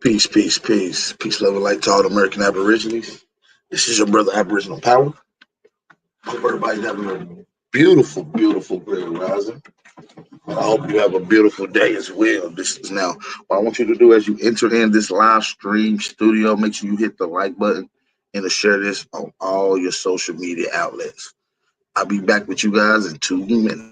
Peace, peace, peace. Peace, love, and light to all the American Aborigines. This is your brother, Aboriginal Power. Hope everybody's having a beautiful, beautiful great rising. And I hope you have a beautiful day as well. This is now what I want you to do as you enter in this live stream studio. Make sure you hit the like button and to share this on all your social media outlets. I'll be back with you guys in 2 minutes.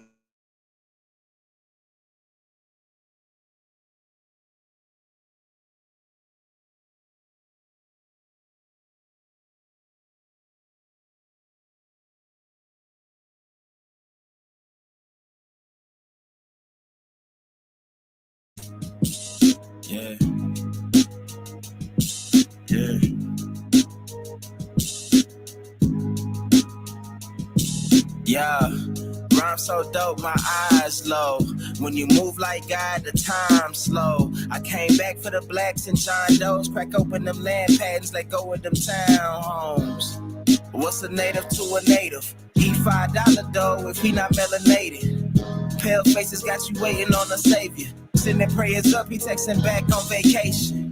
Yeah. Yeah. Yeah. Rhyme so dope, my eyes low. When you move like God, the time slow. I came back for the blacks and John Doe's. Crack open them land patents, let go of them townhomes. What's a native to a native? Eat $5 dough if he not melanated. Pale faces got you waiting on a savior. Sending prayers up, he texting back on vacation.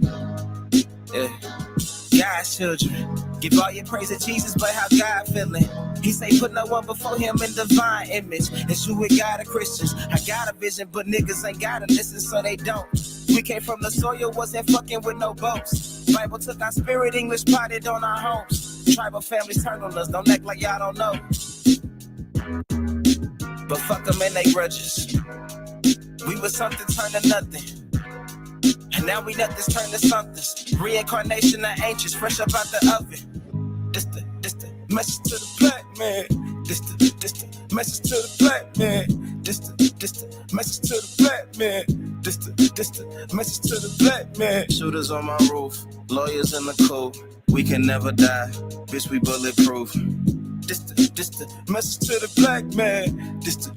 Yeah. God's children, give all your praise to Jesus, but how God feeling? He say put no one before him in divine image. It's you with God of Christians. I got a vision, but niggas ain't gotta listen, so they don't. We came from the soil, wasn't fucking with no boats. Bible took our spirit, English potted on our homes. Tribal families turn on us, don't act like y'all don't know. But fuck them and they grudges. We was something turned to nothing. And now we nothing's turned to something. Reincarnation of ancients, fresh up out the oven. This the message to the black man. This the message to the black man. This the message to the black man. This the message to the black man. Shooters on my roof, lawyers in the coop. We can never die, bitch, we bulletproof. This the message to the black man. This the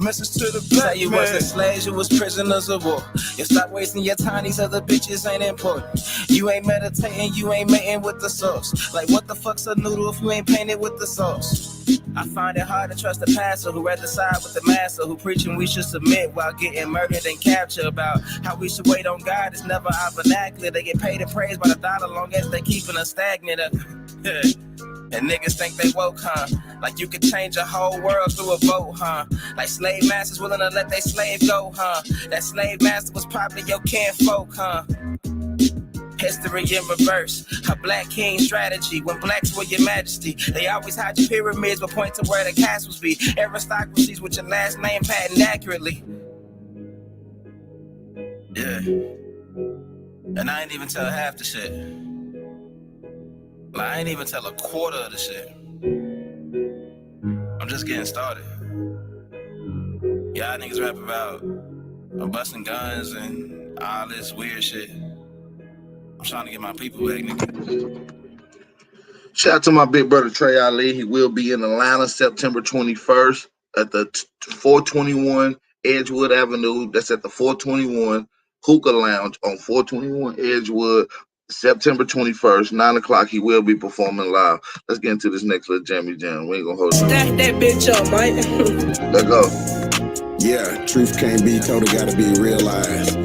message to the black man. Say you wasn't slaves, you was prisoners of war. You stop wasting your time, these other bitches ain't important. You ain't meditating, you ain't mating with the sauce. Like what the fuck's a noodle if you ain't painted with the sauce? I find it hard to trust the pastor who rather side with the master, who preaching we should submit while getting murdered and captured. About how we should wait on God is never our vernacular. They get paid and praised by the dollar long as they keeping us stagnant. And niggas think they woke, huh? Like you could change a whole world through a vote, huh? Like slave masters willing to let their slave go, huh? That slave master was probably your kinfolk, huh? History in reverse, a black king strategy. When blacks were your majesty, they always hide your pyramids but point to where the castles be. Aristocracies with your last name patent accurately. Yeah. And I ain't even tell half the shit. Like, I ain't even tell a quarter of the shit. I'm just getting started. Y'all niggas rap about busting guns and all this weird shit. I'm trying to get my people back, nigga. Shout out to my big brother Trey Ali. He will be in Atlanta September 21st at the 421 Edgewood Avenue. That's at the 421 Hookah Lounge on 421 Edgewood. September 21st, 9 o'clock, he will be performing live. Let's get into this next little jammy jam. We ain't gonna hold it. Stack that bitch up, Mike. Let's go. Yeah, truth can't be told, it gotta be realized.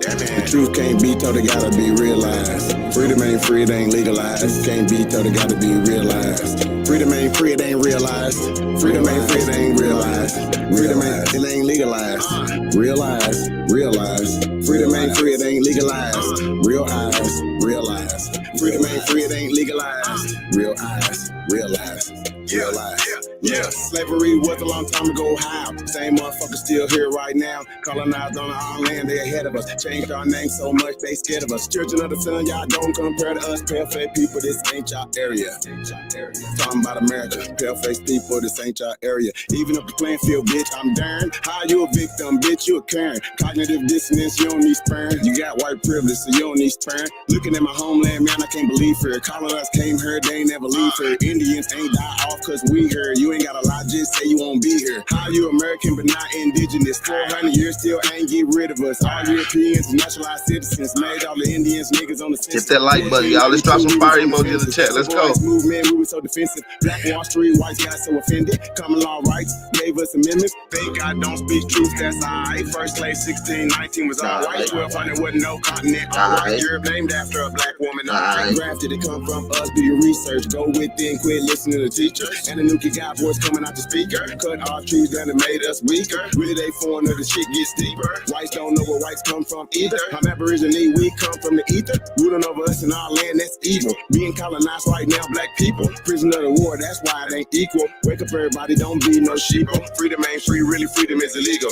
The truth can't be told, it gotta be realized. Freedom ain't free, it ain't legalized. Truth can't be told, it gotta be realized. Freedom ain't free, it ain't realized. Freedom ain't free, it ain't realized. Freedom ain't, it ain't legalized. Realize. Freedom ain't free, it ain't legalized. Realize. Freedom ain't free, it ain't legalized. Realize. Yeah, slavery was a long time ago. How? Same motherfuckers still here right now. Colonized on our own land, they ahead of us. Changed our name so much, they scared of us. Children of the sun, y'all don't compare to us. Pale-faced people, this ain't y'all area. Talking about America, pale-faced people, this ain't y'all area. Even up the playing field, bitch, I'm darn. How you a victim, bitch, you a Karen. Cognitive dissonance, you don't need sparing. You got white privilege, so you don't need sparing. Looking at my homeland, man, I can't believe her. Colonized came here, they ain't never leave her. Indians ain't die off cause we here. You you ain't gotta lie, just say you won't be here. How you American but not indigenous? 400 years still ain't get rid of us. All Europeans, naturalized citizens, made all the Indians niggas on the census. Hit that like button, y'all. Let's drop some fire emoji in the chat. Let's go. Movement, we were so defensive. Black Wall Street, whites got so offended. Common law rights gave us amendments. Thank God don't speak truth, that's alright. First slave 1619 was all white. 1200 wasn't no continent. All right, Europe named after a black woman. All grafted, it come from us. Do your research, go within, quit listening to the teacher. And the new kid got voice coming out the speaker. Cut our trees down and made us weaker. Really they foreign or the shit gets deeper. Whites don't know where whites come from either. I'm Aboriginal, we come from the ether. Ruling over us in our land, that's evil. Being colonized right now, black people. Prisoner of the war, that's why it ain't equal. Wake up everybody, don't be no sheeple. Freedom ain't free, really freedom is illegal.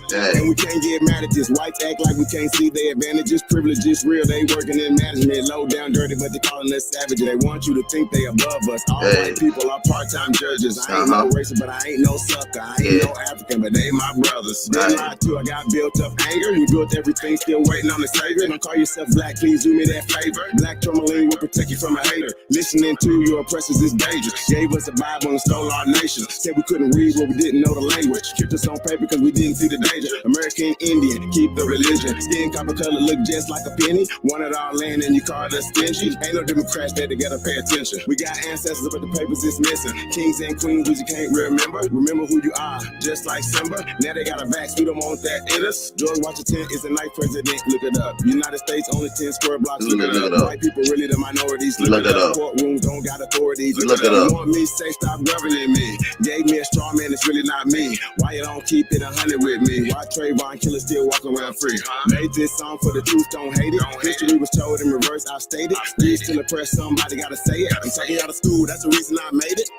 And we can't get mad at this. Whites act like we can't see their advantages. Privileges real, they working in management. Low down dirty, but they calling us savage. They want you to think they above us. All white people are part-time judges. I ain't no racist, but I ain't no sucker. I ain't no African, but they my brothers. They lied too, I got built up anger. We built everything, still waiting on the savior. Don't call yourself black, please do me that favor. Black tourmaline will protect you from a hater. Listening to your oppressors is dangerous. Gave us a Bible and stole our nation. Said we couldn't read, but we didn't know the language. Kept us on paper because we didn't see the danger. American Indian, keep the religion. Skin copper color look just like a penny. Wanted our land and you called us stingy. Ain't no Democrats there together, pay attention. We got ancestors, but the papers is missing. Kings and queens, but you can't remember. Remember who you are, just like Simba. Now they got a vax, we don't want that in us. George Washington is the ninth president, look it up. United States only 10 square blocks, look it up. White people really the minorities, look it up. Courtrooms don't got authorities, look it up. You want me, say stop governing me. Gave me a straw man, it's really not me. Why you don't keep it 100 with me? Why Trayvon killer still walking around free? Made this song for the truth, don't hate it. History was told in reverse, I stated. These still oppressed, somebody gotta say it. I'm taking out of school, that's the reason I made it.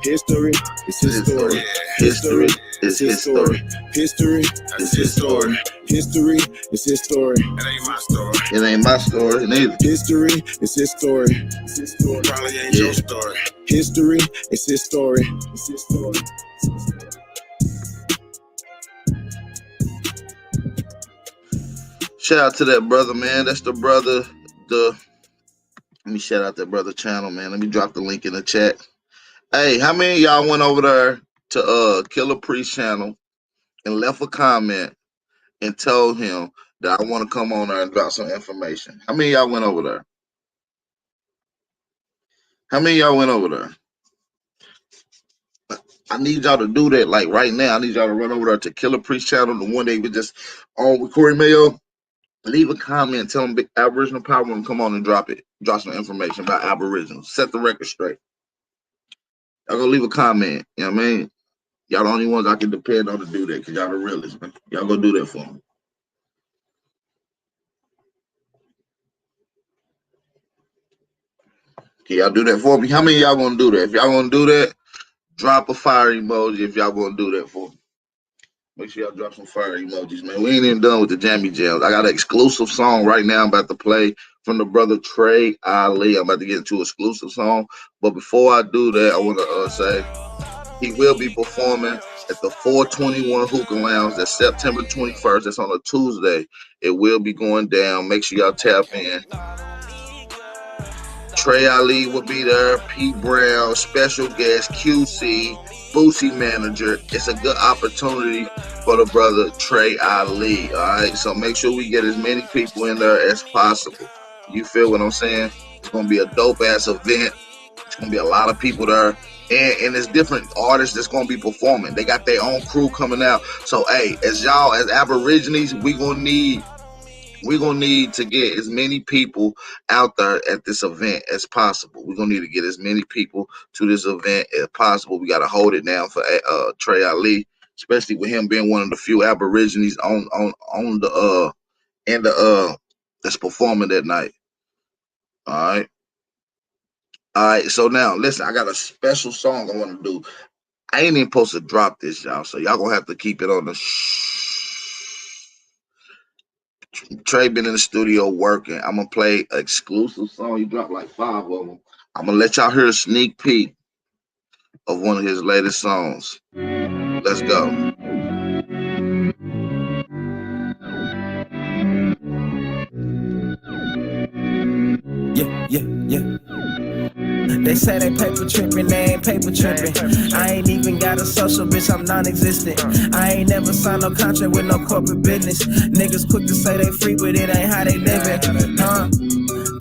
History is his story. History is his story. History is his story. History is his story. It ain't my story. It ain't my story neither. History is his story. It's his story. Probably ain't your story. History is his story. It's his story. Shout out to that brother, man. That's the brother. Let me shout out that brother channel, man. Let me drop the link in the chat. Hey, how many of y'all went over there to Killer Priest channel and left a comment and told him that I want to come on there and drop some information? How many of y'all went over there? How many of y'all went over there? I need y'all to do that like right now. I need y'all to run over there to Killer Priest channel, the one they was just on with Corey Mayo. Leave a comment, tell them Aboriginal Power and come on and drop some information about Aboriginals. Set the record straight. Y'all gonna leave a comment, you know what I mean? Y'all the only ones I can depend on to do that, because y'all the realest, man. Y'all go do that for me. Can y'all do that for me? How many of y'all gonna do that? If y'all gonna do that, drop a fire emoji if y'all gonna do that for me. Make sure y'all drop some fire emojis, man. We ain't even done with the Jammy Jams. I got an exclusive song right now I'm about to play from the brother Trey Ali. I'm about to get into an exclusive song. But before I do that, I want to say he will be performing at the 421 Hookah Lounge. That's September 21st. That's on a Tuesday. It will be going down. Make sure y'all tap in. Trey Ali will be there. Pete Brown, special guest, QC, Boosie manager. It's a good opportunity for the brother Trey Ali. All right, so make sure we get as many people in there as possible. You feel what I'm saying? It's gonna be a dope ass event. It's gonna be a lot of people there, and it's different artists that's gonna be performing. They got their own crew coming out. So hey, as Aborigines, we gonna need to get as many people out there at this event as possible. We're going to need to get as many people to this event as possible. We got to hold it down for Trey Ali, especially with him being one of the few Aborigines on the that's performing that night. All right. So now, listen, I got a special song I want to do. I ain't even supposed to drop this, y'all, so y'all going to have to keep it on the Trey been in the studio working. I'm gonna play an exclusive song. He dropped like 5 of them. I'm gonna let y'all hear a sneak peek of one of his latest songs. Let's go. Yeah. They say they paper tripping, they ain't paper tripping. I ain't even got a social, bitch, I'm non-existent. I ain't never signed no contract with no corporate business. Niggas quick to say they free, but it ain't how they living.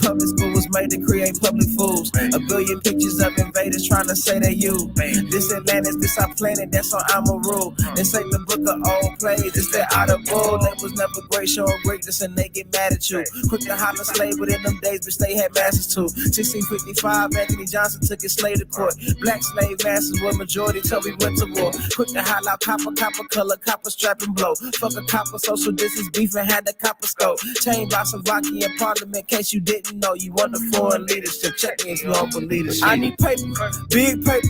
Public school was made to create public fools. A billion pictures of invaders trying to say they you. This Atlantis, this our planet, that's on Amaru. This ain't the book of old plays, it's that audible. They was never great, showing greatness and they get mad at you. Quick to holler slave, but in them days, bitch, they had masters too. 1655, Anthony Johnson took his slave to court. Black slave masters were majority till we went to war. Quick to holler out copper, copper color, copper strap and blow. Fuck a copper, social distance beef and had the copper scope. Chain by Slovakia in parliament, case you didn't know. You want the foreign leadership, check me if you don't believe this shit. I need paper, big paper,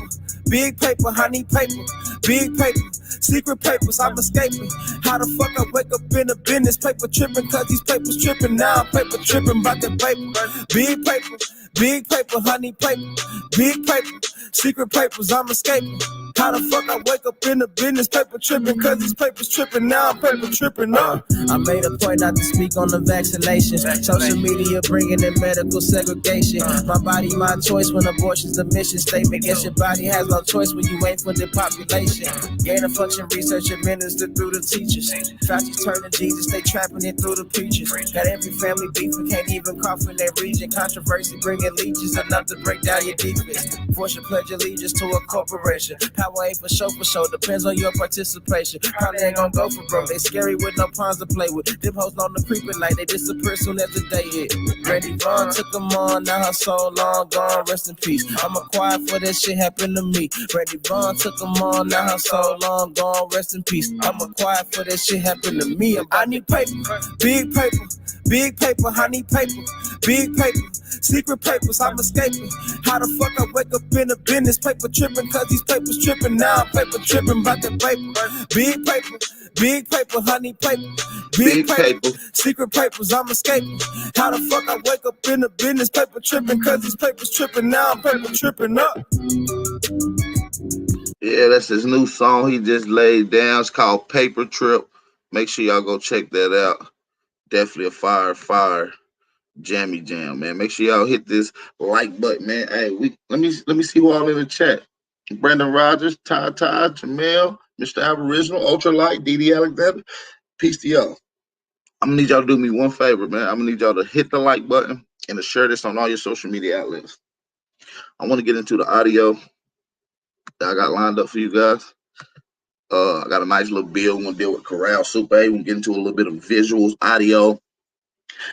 big paper, I need paper, big paper, secret papers, I'm escaping. How the fuck I wake up in a business, paper tripping, cause these papers tripping, now I'm paper tripping about the paper, big paper, honey paper, big paper, secret papers, I'm escaping. How the fuck I wake up in the business, paper tripping, cause these papers tripping, now I'm paper tripping, I made a point not to speak on the vaccinations. Social media bringing in medical segregation. My body, my choice when abortion's a mission statement. Guess your body has no choice when you wait for the population. Gain of function research administered through the teachers. Fauci's turning Jesus, they trapping it through the preachers. Got every family beef and can't even cough in their region. Controversy bringing leeches enough to break down your defense. Force your pledge allegiance to a corporation. Power ain't for show, depends on your participation. Probably ain't gonna go for broke, they scary with no pawns to play with. Them hoes on the creeping like they disappear soon as the day hit. Brandy Vaughn took them on, now her soul long gone, rest in peace. I'm quiet for that shit happened to me. Brandy Vaughn took them on, now her soul long gone, rest in peace. I'm quiet for that shit happened to me. I need paper, big paper, big paper, I need paper, big paper, secret papers, I'm escaping. How the fuck I wake up in a business, paper tripping, cause these papers tripping, now I'm paper tripping about that paper, big paper, honey paper, big paper, secret papers, I'm escaping. How the fuck I wake up in a business, paper tripping, cause these papers tripping, now I'm paper tripping up. Yeah, that's his new song he just laid down. It's called Paper Trip. Make sure y'all go check that out. Definitely a fire jammy jam, man. Make sure y'all hit this like button, man. Hey, let me see who all in the chat. Brandon Rogers, Ty, Jamel, Mr. Aboriginal, Ultralight, DD Alexander. Peace to y'all. I'm gonna need y'all to do me one favor, man. I'm gonna need y'all to hit the like button and to share this on all your social media outlets. I want to get into the audio that I got lined up for you guys. I got a nice little bill. We're gonna deal with Caral, Supe. We'll get into a little bit of visuals, audio.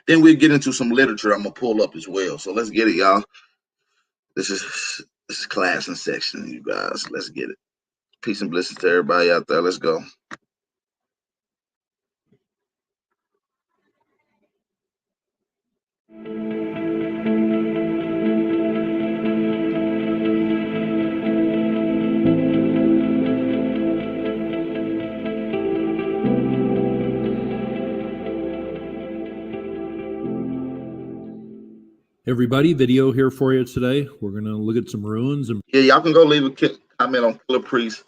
Then we'll get into some literature I'm gonna pull up as well. So let's get it, y'all. This is class and section, you guys. Let's get it. Peace and blessings to everybody out there. Let's go. Everybody, video here for you today. We're going to look at some ruins. And Yeah, y'all can go leave a comment on Killer Priest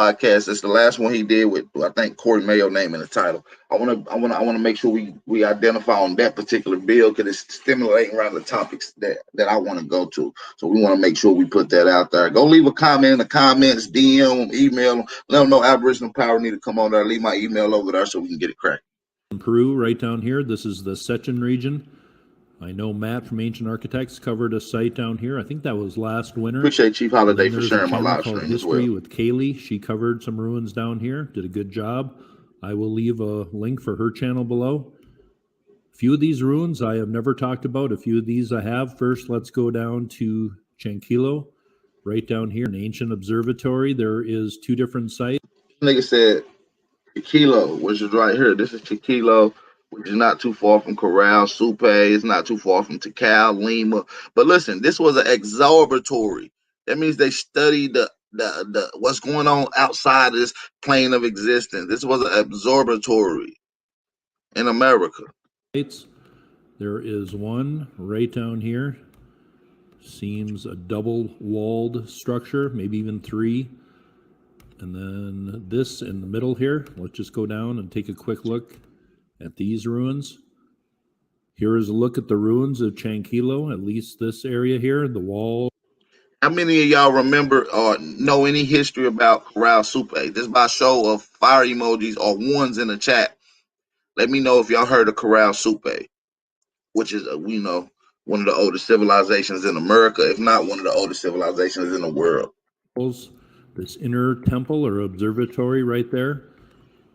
podcast. It's the last one he did with, I think, Corey Mayo naming the title. I want to make sure we identify on that particular bill because it's stimulating around the topics that I want to go to. So we want to make sure we put that out there. Go leave a comment in the comments, DM, email, let them know Aboriginal Power need to come on there. Leave my email over there so we can get it cracked. In Peru, right down here, this is the Sechin region. I know Matt from Ancient Architects covered a site down here. I think that was last winter. Appreciate Chief Holiday for sharing my live stream as well. With Kaylee, she covered some ruins down here. Did a good job. I will leave a link for her channel below. A few of these ruins I have never talked about. A few of these I have. First, let's go down to Chanquilo, right down here, an ancient observatory. There is two different sites. Nigga said Chiquilo, which is right here. This is Chiquilo, which is not too far from Caral. Supe is not too far from Caral, Lima. But listen, this was an observatory. That means they studied the what's going on outside of this plane of existence. This was an observatory in America. There is one right down here. Seems a double-walled structure, maybe even three. And then this in the middle here. Let's just go down and take a quick look at these ruins. Here is a look at the ruins of Chanquilo, at least this area here, the wall. How many of y'all remember or know any history about Caral Supe? Just by show of fire emojis or ones in the chat. Let me know if y'all heard of Caral Supe, which is, one of the oldest civilizations in America, if not one of the oldest civilizations in the world. This inner temple or observatory right there,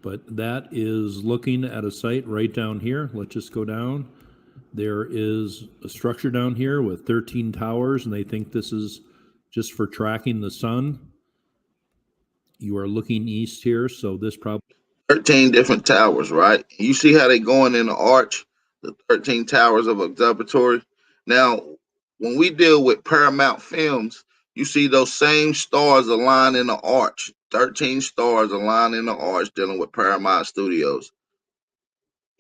but that is looking at a site right down here. Let's just go down. There is a structure down here with 13 towers, and they think this is just for tracking the sun. You are looking east here, so this probably 13 different towers, right? You see how they going in the arch, the 13 towers of observatory. Now, when we deal with Paramount Films, you see those same stars align in the arch. 13 stars align in the arch dealing with Paramount Studios.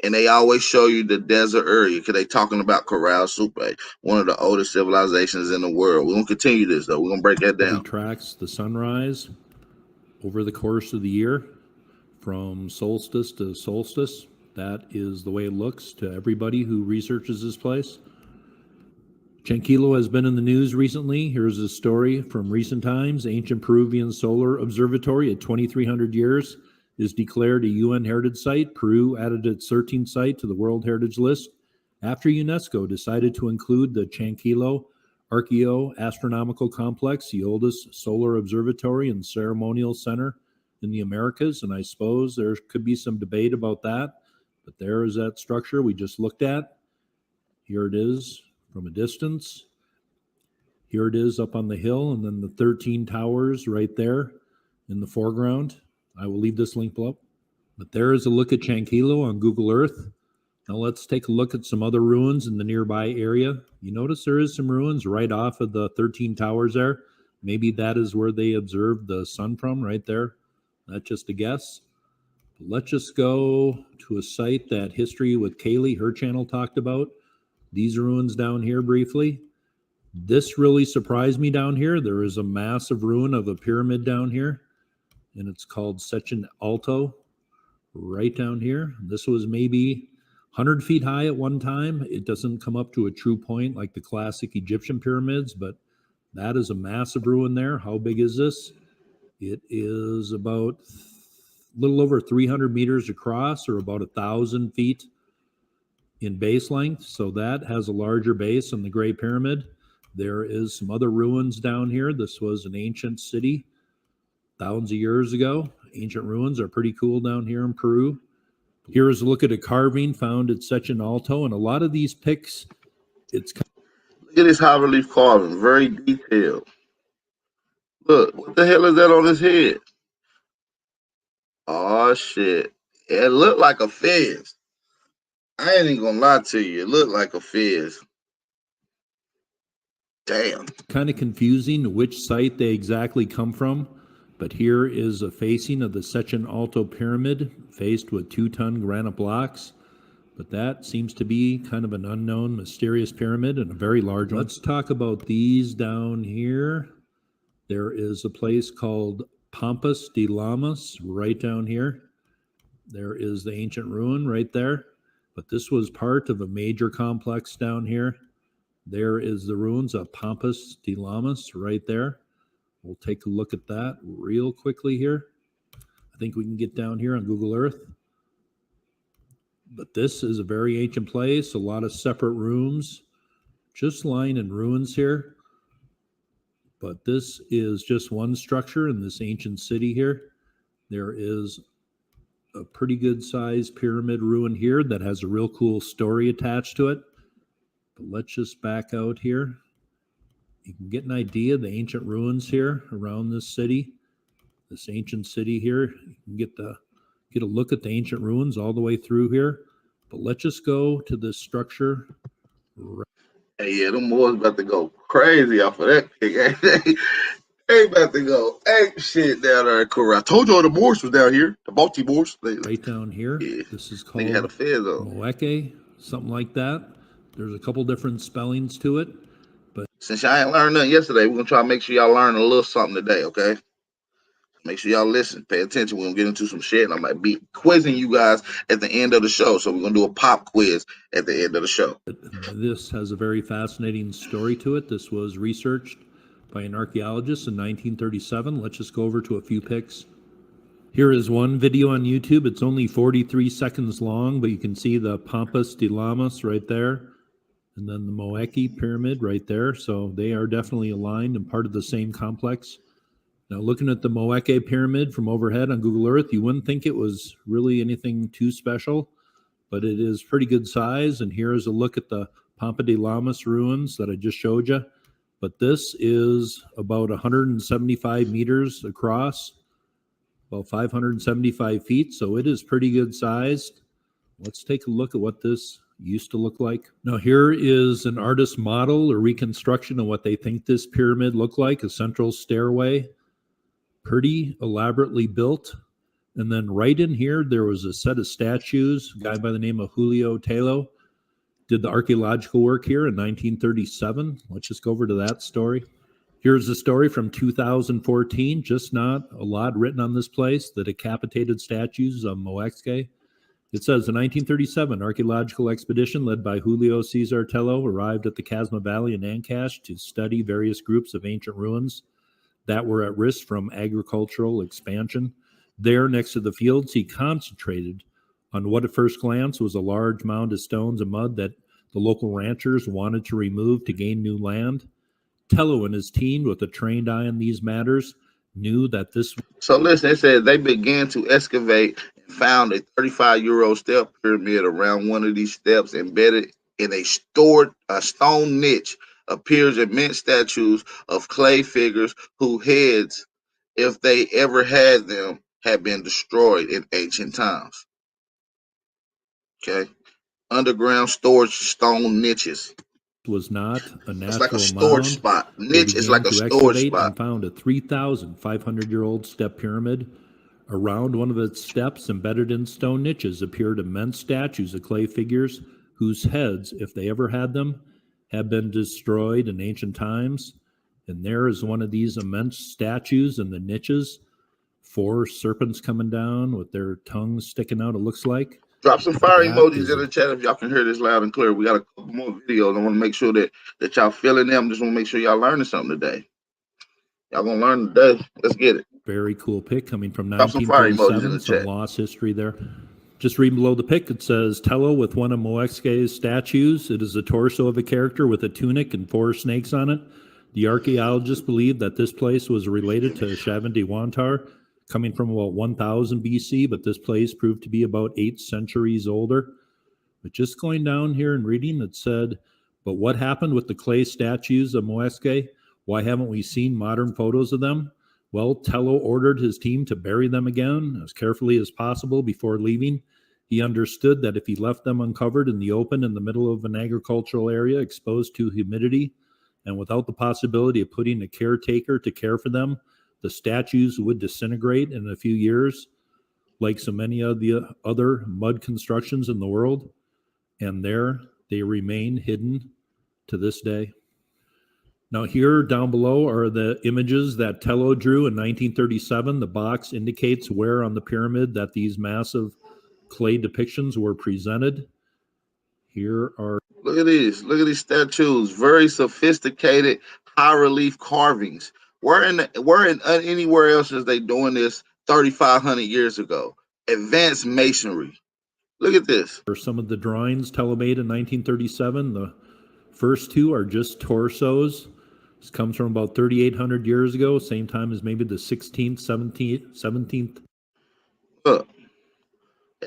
And they always show you the desert area because they talking about Caral Supe, one of the oldest civilizations in the world. We're going to continue this, though. We're going to break that down. tracks the sunrise over the course of the year from solstice to solstice. That is the way it looks to everybody who researches this place. Chanquillo has been in the news recently. Here's a story from recent times. Ancient Peruvian solar observatory at 2,300 years is declared a UN heritage site. Peru added its 13th site to the World Heritage List after UNESCO decided to include the Chanquillo Archeo-Astronomical Complex, the oldest solar observatory and ceremonial center in the Americas. And I suppose there could be some debate about that, but there is that structure we just looked at. Here it is from a distance. Here it is up on the hill, and then the 13 towers right there in the foreground. I will leave this link below. But there is a look at Chanquillo on Google Earth. Now let's take a look at some other ruins in the nearby area. You notice there is some ruins right off of the 13 towers there. Maybe that is where they observed the sun from, right there. That's just a guess. But let's just go to a site that History with Kaylee, her channel, talked about. These ruins down here briefly. This really surprised me down here. There is a massive ruin of a pyramid down here, and it's called Sechin Alto, right down here. This was maybe 100 feet high at one time. It doesn't come up to a true point like the classic Egyptian pyramids, but that is a massive ruin there. How big is this? It is about a little over 300 meters across, or about 1,000 feet in base length. So that has a larger base than the Great Pyramid. There is some other ruins down here. This was an ancient city thousands of years ago. Ancient ruins are pretty cool down here in Peru. Here's a look at a carving found at Sechin Alto, and a lot of these pics, it's Look at this high relief carving, very detailed. Look, what the hell is that on his head? Oh shit. It looked like a fez. I ain't even gonna lie to you. It looked like a fez. Damn. kind of confusing which site they exactly come from, but here is a facing of the Sechin Alto Pyramid, faced with 2-ton granite blocks. But that seems to be kind of an unknown, mysterious pyramid, and a very large one. Let's talk about these down here. There is a place called Pampas de Lamas right down here. There is the ancient ruin right there. But this was part of a major complex down here. There is the ruins of Pampas de Lamas right there. We'll take a look at that real quickly here. I think we can get down here on Google Earth. But this is a very ancient place, a lot of separate rooms, just lying in ruins here. But this is just one structure in this ancient city here. There is a pretty good sized pyramid ruin here that has a real cool story attached to it. But let's just back out here. You can get an idea of the ancient ruins here around this city. This ancient city here. You can get a look at the ancient ruins all the way through here. But let's just go to this structure. Hey, yeah, them boys about to go crazy off of that pick. They about to go ape shit down there at Caral. I told y'all the Moors was down here. The Baltimores. Right down here. Yeah. This is called had a fez on. Moeke, something like that. There's a couple different spellings to it. But since y'all ain't learned nothing yesterday, we're going to try to make sure y'all learn a little something today, okay? Make sure y'all listen, pay attention. We're going to get into some shit, and I might be quizzing you guys at the end of the show. So we're going to do a pop quiz at the end of the show. This has a very fascinating story to it. This was researched by an archaeologist in 1937. Let's just go over to a few pics. Here is one video on YouTube. It's only 43 seconds long, but you can see the Pampas de Llamas right there, and then the Moeki Pyramid right there. So they are definitely aligned and part of the same complex. Now, looking at the Moeki Pyramid from overhead on Google Earth, you wouldn't think it was really anything too special, but it is pretty good size. And here is a look at the Pampa de Llamas ruins that I just showed you. But this is about 175 meters across, about 575 feet, so it is pretty good sized. Let's take a look at what this used to look like. Now here is an artist model or reconstruction of what they think this pyramid looked like, a central stairway, pretty elaborately built. And then right in here, there was a set of statues. A guy by the name of Julio Telo did the archaeological work here in 1937. Let's just go over to that story. Here's a story from 2014, just not a lot written on this place, the decapitated statues of Moexque. It says, in 1937, archaeological expedition led by Julio Cesar Tello arrived at the Casma Valley in Ancash to study various groups of ancient ruins that were at risk from agricultural expansion. There, next to the fields, he concentrated on what at first glance was a large mound of stones and mud that the local ranchers wanted to remove to gain new land. Tello and his team, with a trained eye on these matters, knew that this... So listen, it said they began to excavate and found a 35-year-old step pyramid around one of these steps embedded in a stone niche. Appears immense statues of clay figures whose heads, if they ever had them, had been destroyed in ancient times. Okay. Underground storage stone niches. Was not a natural it's like a storage mound. Spot. Niche is like a storage spot. And found a 3,500-year-old step pyramid. Around one of its steps, embedded in stone niches, appeared immense statues of clay figures whose heads, if they ever had them, had been destroyed in ancient times. And there is one of these immense statues in the niches. 4 serpents coming down with their tongues sticking out, it looks like. Drop some fire emojis in the chat if y'all can hear this loud and clear. We got a couple more videos. I want to make sure that y'all feeling them. Just want to make sure y'all learning something today. Y'all gonna learn today. Let's get it. Very cool pic coming from 1937. Some lost history there. Just reading below the pic, it says, Tello with one of Moexque's statues. It is the torso of a character with a tunic and 4 snakes on it. The archaeologists believe that this place was related to Chavandiwantar, coming from about 1000 BC, but this place proved to be about 8 centuries older. But just going down here and reading, it said, but what happened with the clay statues of Moexque? Why haven't we seen modern photos of them? Well, Tello ordered his team to bury them again as carefully as possible before leaving. He understood that if he left them uncovered in the open in the middle of an agricultural area exposed to humidity, and without the possibility of putting a caretaker to care for them, the statues would disintegrate in a few years, like so many of the other mud constructions in the world. And there they remain hidden to this day. Now here down below are the images that Tello drew in 1937. The box indicates where on the pyramid that these massive clay depictions were presented. Here are... Look at these statues. Very sophisticated high relief carvings. Where in anywhere else is they doing this 3,500 years ago? Advanced masonry. Look at this. For some of the drawings Tello made in 1937, the first 2 are just torsos. This comes from about 3,800 years ago, same time as maybe the 16th, 17th. Look.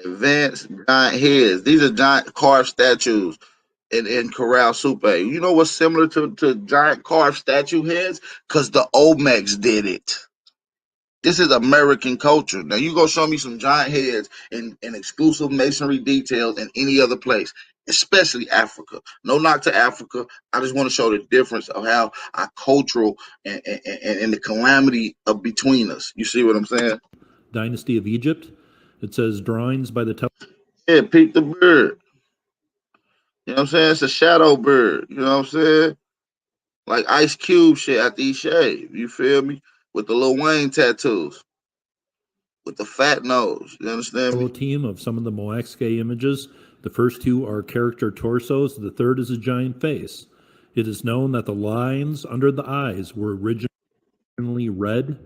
Advanced giant heads. These are giant carved statues in Caral, Supe. You know what's similar to giant carved statue heads? Because the Olmecs did it. This is American culture. Now you go show me some giant heads and exclusive masonry details in any other place, especially Africa. No knock to Africa. I just want to show the difference of how our cultural and the calamity of between us. You see what I'm saying? Dynasty of Egypt. It says drawings by the... Yeah, peep the bird. You know what I'm saying? It's a shadow bird. You know what I'm saying? Like Ice Cube shit after he shaved. You feel me? With the Lil Wayne tattoos. With the fat nose. You understand me? Team of some of the Moexque images. The first 2 are character torsos. The third is a giant face. It is known that the lines under the eyes were originally red,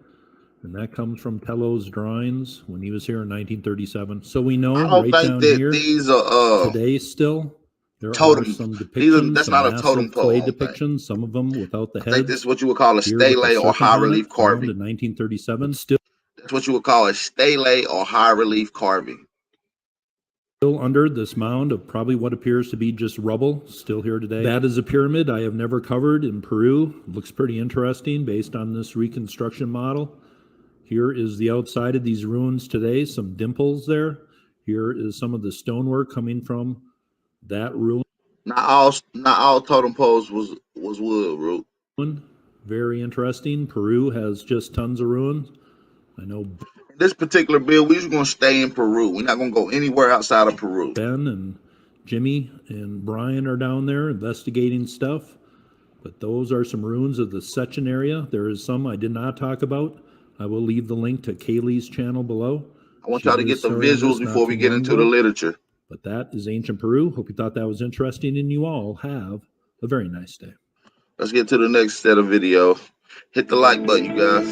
and that comes from Tello's drawings when he was here in 1937. So we know I don't right think down that here these are today still there are totem. some These are depictions, that's some not a totem massive pole. clay I don't think. depictions, some of them without the I think this heads. is what you would call a Here with the stele or serpent high on relief it, found carving. in 1937. Still That's what you would call a stele or high relief carving. under this mound of probably what appears to be just rubble, still here today. That is a pyramid I have never covered in Peru. It looks pretty interesting based on this reconstruction model. Here is the outside of these ruins today, some dimples there. Here is some of the stonework coming from that ruin. Not all totem poles was wood, Root. Very interesting. Peru has just tons of ruins. I know This particular build, we're just gonna stay in Peru. We're not gonna go anywhere outside of Peru. Ben and Jimmy and Brian are down there investigating stuff, but those are some ruins of the Sechin area. There is some I did not talk about. I will leave the link to Kaylee's channel below. I want y'all to get the visuals before we get into the literature. But that is ancient Peru. Hope you thought that was interesting, and you all have a very nice day. Let's get to the next set of video. Hit the like button, you guys.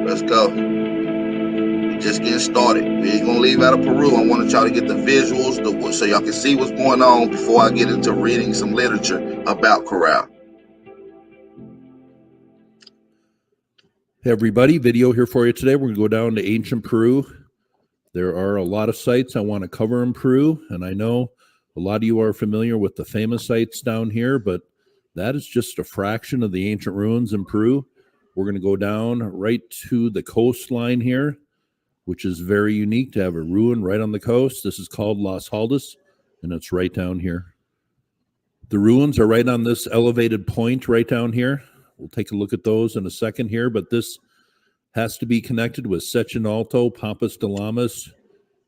Let's go. We're just getting started. We ain't gonna leave out of Peru. I wanted y'all to get the visuals so y'all can see what's going on before I get into reading some literature about Caral. Hey everybody, video here for you today. We're going to go down to ancient Peru. There are a lot of sites I want to cover in Peru, and I know a lot of you are familiar with the famous sites down here, but that is just a fraction of the ancient ruins in Peru. We're going to go down right to the coastline here, which is very unique to have a ruin right on the coast. This is called Las Haldas, and it's right down here. The ruins are right on this elevated point right down here. We'll take a look at those in a second here, but this has to be connected with Sechin Alto, Pampas de Lamas,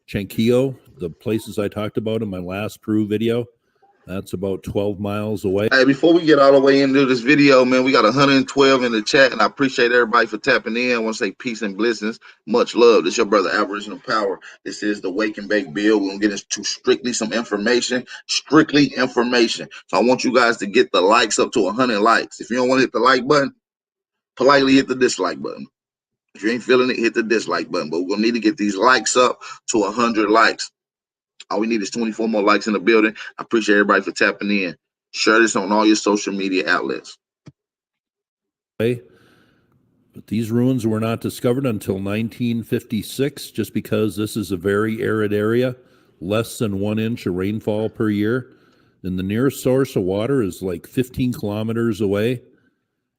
Chanquillo, the places I talked about in my last Peru video. That's about 12 miles away. Hey, before we get all the way into this video, man, we got 112 in the chat, and I appreciate everybody for tapping in. I want to say peace and blessings. Much love. This is your brother, Aboriginal Power. This is the Wake and Bake Bill. We're going to get into strictly some information, So I want you guys to get the likes up to 100 likes. If you don't want to hit the like button, politely hit the dislike button. If you ain't feeling it, hit the dislike button. But we're going to need to get these likes up to 100 likes. All we need is 24 more likes in the building. I appreciate everybody for tapping in. Share this on all your social media outlets. But these ruins were not discovered until 1956, just because this is a very arid area, less than 1 inch of rainfall per year. And the nearest source of water is like 15 kilometers away,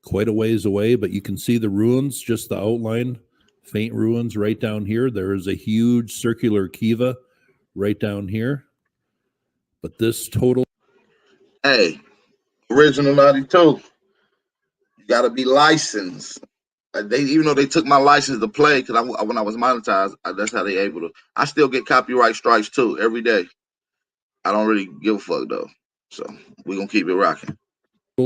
quite a ways away. But you can see the ruins, just the outline, faint ruins right down here. There is a huge circular kiva right down here. But this total... Hey, Original 92, you got to be licensed. Even though they took my license to play, because when I was monetized, that's how they able to. I still get copyright strikes too every day. I don't really give a fuck though. So we're going to keep it rocking.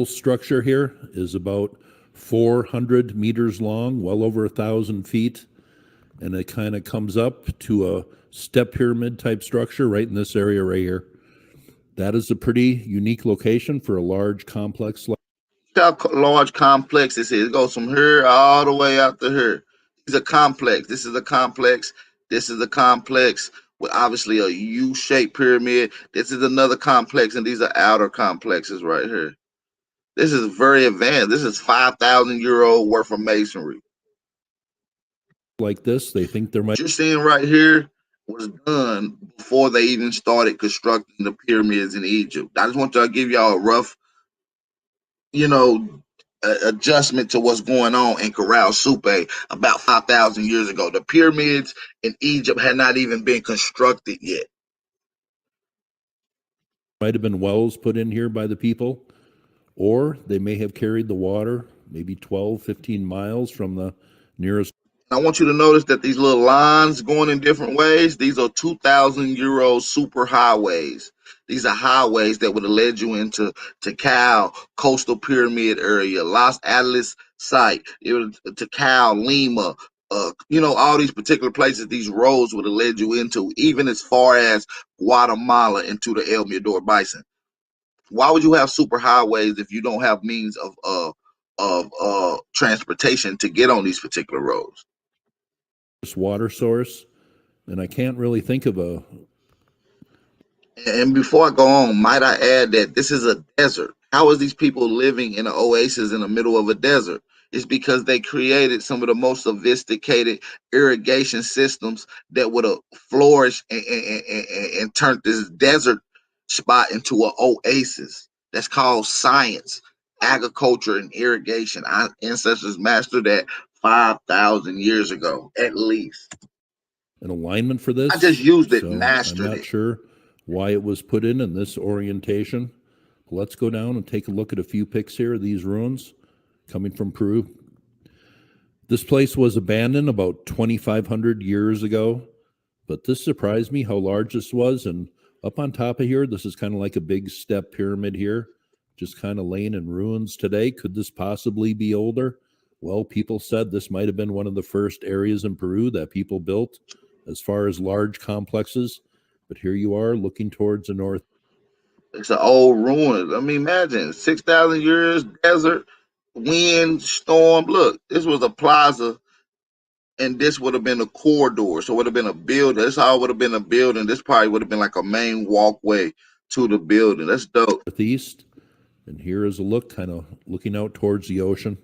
Structure here is about 400 meters long, well over 1,000 feet. And it kind of comes up to a step pyramid type structure right in this area right here. That is a pretty unique location for a large complex. How large complex this is. It goes from here all the way out to here. It's a complex. This is a complex. This is a complex with obviously a U-shaped pyramid. This is another complex, and these are outer complexes right here. This is very advanced. This is 5,000-year-old worth of masonry. Like this, they think there might... What you're seeing right here was done before they even started constructing the pyramids in Egypt. I just want to give y'all a rough, adjustment to what's going on in Caral, Supe about 5,000 years ago. The pyramids in Egypt had not even been constructed yet. Might have been wells put in here by the people, or they may have carried the water maybe 12, 15 miles from the nearest... I want you to notice that these little lines going in different ways, these are 2,000-year-old super highways. These are highways that would have led you into Caral, coastal pyramid area, Los Atlas site, to Cal, Lima, all these particular places, these roads would have led you into, even as far as Guatemala into the El Mirador Bison. Why would you have super highways if you don't have means of transportation to get on these particular roads? This water source, and I can't really think of a And before I go on, might I add that this is a desert. How is these people living in an oasis in the middle of a desert? It's because they created some of the most sophisticated irrigation systems that would have flourished and turned this desert spot into an oasis. That's called science, agriculture, and irrigation. Our ancestors mastered that 5,000 years ago, at least. an alignment for I just this, used it, so I'm mastered not it. sure why it was put in this orientation. Let's go down and take a look at a few pics here of these ruins coming from Peru. This place was abandoned about 2,500 years ago, but this surprised me how large this was. And up on top of here, this is kind of like a big step pyramid here, just kind of laying in ruins today. Could this possibly be older? Well, people said this might have been one of the first areas in Peru that people built as far as large complexes. But here you are looking towards the north. It's an old ruin. I mean, imagine 6,000 years, desert, wind, storm. Look, this was a plaza, and this would have been a corridor. So it would have been a building. This all would have been a building. This probably would have been like a main walkway to the building. That's dope. Northeast. And here is a look, kind of looking out towards the ocean.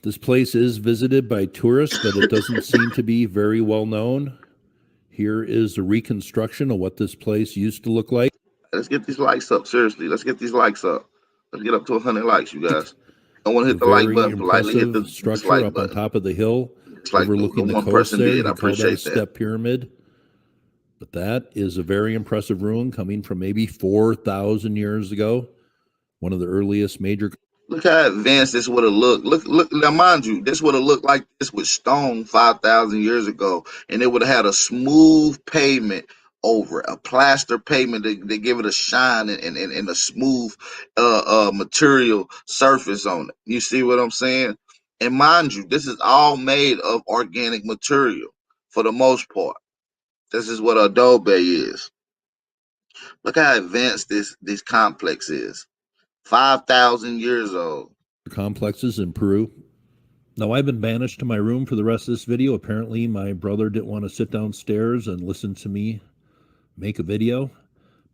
This place is visited by tourists, but it doesn't seem to be very well known. Here is a reconstruction of what this place used to look like. Let's get these likes up. Seriously, let's get these likes up. Let's get up to 100 likes, you guys. I want to A hit the like very button politely. Hit the impressive structure dislike up on button. top of the hill, Dislike overlooking the one coast person there. did. He I called that a appreciate that. step pyramid. But that is a very impressive ruin coming from maybe 4,000 years ago. One of the earliest major. Look how advanced this would have looked. Look. Now, mind you, this would have looked like this with stone 5,000 years ago, and it would have had a smooth pavement over it, a plaster pavement to give it a shine and a smooth material surface on it. You see what I'm saying? And mind you, this is all made of organic material for the most part. This is what adobe is. Look how advanced this complex is. 5,000 years old. complexes in Peru. Now, I've been banished to my room for the rest of this video. Apparently, my brother didn't want to sit downstairs and listen to me make a video.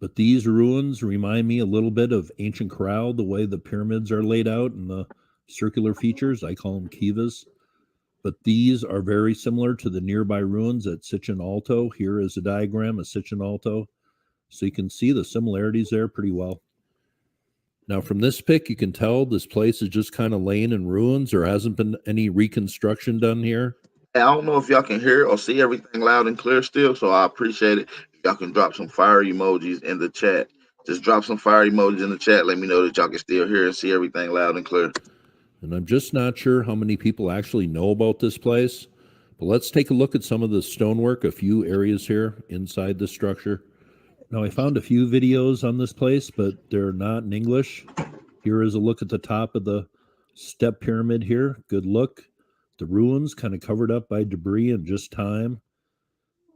But these ruins remind me a little bit of ancient Caral, the way the pyramids are laid out and the circular features. I call them kivas. But these are very similar to the nearby ruins at Chichen Alto. Here is a diagram of Chichen Alto. So you can see the similarities there pretty well. Now, from this pic, you can tell this place is just kind of laying in ruins. There hasn't been any reconstruction done here. I don't know if y'all can hear or see everything loud and clear still, so I appreciate it if y'all can drop some fire emojis in the chat. Just drop some fire emojis in the chat. Let me know that y'all can still hear and see everything loud and clear. And I'm just not sure how many people actually know about this place. But let's take a look at some of the stonework, a few areas here inside the structure. Now, I found a few videos on this place, but they're not in English. Here is a look at the top of the step pyramid here. Good look. The ruins kind of covered up by debris in just time.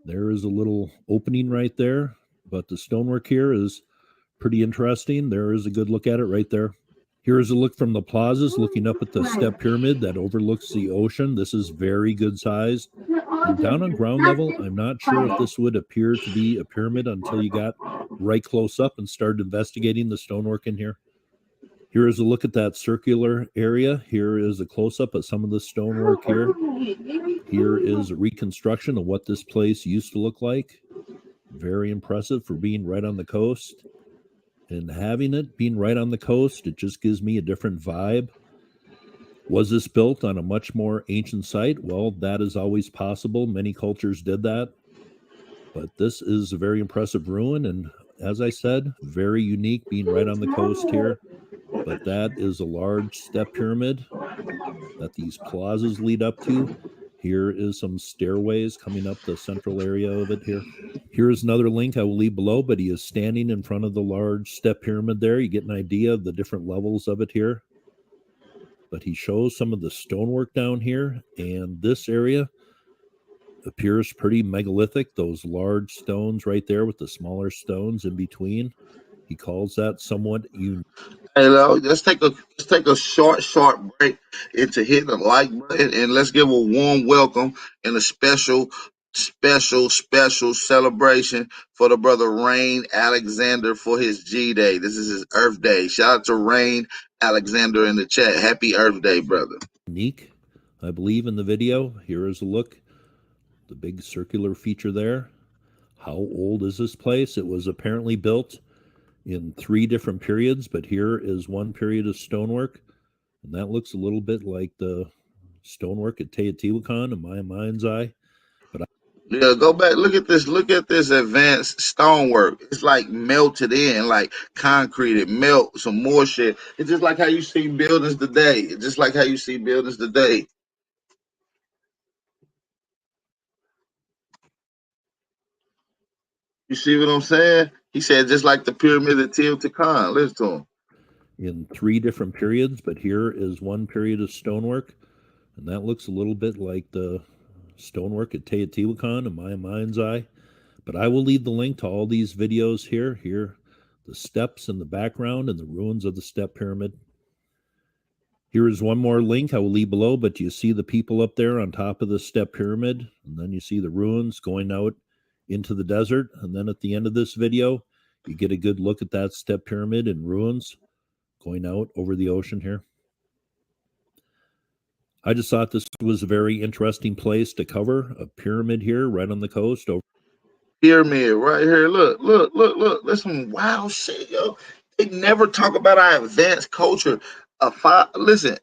There is a little opening right there, but the stonework here is pretty interesting. There is a good look at it right there. Here is a look from the plazas, looking up at the step pyramid that overlooks the ocean. This is very good size. And down on ground level, I'm not sure if this would appear to be a pyramid until you got right close up and started investigating the stonework in here. Here is a look at that circular area. Here is a close-up of some of the stonework here. Here is a reconstruction of what this place used to look like. Very impressive for being right on the coast. And having it being right on the coast, it just gives me a different vibe. Was this built on a much more ancient site? Well, that is always possible. Many cultures did that. But this is a very impressive ruin. And as I said, very unique being right on the coast here. But that is a large step pyramid that these plazas lead up to. Here is some stairways coming up the central area of it here. Here is another link I will leave below, but he is standing in front of the large step pyramid there. You get an idea of the different levels of it here. But he shows some of the stonework down here, and this area appears pretty megalithic. Those large stones right there with the smaller stones in between. He calls that somewhat unique. Hey, let's take a short break into hitting the like button, and let's give a warm welcome and a special celebration for the brother Rain Alexander for his G Day. This is his Earth Day. Shout out to Rain Alexander in the chat. Happy Earth Day, brother. I believe in the video. Here is a look. The big circular feature there. How old is this place? It was apparently built in 3 different periods, but here is one period of stonework, and that looks a little bit like the stonework at Teotihuacan in my mind's eye. Yeah, go back. Look at this. Look at this advanced stonework. It's like melted in, like concrete. It melt some more shit. It's just like how you see buildings today. It's just like how you see buildings today. You see what I'm saying? He said just like the pyramid of Teotihuacan. Listen to him. In 3 different periods, but here is one period of stonework, and that looks a little bit like the stonework at Teotihuacan in my mind's eye. But I will leave the link to all these videos here. Here, the steps in the background and the ruins of the step pyramid. Here is one more link I will leave below, but you see the people up there on top of the step pyramid, and then you see the ruins going out into the desert. And then at the end of this video, you get a good look at that step pyramid and ruins going out over the ocean here. I just thought this was a very interesting place to cover, a pyramid here right on the coast. Pyramid right here. Look. That's some wild shit, yo. They never talk about our advanced culture. Listen,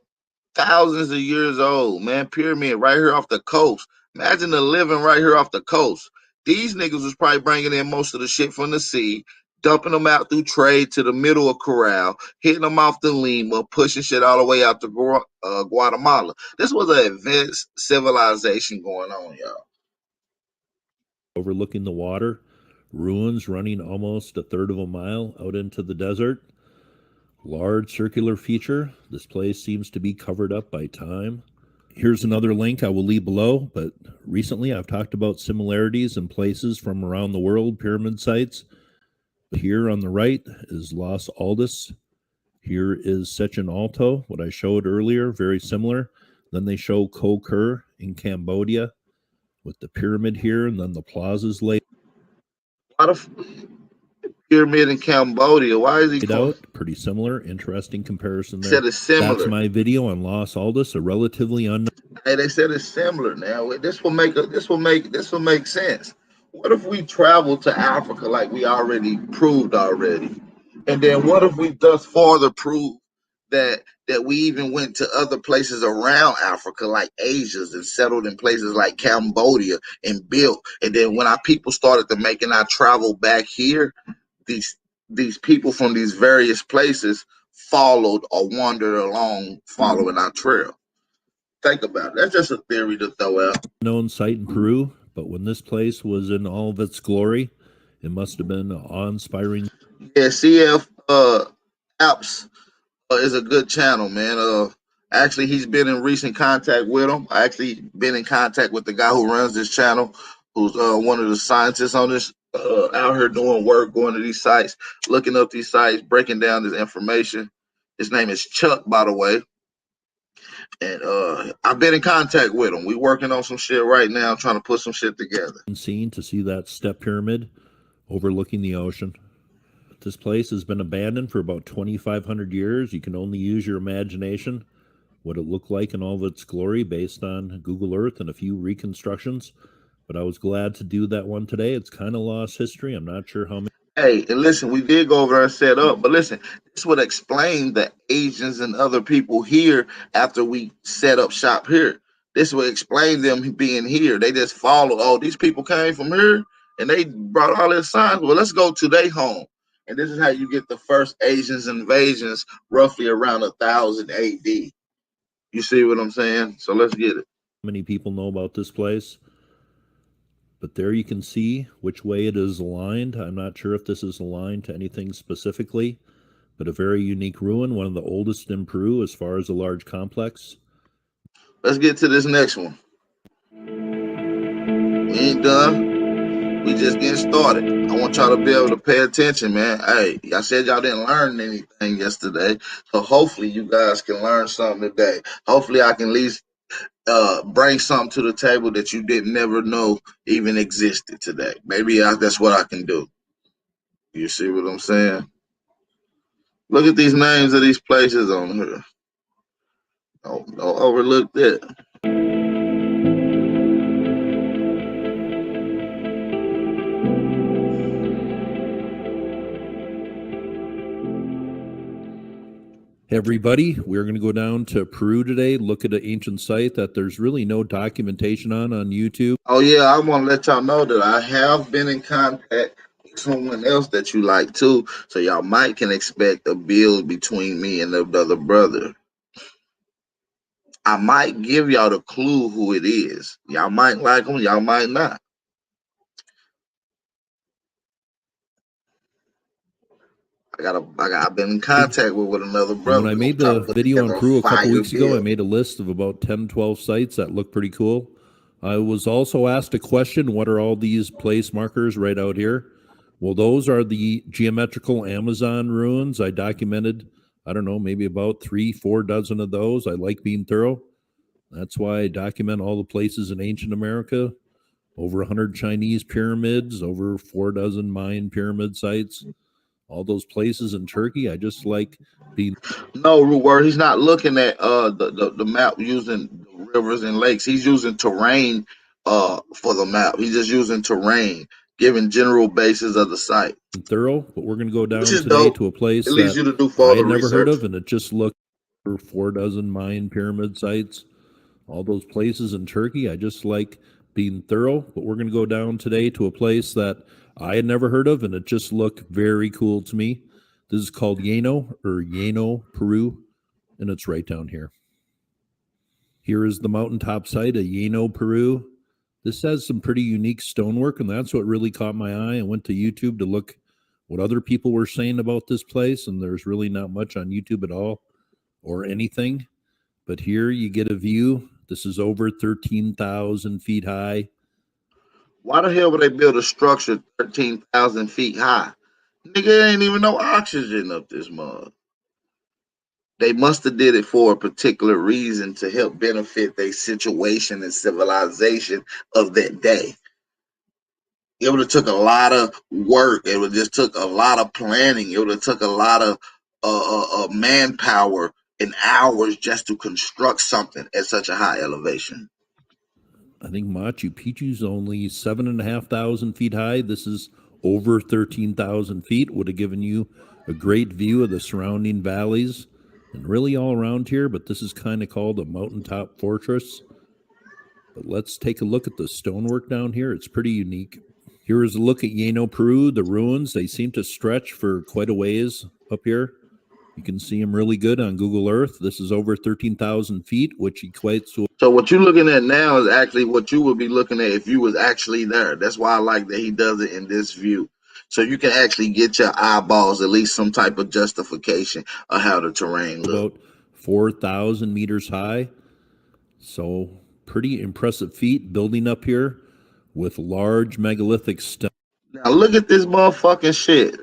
thousands of years old, man. Pyramid right here off the coast. Imagine the living right here off the coast. These niggas was probably bringing in most of the shit from the sea, dumping them out through trade to the middle of Caral, hitting them off the Lima, pushing shit all the way out to Guatemala. This was an advanced civilization going on, y'all. Overlooking the water, ruins running almost a third of a mile out into the desert. Large circular feature. This place seems to be covered up by time. Here's another link I will leave below, but recently I've talked about similarities in places from around the world, pyramid sites. Here on the right is Los Aldos. Here is Sechin Alto, what I showed earlier, very similar. Then they show Ko Ker in Cambodia with the pyramid here, and then the plazas laid Pyramid in Cambodia. Why is he out? Pretty similar. Interesting comparison there. Said it's similar. That's my video on Los Aldos, a relatively unknown. Hey, they said it's similar. Now this will make sense. What if we travel to Africa like we already proved already, and then what if we thus farther prove that we even went to other places around Africa like Asia's and settled in places like Cambodia and built, and then when our people started to making our travel back here, these people from these various places followed or wandered along following our trail. Think about it. That's just a theory to throw out. Known site in Peru, but when this place was in all of its glory, it must have been awe-inspiring. Yeah, CF Apps is a good channel, man. Actually, he's been in recent contact with him. I actually been in contact with the guy who runs this channel, who's one of the scientists on this, out here doing work, going to these sites, looking up these sites, breaking down this information. His name is Chuck, by the way. And I've been in contact with him. We're working on some shit right now, trying to put some shit together. Seen to see that step pyramid overlooking the ocean. This place has been abandoned for about 2,500 years. You can only use your imagination what it looked like in all of its glory based on Google Earth and a few reconstructions. But I was glad to do that one today. It's kind of lost history. I'm not sure how many. Hey, and listen, we did go over there and set up, but listen, this would explain the Asians and other people here after we set up shop here. This would explain them being here. They just followed, oh, these people came from here and they brought all their signs. Well, let's go to their home. And this is how you get the first Asians invasions, roughly around 1000 AD. You see what I'm saying? So let's get it. Many people know about this place. But there you can see which way it is aligned. I'm not sure if this is aligned to anything specifically, but a very unique ruin, one of the oldest in Peru as far as a large complex. Let's get to this next one. We ain't done. We just getting started. I want y'all to be able to pay attention, man. Hey, y'all said y'all didn't learn anything yesterday, so hopefully you guys can learn something today. Hopefully I can at least bring something to the table that you didn't never know even existed today. Maybe that's what I can do. You see what I'm saying? Look at these names of these places on here. Don't overlook that. Hey everybody, we're going to go down to Peru today, look at an ancient site that there's really no documentation on YouTube. Oh yeah, I want to let y'all know that I have been in contact with someone else that you like too, so y'all might can expect a build between me and the other brother. I might give y'all the clue who it is. Y'all might like him, y'all might not. I've been in contact with another And brother. when I We're gonna made try the to put video on together a Peru a couple fire weeks ago, I build. made a list of about 10, 12 sites that look pretty cool. I was also asked a question, what are all these place markers right out here? Well, those are the geometrical Amazon ruins. I documented, I don't know, maybe about 3, 4 dozen of those. I like being thorough. That's why I document all the places in ancient America. Over 100 Chinese pyramids, over 4 dozen Mayan pyramid sites, all those places in Turkey. I just like being. No, Root Word, he's not looking at the map using the rivers and lakes. He's using terrain for the map. He's just using terrain, giving general bases of the site. Thorough, but we're going to go Which down is today dope. to a It place leads that you to do I had further never heard research. of, and it just looked for 4 dozen Mayan pyramid sites, all those places in Turkey. I just like being thorough, but we're going to go down today to a place that I had never heard of, and it just looked very cool to me. This is called Llano, Peru, and it's right down here. Here is the mountaintop site of Llano, Peru. This has some pretty unique stonework, and that's what really caught my eye. I went to YouTube to look what other people were saying about this place, and there's really not much on YouTube at all or anything. But here you get a view. This is over 13,000 feet high. Why the hell would they build a structure 13,000 feet high? Nigga, there ain't even no oxygen up this mug. They must have did it for a particular reason to help benefit their situation and civilization of that day. It would have took a lot of work. It would just took a lot of planning. It would have took a lot of manpower and hours just to construct something at such a high elevation. I think Machu Picchu's only 7,500 feet high. This is over 13,000 feet. Would have given you a great view of the surrounding valleys and really all around here. But this is kind of called a mountaintop fortress. But let's take a look at the stonework down here. It's pretty unique. Here is a look at Llano, Peru. The ruins, they seem to stretch for quite a ways up here. You can see them really good on Google Earth. This is over 13,000 feet, which equates to. So what you're looking at now is actually what you would be looking at if you was actually there. That's why I like that he does it in this view. So you can actually get your eyeballs at least some type of justification of how the terrain looks. About 4,000 meters high. So pretty impressive feat building up here with large megalithic stones. Now look at this motherfucking shit.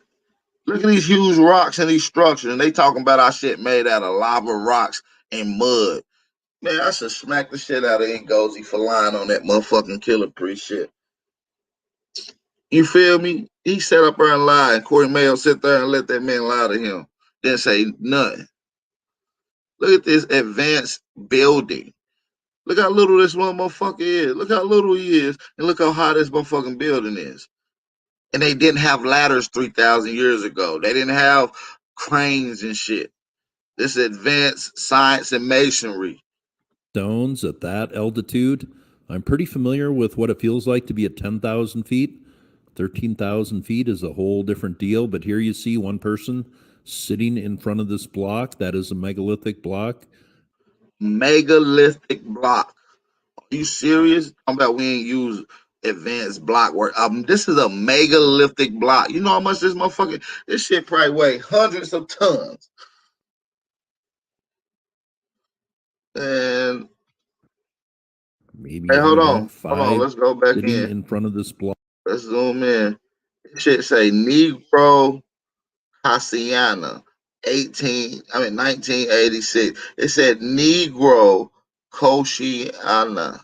Look at these huge rocks and these structures, and they talking about our shit made out of lava rocks and mud. Man, I should smack the shit out of Ngozi for lying on that motherfucking killer priest shit. You feel me? He sat up there and lied, and Corey Mayo sit there and let that man lie to him. Didn't say nothing. Look at this advanced building. Look how little this one motherfucker is. Look how little he is, and look how high this motherfucking building is. And they didn't have ladders 3,000 years ago. They didn't have cranes and shit. This advanced science and masonry. Stones at that altitude. I'm pretty familiar with what it feels like to be at 10,000 feet. 13,000 feet is a whole different deal, but here you see one person sitting in front of this block. That is a megalithic block. Megalithic block. Are you serious? I'm about we ain't use advanced block work. This is a megalithic block. You know how much this shit probably weigh hundreds of tons. And Maybe hey, even hold about on. 5 Let's go back sitting in. in front of this block. Let's zoom in. It should say Negro Haciana, 1986. It said Negro Koshiana.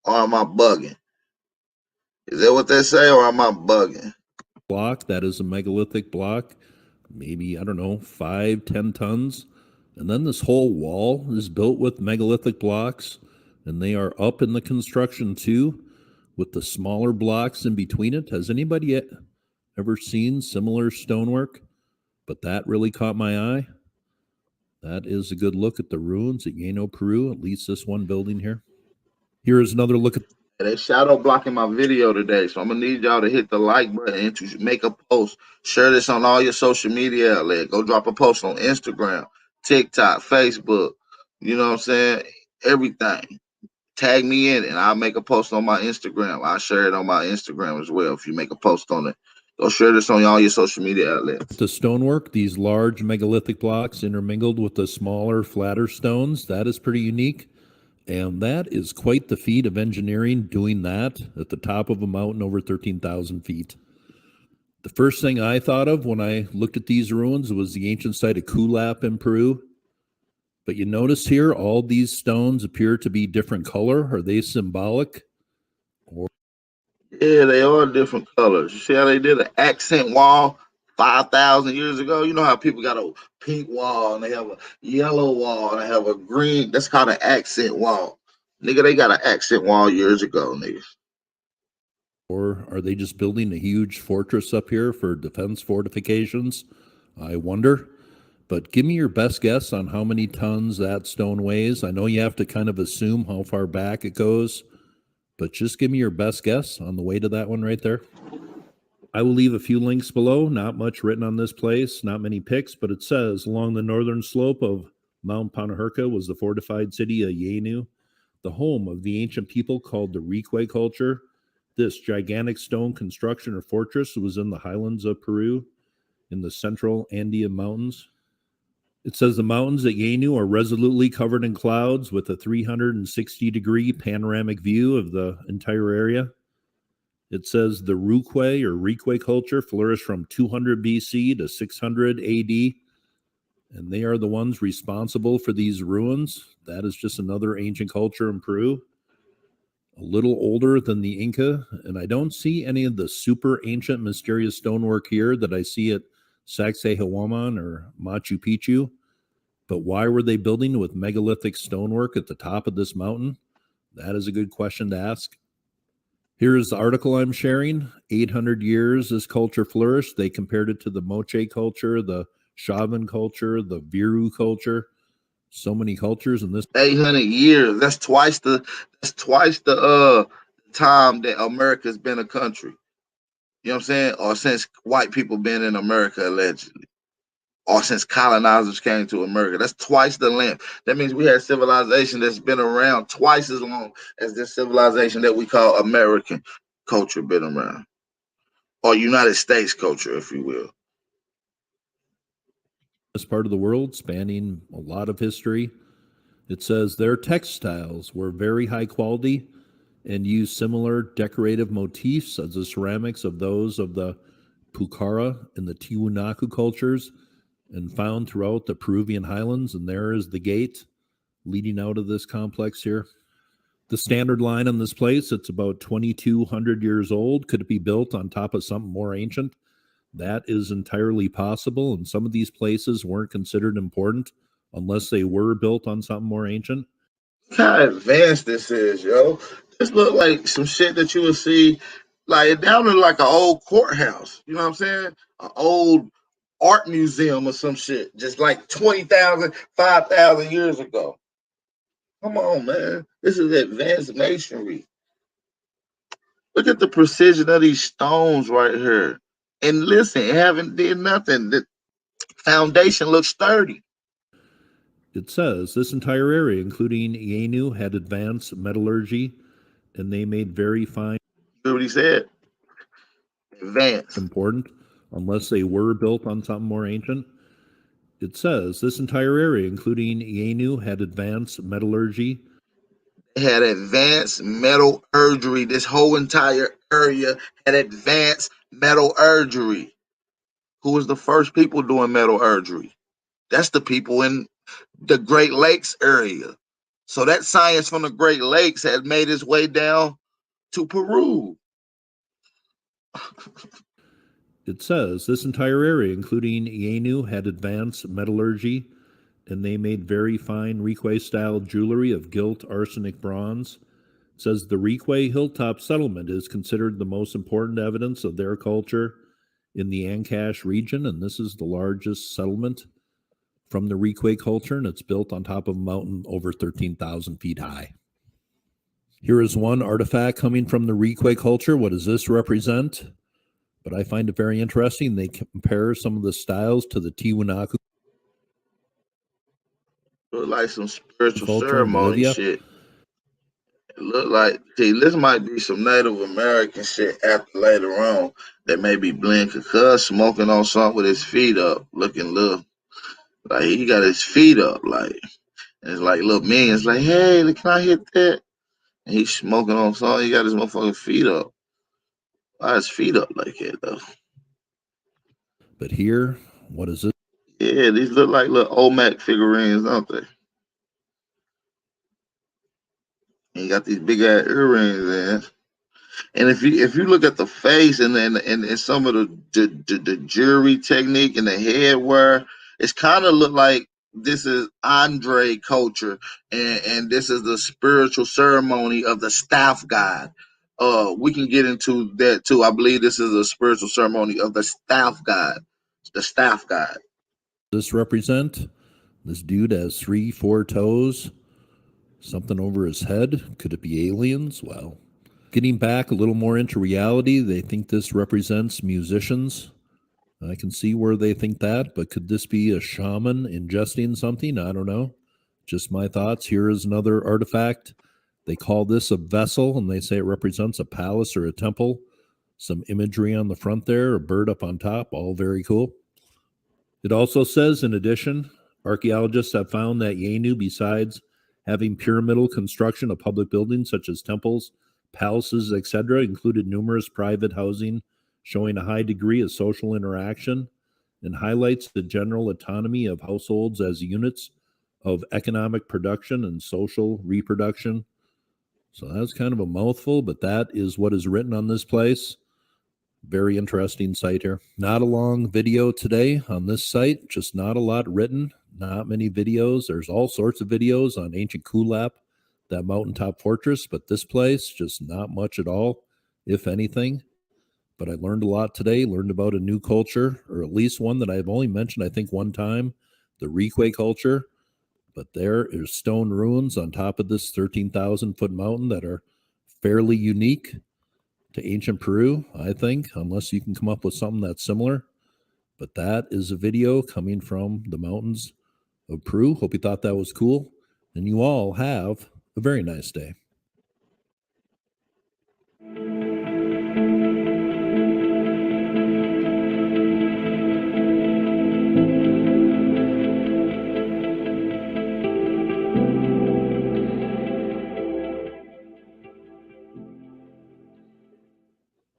Or am I bugging? Is that what they say, or am I bugging? Block, that is a megalithic block, maybe, I don't know, 5-10 tons. And then this whole wall is built with megalithic blocks, and they are up in the construction too, with the smaller blocks in between it. Has anybody ever seen similar stonework? But that really caught my eye. That is a good look at the ruins at Llano, Peru, at least this one building here. Here is another look at. They shadow blocking my video today, so I'm gonna need y'all to hit the like button and to make a post. Share this on all your social media outlets. Go drop a post on Instagram, TikTok, Facebook. You know what I'm saying? Everything. Tag me in it, and I'll make a post on my Instagram. I'll share it on my Instagram as well if you make a post on it. Go share this on all your social media outlets. The stonework, these large megalithic blocks intermingled with the smaller, flatter stones, that is pretty unique. And that is quite the feat of engineering, doing that at the top of a mountain over 13,000 feet. The first thing I thought of when I looked at these ruins was the ancient site of Kulap in Peru. But you notice here, all these stones appear to be different color. Are they symbolic? Yeah, they are different colors. You see how they did an accent wall 5,000 years ago? You know how people got a pink wall and they have a yellow wall and they have a green. That's called an accent wall. Nigga, they got an accent wall years ago, niggas. Or are they just building a huge fortress up here for defense fortifications? I wonder. But give me your best guess on how many tons that stone weighs. I know you have to kind of assume how far back it goes, but just give me your best guess on the way to that one right there. I will leave a few links below. Not much written on this place, not many pics, but it says along the northern slope of Mount Panaherca was the fortified city of Llano, the home of the ancient people called the Rique culture. This gigantic stone construction or fortress was in the highlands of Peru in the central Andean mountains. It says the mountains at Llano are resolutely covered in clouds with a 360-degree panoramic view of the entire area. It says the Rique culture flourished from 200 BC to 600 AD, and they are the ones responsible for these ruins. That is just another ancient culture in Peru. A little older than the Inca, and I don't see any of the super ancient mysterious stonework here that I see at Sacsayhuaman or Machu Picchu. But why were they building with megalithic stonework at the top of this mountain? That is a good question to ask. Here is the article I'm sharing. 800 years this culture flourished. They compared it to the Moche culture, the Shaman culture, the Viru culture. So many cultures in this. 800 years. That's twice the time that America's been a country. You know what I'm saying? Or since white people been in America allegedly. Or since colonizers came to America. That's twice the length. That means we had civilization that's been around twice as long as this civilization that we call American culture been around. Or United States culture, if you will. This part of the world, spanning a lot of history. It says their textiles were very high quality and used similar decorative motifs as the ceramics of those of the Pucara and the Tiwanaku cultures, and found throughout the Peruvian highlands. And there is the gate leading out of this complex here. The standard line on this place, it's about 2,200 years old. Could it be built on top of something more ancient? That is entirely possible. And some of these places weren't considered important unless they were built on something more ancient. Look how advanced this is, yo. This look like some shit that you would see like down in like an old courthouse. You know what I'm saying? An old art museum or some shit, just like 20,000, 5,000 years ago. Come on, man. This is advanced masonry. Look at the precision of these stones right here. And listen, it haven't did nothing. The foundation looks sturdy. It says this entire area, including Llano, had advanced metallurgy, and they made very fine. You know what he said? Advanced. Important, unless they were built on something more ancient. It says this entire area, including Llano, had advanced metallurgy. It had advanced metallurgy. This whole entire area had advanced metallurgy. Who was the first people doing metallurgy? That's the people in the Great Lakes area. So that science from the Great Lakes had made its way down to Peru. It says this entire area, including Ienu, had advanced metallurgy, and they made very fine Requi-style jewelry of gilt arsenic bronze. It says the Requi hilltop settlement is considered the most important evidence of their culture in the Ancash region, and this is the largest settlement from the Requi culture, and it's built on top of a mountain over 13,000 feet high. Here is one artifact coming from the Requi culture. What does this represent? But I find it very interesting. They compare some of the styles to the Tiwanaku Look like some spiritual culture in ceremony Bolivia. shit. It look like, see, this might be some Native American shit after later on that may be blend cuz smoking on something with his feet up, looking little like he got his feet up, like, and it's like little minions like, hey, can I hit that? And he's smoking on something. He got his motherfucking feet up. Why his feet up like that though? But here, what is this? Yeah, these look like little Olmec figurines, don't they? And he got these big ass earrings in. And if you look at the face and then and some of the jewelry technique and the head wear, it's kind of look like this is Andre culture, and this is the spiritual ceremony of the staff god. We can get into that too. I believe this is a spiritual ceremony of the staff god. The staff god. This represent? This dude has 3-4 toes, something over his head. Could it be aliens? Well, getting back a little more into reality, they think this represents musicians. I can see where they think that, but could this be a shaman ingesting something? I don't know. Just my thoughts. Here is another artifact. They call this a vessel, and they say it represents a palace or a temple. Some imagery on the front there, a bird up on top, all very cool. It also says, in addition, archaeologists have found that Ienu, besides having pyramidal construction of public buildings such as temples, palaces, etc., included numerous private housing, showing a high degree of social interaction, and highlights the general autonomy of households as units of economic production and social reproduction. So that's kind of a mouthful, but that is what is written on this place. Very interesting site here. Not a long video today on this site, just not a lot written, not many videos. There's all sorts of videos on ancient Kulap, that mountaintop fortress, but this place, just not much at all, if anything. But I learned a lot today, learned about a new culture, or at least one that I've only mentioned, I think, one time, the Requi culture. But there is stone ruins on top of this 13,000-foot mountain that are fairly unique to ancient Peru, I think, unless you can come up with something that's similar. But that is a video coming from the mountains of Peru. Hope you thought that was cool. And you all have a very nice day.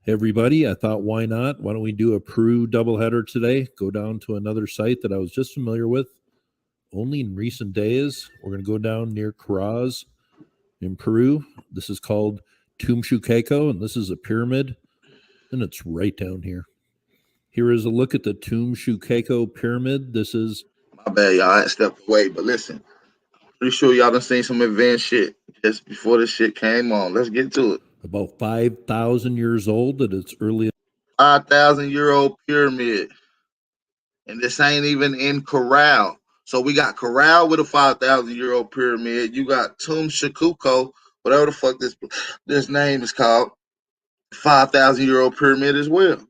Hey everybody, I thought, why not? Why don't we do a Peru doubleheader today? Go down to another site that I was just familiar with only in recent days. We're going to go down near Caraz in Peru. This is called Tumshukeco, and this is a pyramid, and it's right down here. Here is a look at the Tumshukeco pyramid. This is... My bad, y'all. I stepped away, but listen. Pretty sure y'all done seen some advanced shit just before this shit came on. Let's get to it. about 5,000 years old at its earliest. 5,000-year-old pyramid. And this ain't even in Caral. So we got Caral with a 5,000-year-old pyramid. You got Tumshukeco, whatever the fuck this name is called, 5,000-year-old pyramid as well.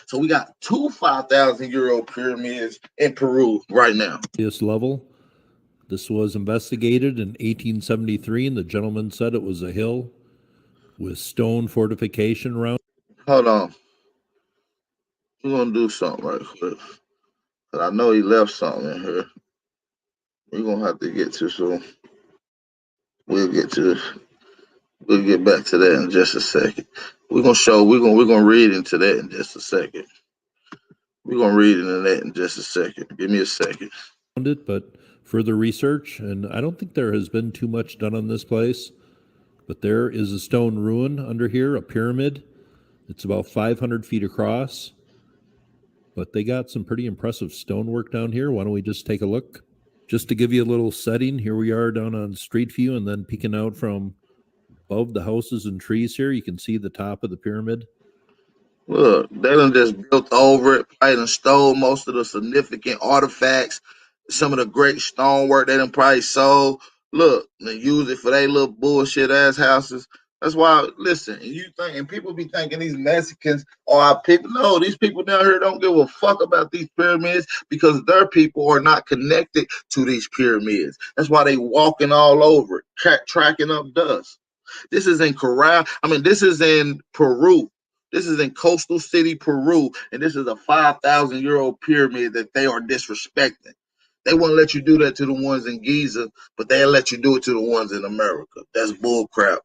So we got two 5,000-year-old pyramids in Peru right now. Level. This was investigated in 1873, and the gentleman said it was a hill with stone fortification around. Hold on. We're going to do something right quick. But I know he left something in here. We're going to have to get to soon. We'll get back to that in just a second. We're gonna read into that in just a second. We're gonna read into that in just a second. Give me a second. It, but further research, and I don't think there has been too much done on this place, but there is a stone ruin under here, a pyramid. It's about 500 feet across, but they got some pretty impressive stonework down here. Why don't we just take a look? Just to give you a little setting, here we are down on Street View, and then peeking out from above the houses and trees here, you can see the top of the pyramid. Look, they done just built over it, probably done stole most of the significant artifacts, some of the great stonework they done probably sold. Look, they use it for their little bullshit ass houses. That's why, listen, and people be thinking these Mexicans are our people. No, these people down here don't give a fuck about these pyramids because their people are not connected to these pyramids. That's why they walking all over it, tracking up dust. This is in Caral. I mean, this is in Peru. This is in coastal city Peru, and this is a 5,000-year-old pyramid that they are disrespecting. They won't let you do that to the ones in Giza, but they'll let you do it to the ones in America. That's bull crap.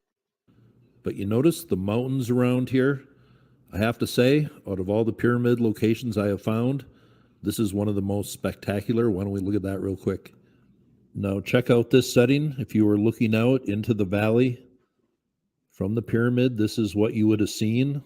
But you notice the mountains around here? I have to say, out of all the pyramid locations I have found, this is one of the most spectacular. Why don't we look at that real quick? Now check out this setting. If you were looking out into the valley from the pyramid, this is what you would have seen.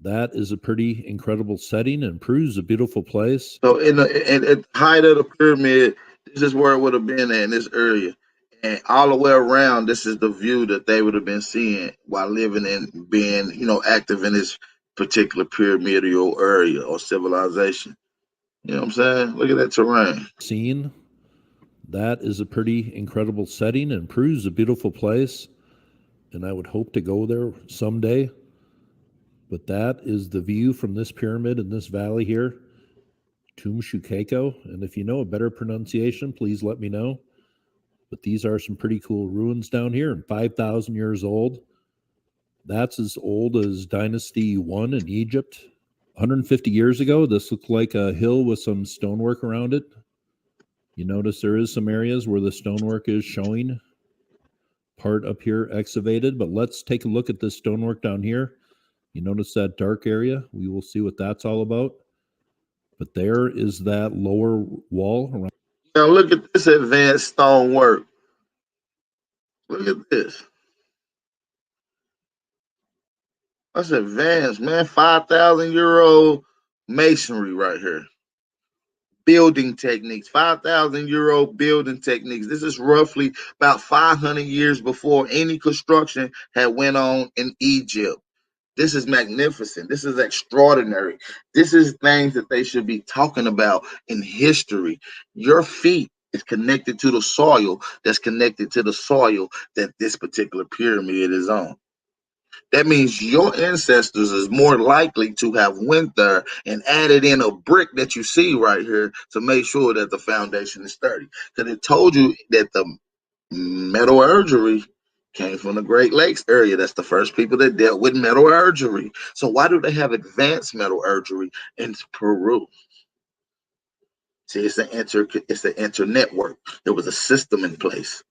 That is a pretty incredible setting and Peru's a beautiful place. So at the height of the pyramid, this is where it would have been at in this area. And all the way around, this is the view that they would have been seeing while living and being, active in this particular pyramidal area or civilization. You know what I'm saying? Look at that terrain. Scene. That is a pretty incredible setting and Peru's a beautiful place. And I would hope to go there someday. But that is the view from this pyramid in this valley here, Tumshukeko. And if you know a better pronunciation, please let me know. But these are some pretty cool ruins down here and 5,000 years old. That's as old as Dynasty 1 in Egypt. 150 years ago, this looked like a hill with some stonework around it. You notice there is some areas where the stonework is showing. Part up here excavated, but let's take a look at this stonework down here. You notice that dark area? We will see what that's all about. But there is that lower wall around. Now look at this advanced stonework. Look at this. That's advanced, man. 5,000-year-old masonry right here. Building techniques, 5,000-year-old building techniques. This is roughly about 500 years before any construction had went on in Egypt. This is magnificent. This is extraordinary. This is things that they should be talking about in history. Your feet is connected to the soil that's connected to the soil that this particular pyramid is on. That means your ancestors is more likely to have went there and added in a brick that you see right here to make sure that the foundation is sturdy. Because it told you that the metallurgy came from the Great Lakes area. That's the first people that dealt with metallurgy. So why do they have advanced metallurgy in Peru? See, it's an inter network. There was a system in place.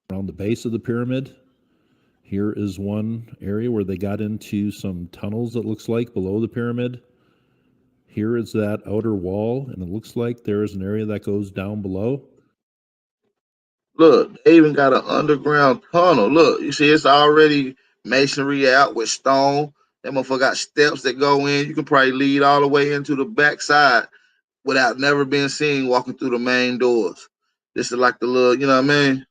Around the base of the pyramid. Here is one area where they got into some tunnels, it looks like, below the pyramid. Here is that outer wall, and it looks like there is an area that goes down below. Look, they even got an underground tunnel. Look, you see, it's already masonry out with stone. That motherfucker got steps that go in. You can probably lead all the way into the backside without never being seen walking through the main doors. This is like the little, you know what I mean?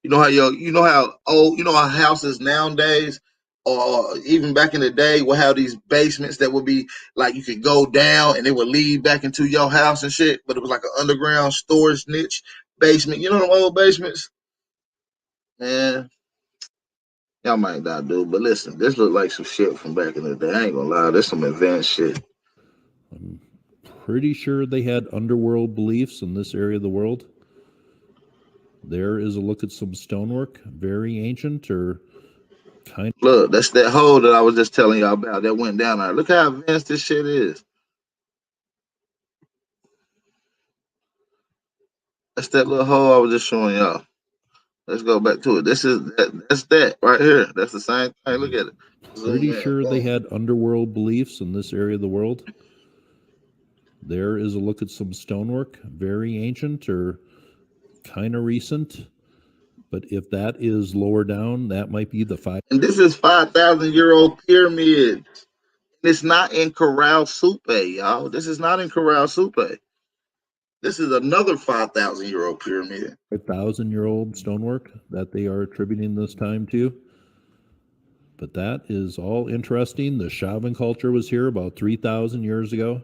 You know how houses nowadays, or even back in the day, will have these basements that would be like you could go down and it would lead back into your house and shit, but it was like an underground storage niche basement. You know them old basements, man. Y'all might not do, but listen, this look like some shit from back in the day. I ain't gonna lie, this some advanced shit. I'm pretty sure they had underworld beliefs in this area of the world. There is a look at some stonework, very ancient or kind. Look, that's that hole that I was just telling y'all about that went down there. Look how advanced this shit is. That's that little hole I was just showing y'all. Let's go back to it. That's that right here. That's the same thing. Look at it. Pretty Zoom in. sure they Boom. had underworld beliefs in this area of the world. There is a look at some stonework, very ancient or kind of recent. But if that is lower down, that might be the 5. And this is 5,000-year-old pyramid. It's not in Caral Supe, y'all. This is not in Caral Supe. This is another 5,000-year-old pyramid. 5,000-year-old stonework that they are attributing this time to. But that is all interesting. The Shavan culture was here about 3,000 years ago.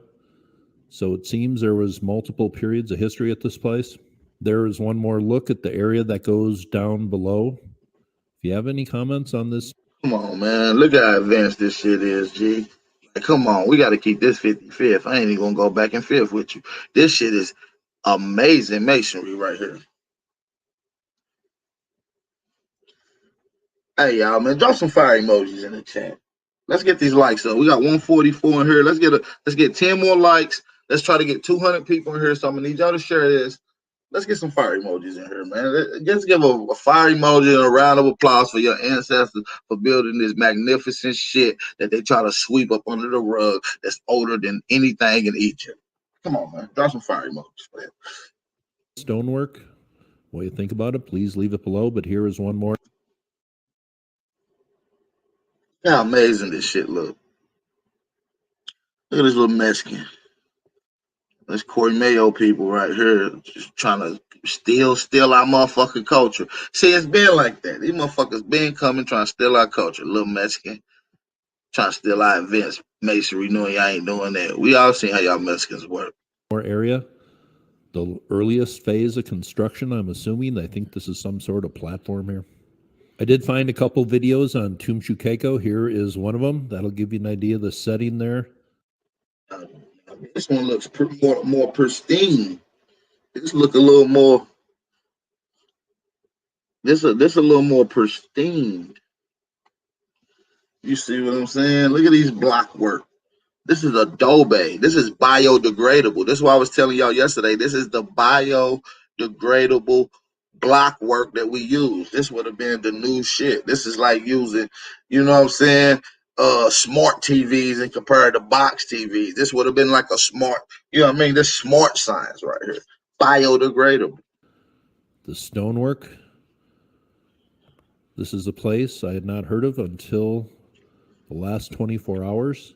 So it seems there was multiple periods of history at this place. There is one more look at the area that goes down below. If you have any comments on this. Come on, man. Look how advanced this shit is, G. Like, come on. We got to keep this 55th. I ain't even going to go back and fifth with you. This shit is amazing masonry right here. Hey, y'all, man. Drop some fire emojis in the chat. Let's get these likes up. We got 144 in here. Let's get 10 more likes. Let's try to get 200 people in here. So I'm going to need y'all to share this. Let's get some fire emojis in here, man. Just give a fire emoji and a round of applause for your ancestors for building this magnificent shit that they try to sweep up under the rug that's older than anything in Egypt. Come on, man. Drop some fire emojis for that. Stonework. What you think about it, please leave it below. But here is one more. How amazing this shit look. Look at this little Mexican. That's Corey Mayo people right here just trying to steal our motherfucking culture. See, it's been like that. These motherfuckers been coming trying to steal our culture. Little Mexican trying to steal our events. Masonry knowing y'all ain't doing that. We all seen how y'all Mexicans work. More area. The earliest phase of construction, I'm assuming. I think this is some sort of platform here. I did find a couple videos on Tumchukeco. Here is one of them. That'll give you an idea of the setting there. This one looks more pristine. This look a little more. This a little more pristine. You see what I'm saying? Look at these block work. This is adobe. This is biodegradable. This is what I was telling y'all yesterday. This is the biodegradable block work that we use. This would have been the new shit. This is like using, you know what I'm saying, smart TVs and compared to box TVs. This would have been like a smart, you know what I mean? This smart science right here. Biodegradable. The stonework. This is a place I had not heard of until the last 24 hours.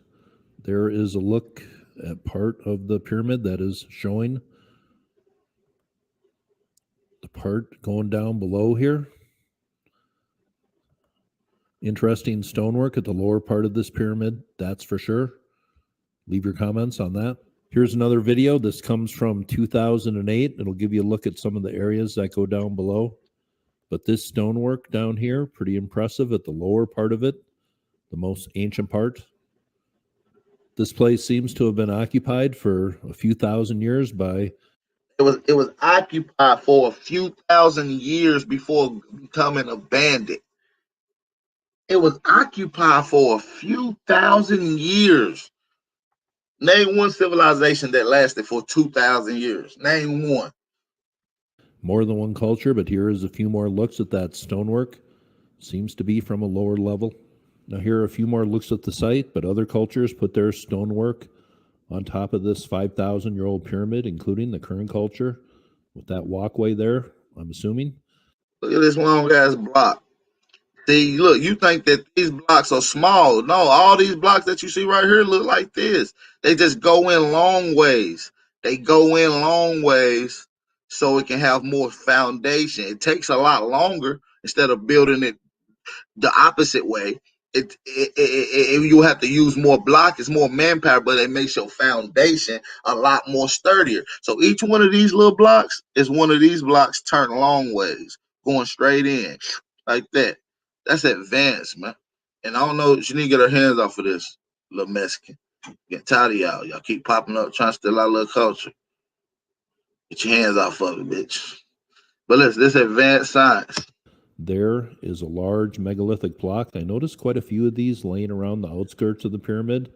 There is a look at part of the pyramid that is showing the part going down below here. Interesting stonework at the lower part of this pyramid, that's for sure. Leave your comments on that. Here's another video. This comes from 2008. It'll give you a look at some of the areas that go down below. But this stonework down here, pretty impressive at the lower part of it, the most ancient part. This place seems to have been occupied for a few thousand years by... It was occupied for a few thousand years before becoming abandoned. It was occupied for a few thousand years. Name one civilization that lasted for 2,000 years. Name one. More than one culture, but here is a few more looks at that stonework. Seems to be from a lower level. Now here are a few more looks at the site, but other cultures put their stonework on top of this 5,000-year-old pyramid, including the current culture, with that walkway there, I'm assuming. Look at this long-ass block. See, look, you think that these blocks are small. No, all these blocks that you see right here look like this. They just go in long ways. They go in long ways so it can have more foundation. It takes a lot longer instead of building it the opposite way. You have to use more block, it's more manpower, but it makes your foundation a lot more sturdier. So each one of these little blocks is one of these blocks turned long ways, going straight in like that. That's advanced, man. And I don't know, she need to get her hands off of this little Mexican. Get tired of y'all. Y'all keep popping up, trying to steal our little culture. Get your hands off of it, bitch. But listen, this advanced science. There is a large megalithic block. I noticed quite a few of these laying around the outskirts of the pyramid,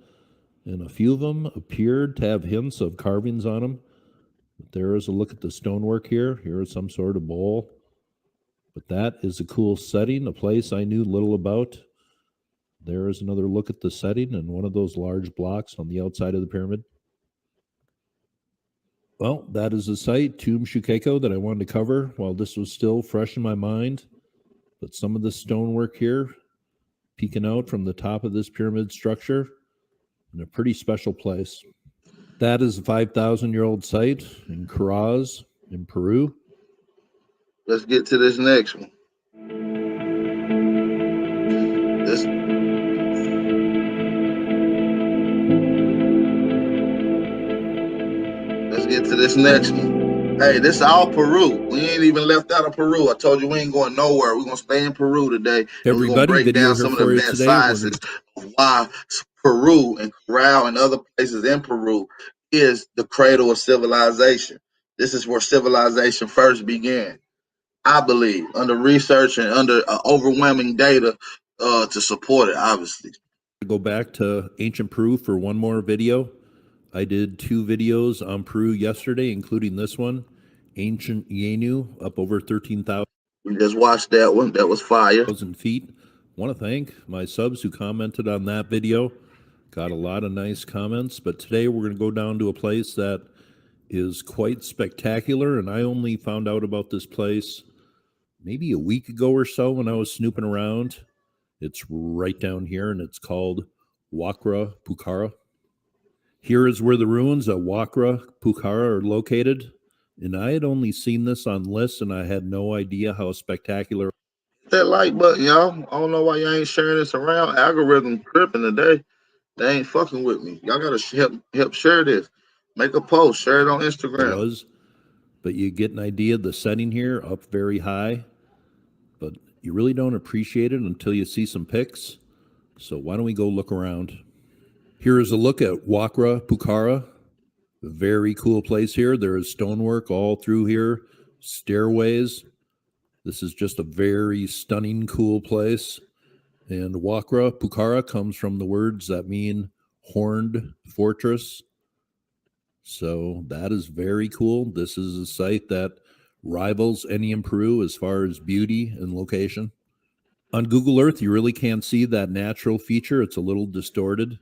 and a few of them appeared to have hints of carvings on them. There is a look at the stonework here. Here is some sort of bowl. But that is a cool setting, a place I knew little about. There is another look at the setting and one of those large blocks on the outside of the pyramid. Well, that is the site, Tomb Shukeko, that I wanted to cover while this was still fresh in my mind. But some of the stonework here, peeking out from the top of this pyramid structure, in a pretty special place. That is a 5,000-year-old site in Caral in Peru. Let's get to this next one. Let's get to this next one. Hey, this is all Peru. We ain't even left out of Peru. I told you we ain't going nowhere. We're going to stay in Peru today. Everybody, we're going to break video down here some of for the you advanced today. sciences of why Peru and Caral and other places in Peru is the cradle of civilization. This is where civilization first began, I believe, under research and under overwhelming data to support it, obviously. Go back to ancient Peru for one more video. I did 2 videos on Peru yesterday, including this one, Ancient Yenu, up over 13,000. We just watched that one. That was fire. Feet. Want to thank my subs who commented on that video. Got a lot of nice comments, but today we're going to go down to a place that is quite spectacular, and I only found out about this place maybe a week ago or so when I was snooping around. It's right down here, and it's called Wakra Pucara. Here is where the ruins of Wakra Pucara are located, and I had only seen this on lists, and I had no idea how spectacular. Hit that like button, y'all. I don't know why y'all ain't sharing this around. Algorithm tripping today. They ain't fucking with me. Y'all gotta help share this. Make a post, share it on Instagram. But you get an idea of the setting here, up very high, but you really don't appreciate it until you see some pics. So why don't we go look around? Here is a look at Wakra Pucara. A very cool place here. There is stonework all through here, stairways. This is just a very stunning, cool place. And Wakra Pucara comes from the words that mean horned fortress. So that is very cool. This is a site that rivals any in Peru as far as beauty and location. On Google Earth, you really can't see that natural feature. It's a little distorted.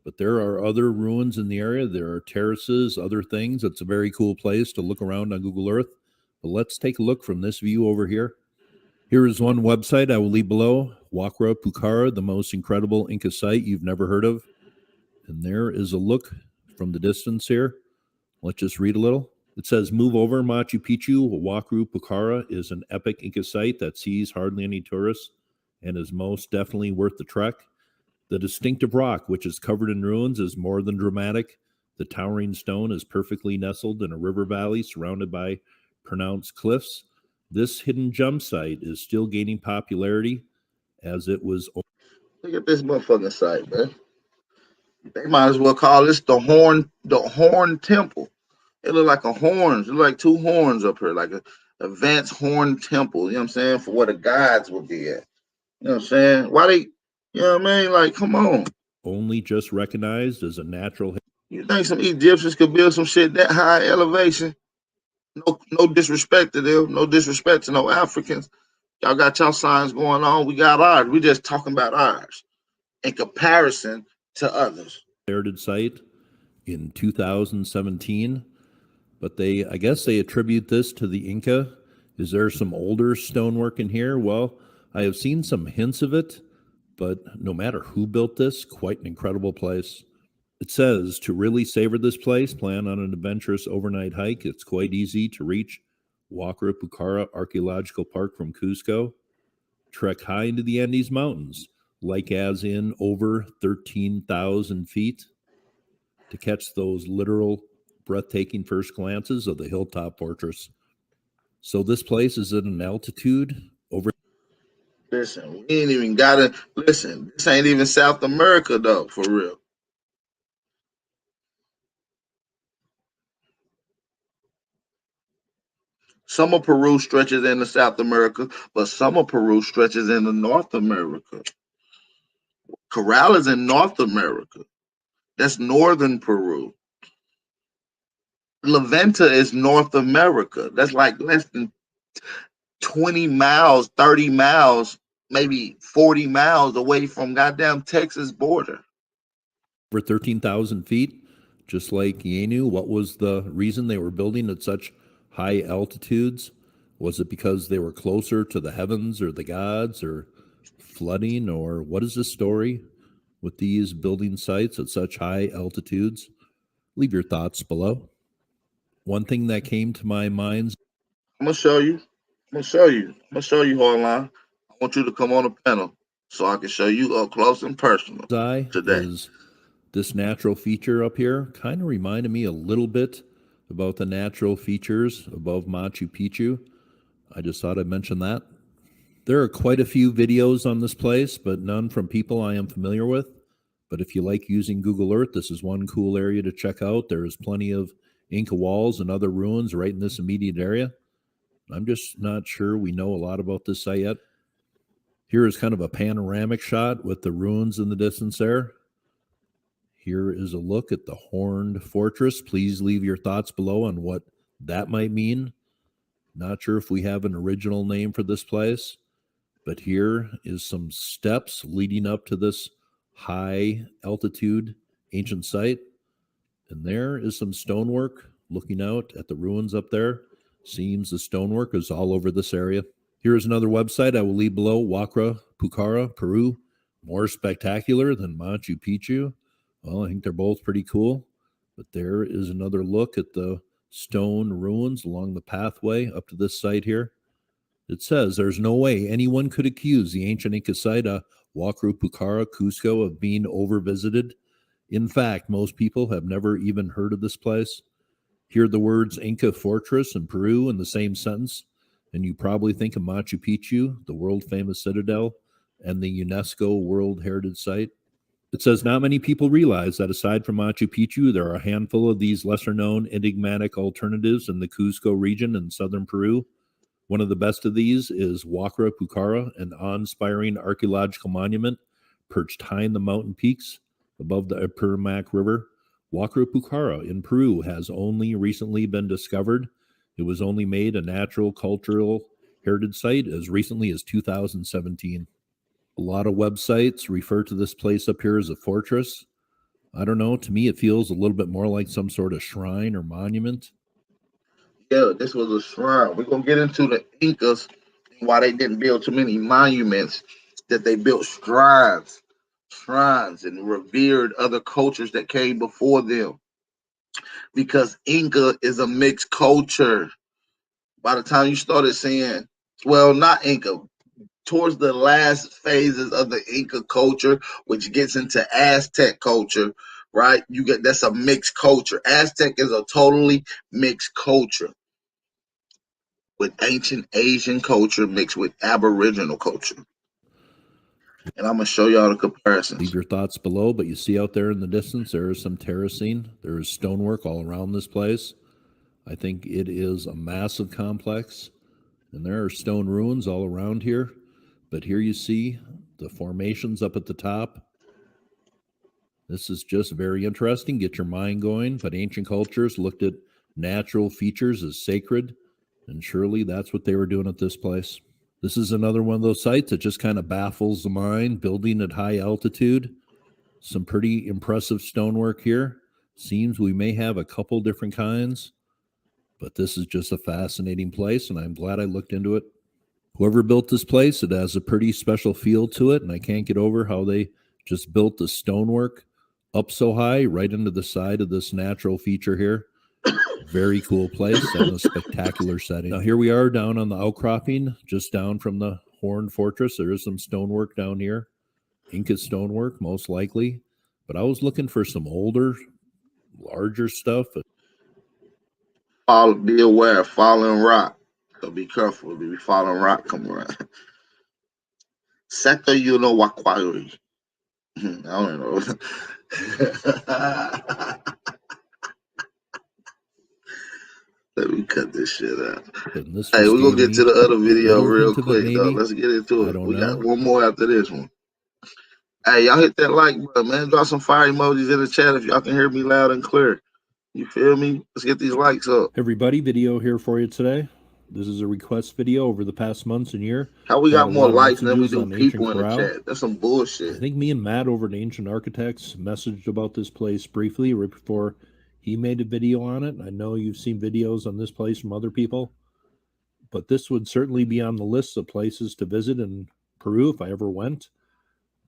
But there are other ruins in the area. There are terraces, other things. It's a very cool place to look around on Google Earth. But let's take a look from this view over here. Here is one website I will leave below. Wakra Pucara, the most incredible Inca site you've never heard of. And there is a look from the distance here. Let's just read a little. It says, move over Machu Picchu. Wakra Pucara is an epic Inca site that sees hardly any tourists and is most definitely worth the trek. The distinctive rock, which is covered in ruins, is more than dramatic. The towering stone is perfectly nestled in a river valley surrounded by pronounced cliffs. This hidden gem site is still gaining popularity as it was. Look at this motherfucking site, man. They might as well call this the horn temple. It look like a horns. It look like 2 horns up here, like a advanced horn temple. You know what I'm saying? For where the gods would be at. You know what I'm saying? Why they? You know what I mean? Like, come on. Only just recognized as a natural. You think some Egyptians could build some shit that high elevation? No disrespect to them. No disrespect to no Africans. Y'all got y'all signs going on. We got ours. We just talking about ours in comparison to others. Heritage site in 2017, but I guess they attribute this to the Inca. Is there some older stonework in here? Well, I have seen some hints of it, but no matter who built this, quite an incredible place. It says, to really savor this place, plan on an adventurous overnight hike. It's quite easy to reach Wakra Pucara Archaeological Park from Cusco. Trek high into the Andes Mountains, like as in over 13,000 feet, to catch those literal breathtaking first glances of the hilltop fortress. So this place is at an altitude over. Listen, we ain't even gotta listen. This ain't even South America though, for real. Some of Peru stretches into South America, but some of Peru stretches into North America. Caral is in North America. That's northern Peru. La Venta is North America. That's like less than 20 miles, 30 miles, maybe 40 miles away from goddamn Texas border. Over 13,000 feet, just like Yenu. What was the reason they were building at such high altitudes? Was it because they were closer to the heavens or the gods or flooding, or what is the story with these building sites at such high altitudes? Leave your thoughts below. One thing that came to my mind. I'm gonna show you. I'm gonna show you, Harlan. I want you to come on the panel so I can show you up close and personal today. Is this natural feature up here kind of reminded me a little bit about the natural features above Machu Picchu. I just thought I'd mention that. There are quite a few videos on this place, but none from people I am familiar with. But if you like using Google Earth, this is one cool area to check out. There is plenty of Inca walls and other ruins right in this immediate area. I'm just not sure we know a lot about this site yet. Here is kind of a panoramic shot with the ruins in the distance there. Here is a look at the Horned Fortress. Please leave your thoughts below on what that might mean. Not sure if we have an original name for this place, but here is some steps leading up to this high altitude ancient site. And there is some stonework looking out at the ruins up there. Seems the stonework is all over this area. Here is another website I will leave below, Huacra Pucara, Peru. More spectacular than Machu Picchu. Well, I think they're both pretty cool. But there is another look at the stone ruins along the pathway up to this site here. It says there's no way anyone could accuse the ancient Inca site of Huacra Pucara, Cusco, of being overvisited. In fact, most people have never even heard of this place. Hear the words Inca Fortress in Peru in the same sentence, and you probably think of Machu Picchu, the world-famous citadel, and the UNESCO World Heritage Site. It says not many people realize that aside from Machu Picchu, there are a handful of these lesser-known enigmatic alternatives in the Cusco region in southern Peru. One of the best of these is Huacra Pucara, an awe-inspiring archaeological monument perched high in the mountain peaks above the Apurimac River. Huacra Pucara in Peru has only recently been discovered. It was only made a natural cultural heritage site as recently as 2017. A lot of websites refer to this place up here as a fortress. I don't know, to me it feels a little bit more like some sort of shrine or monument. Yeah, this was a shrine. We're gonna get into the Incas and why they didn't build too many monuments, that they built shrines and revered other cultures that came before them. Because Inca is a mixed culture. By the time you started saying, well, not Inca, towards the last phases of the Inca culture, which gets into Aztec culture, right? You get that's a mixed culture. Aztec is a totally mixed culture with ancient Asian culture mixed with Aboriginal culture. And I'm gonna show y'all the comparisons. Leave your thoughts below, but you see out there in the distance, there is some terracing. There is stonework all around this place. I think it is a massive complex, and there are stone ruins all around here. But here you see the formations up at the top. This is just very interesting. Get your mind going. But ancient cultures looked at natural features as sacred, and surely that's what they were doing at this place. This is another one of those sites that just kind of baffles the mind, building at high altitude. Some pretty impressive stonework here. Seems we may have a couple different kinds, but this is just a fascinating place, and I'm glad I looked into it. Whoever built this place, it has a pretty special feel to it, and I can't get over how they just built the stonework up so high right into the side of this natural feature here. Very cool place and a spectacular setting. Now here we are down on the outcropping, just down from the Horned Fortress. There is some stonework down here, Inca stonework most likely, but I was looking for some older, larger stuff. Be aware, falling rock. So be careful. Be falling rock come around. Seto Yuno Wakwari. I don't know. Let me cut this shit out. Hey, we're gonna get to the other video real quick, though. Let's get into it. We got one more after this one. Hey, y'all hit that like button, man. Drop some fire emojis in the chat if y'all can hear me loud and clear. You feel me? Let's get these likes up. Everybody, video here for you today. This is a request video over the past months and year. How we Got got a more lot of likes than we messages do on Ancient people in the Caral. chat? That's some I bullshit. think me and Matt over at Ancient Architects messaged about this place briefly right before he made a video on it. I know you've seen videos on this place from other people, but this would certainly be on the list of places to visit in Peru if I ever went.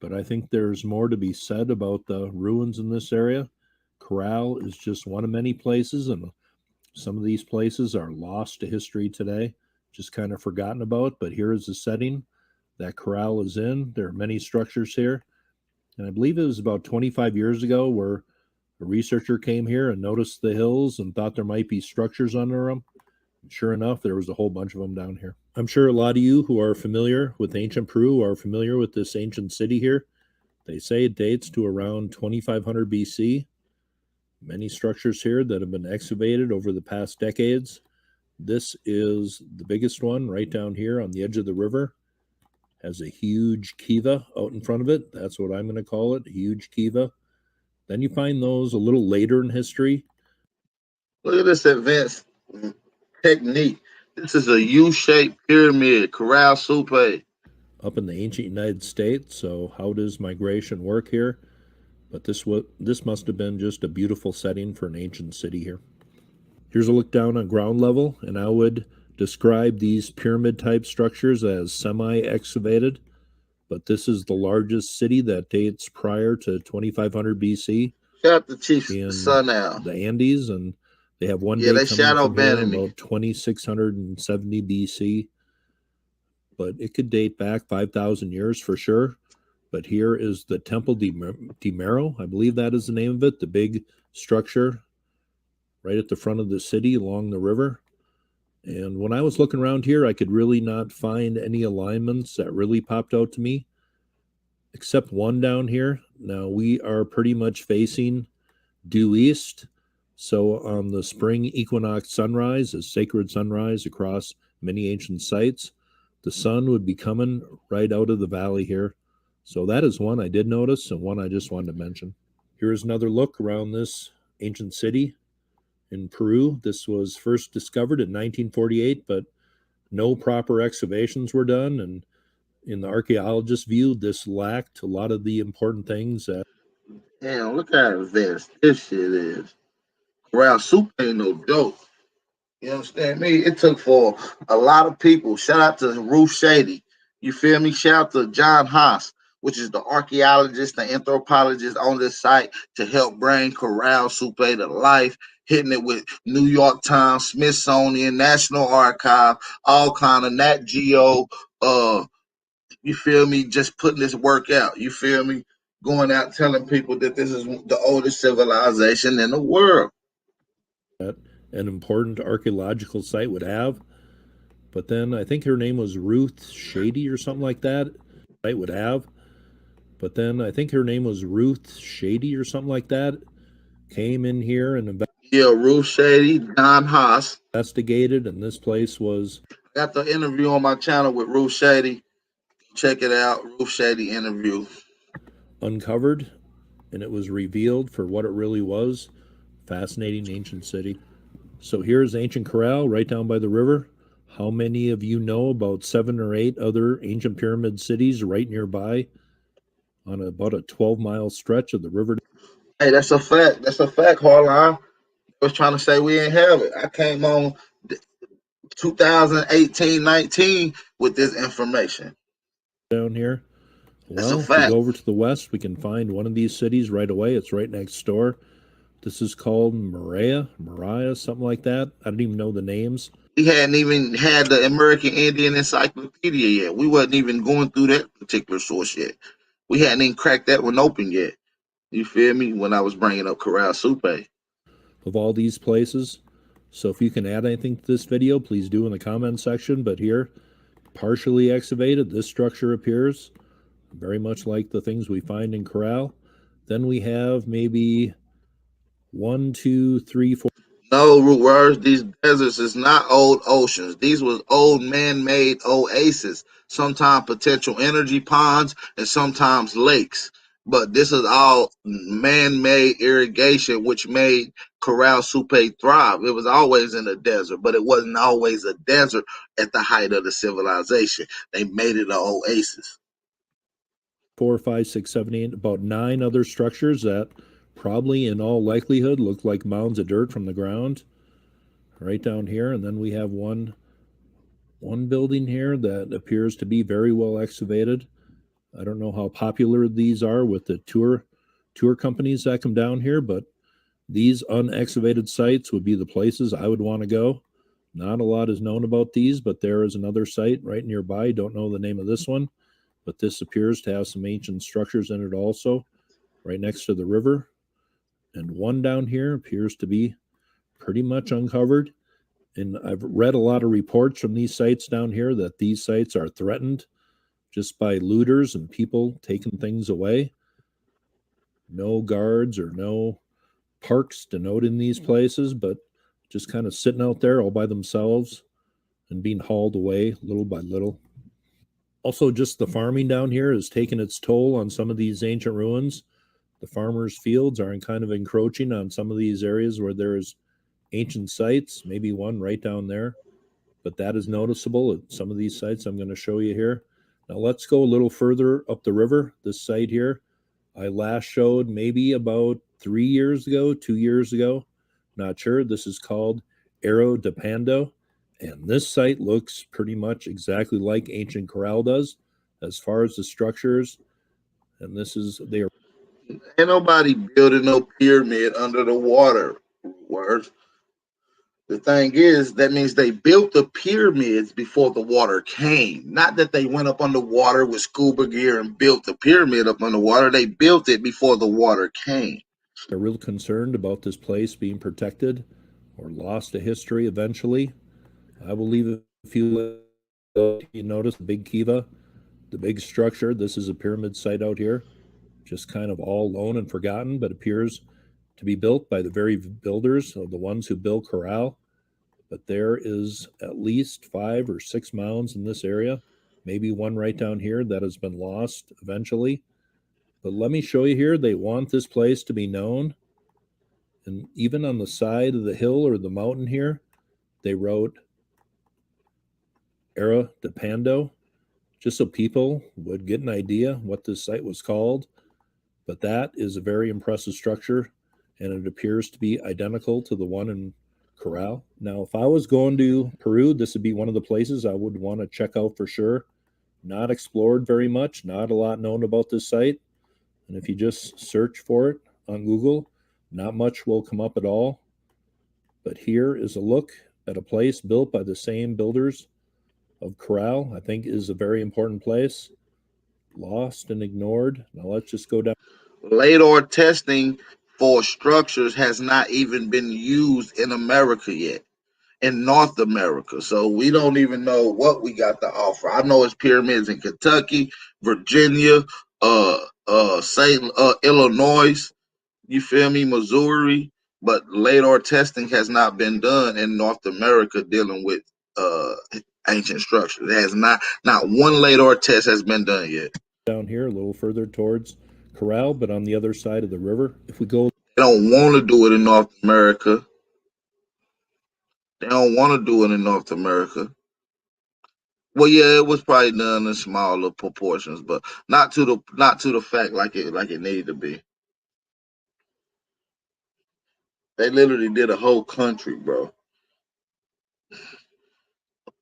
But I think there's more to be said about the ruins in this area. Caral is just one of many places, and some of these places are lost to history today, just kind of forgotten about. But here is the setting that Caral is in. There are many structures here. And I believe it was about 25 years ago where a researcher came here and noticed the hills and thought there might be structures under them. And sure enough, there was a whole bunch of them down here. I'm sure a lot of you who are familiar with ancient Peru are familiar with this ancient city here. They say it dates to around 2500 BC. Many structures here that have been excavated over the past decades. This is the biggest one right down here on the edge of the river. Has a huge kiva out in front of it. That's what I'm going to call it, a huge kiva. Then you find those a little later in history. Look at this advanced technique. This is a U-shaped pyramid, Caral Supe. Up in the ancient United States. So how does migration work here? But this must have been just a beautiful setting for an ancient city here. Here's a look down on ground level, and I would describe these pyramid-type structures as semi-excavated, but this is the largest city that dates prior to 2500 BC. Shout out to Chief's in son now. The Andes, and they have one Yeah, day they coming shadow from here banning me. about 2670 BC, but it could date back 5,000 years for sure. But here is the Temple de Mero, I believe that is the name of it, the big structure right at the front of the city along the river. And when I was looking around here, I could really not find any alignments that really popped out to me, except one down here. Now we are pretty much facing due east. So on the spring equinox sunrise, a sacred sunrise across many ancient sites, the sun would be coming right out of the valley here. So that is one I did notice and one I just wanted to mention. Here's another look around this ancient city in Peru. This was first discovered in 1948, but no proper excavations were done. And in the archaeologist's view, this lacked a lot of the important things that. Damn, look how advanced this shit is. Caral Supe ain't no joke. You understand me? It took for a lot of people. Shout out to Ruth Shady. You feel me? Shout out to John Haas, which is the archaeologist, the anthropologist on this site to help bring Caral Supe to life, hitting it with New York Times, Smithsonian, National Archive, all kind of Nat Geo, you feel me, just putting this work out. You feel me? Going out telling people that this is the oldest civilization in the world. An important archaeological site would have. But then I think her name was Ruth Shady or something like that. Site would have. But then I think her name was Ruth Shady or something like that. Came in here and Ruth Shady, Don Haas investigated, and this place was. Got the interview on my channel with Ruth Shady. Check it out, Ruth Shady interview. Uncovered, and it was revealed for what it really was. Fascinating ancient city. So here's ancient Caral right down by the river. How many of you know about 7 or 8 other ancient pyramid cities right nearby on about a 12-mile stretch of the river? Hey, that's a fact. That's a fact, Harlan. I was trying to say we ain't have it. I came on 2018-19 with this information. Down here. That's a Well, if we fact. go over to the west, we can find one of these cities right away. It's right next door. This is called Mariah, something like that. I don't even know the names. We hadn't even had the American Indian Encyclopedia yet. We wasn't even going through that particular source yet. We hadn't even cracked that one open yet. You feel me? When I was bringing up Caral Supe. Of all these places. So if you can add anything to this video, please do in the comment section. But here, partially excavated, this structure appears very much like the things we find in Caral. Then we have maybe 1, 2, 3, 4. No, root words. These deserts is not old oceans. These was old man-made oases. Sometimes potential energy ponds and sometimes lakes. But this is all man-made irrigation, which made Caral Supe thrive. It was always in the desert, but it wasn't always a desert at the height of the civilization. They made it an oasis. 4, 5, 6, 7, 8, about 9 other structures that probably in all likelihood look like mounds of dirt from the ground right down here. And then we have one building here that appears to be very well excavated. I don't know how popular these are with the tour companies that come down here, but these unexcavated sites would be the places I would want to go. Not a lot is known about these, but there is another site right nearby. Don't know the name of this one, but this appears to have some ancient structures in it also, right next to the river. And one down here appears to be pretty much uncovered. And I've read a lot of reports from these sites down here that these sites are threatened just by looters and people taking things away. No guards or no parks denoting these places, but just kind of sitting out there all by themselves and being hauled away little by little. Also, just the farming down here has taken its toll on some of these ancient ruins. The farmers' fields are kind of encroaching on some of these areas where there's ancient sites, maybe one right down there, but that is noticeable at some of these sites I'm going to show you here. Now let's go a little further up the river. This site here, I last showed maybe about 3 years ago, 2 years ago, not sure. This is called Arroyo de Pando, and this site looks pretty much exactly like ancient Caral does as far as the structures. And this is, they are. Ain't nobody building no pyramid under the water. Words. The thing is, that means they built the pyramids before the water came. Not that they went up underwater with scuba gear and built the pyramid up underwater. They built it before the water came. They're real concerned about this place being protected or lost to history eventually. I will leave a few. You notice the big kiva, the big structure. This is a pyramid site out here, just kind of all lone and forgotten, but appears to be built by the very builders, or the ones who built Caral. But there is at least 5 or 6 mounds in this area, maybe one right down here that has been lost eventually. But let me show you here, they want this place to be known. And even on the side of the hill or the mountain here, they wrote Arroyo de Pando, just so people would get an idea what this site was called. But that is a very impressive structure, and it appears to be identical to the one in Caral. Now, if I was going to Peru, this would be one of the places I would want to check out for sure. Not explored very much, not a lot known about this site. And if you just search for it on Google, not much will come up at all. But here is a look at a place built by the same builders of Caral. I think is a very important place. Lost and ignored. Now let's just go down. LADAR testing for structures has not even been used in America yet, in North America. So we don't even know what we got to offer. I know it's pyramids in Kentucky, Virginia, Illinois, you feel me, Missouri, but LADAR testing has not been done in North America dealing with ancient structures. It has not one LADAR test has been done yet. Down here a little further towards Caral, but on the other side of the river. If we go, they don't want to do it in North America. They don't want to do it in North America. Well, yeah, it was probably done in smaller proportions, but not to the fact like it needed to be. They literally did a whole country, bro.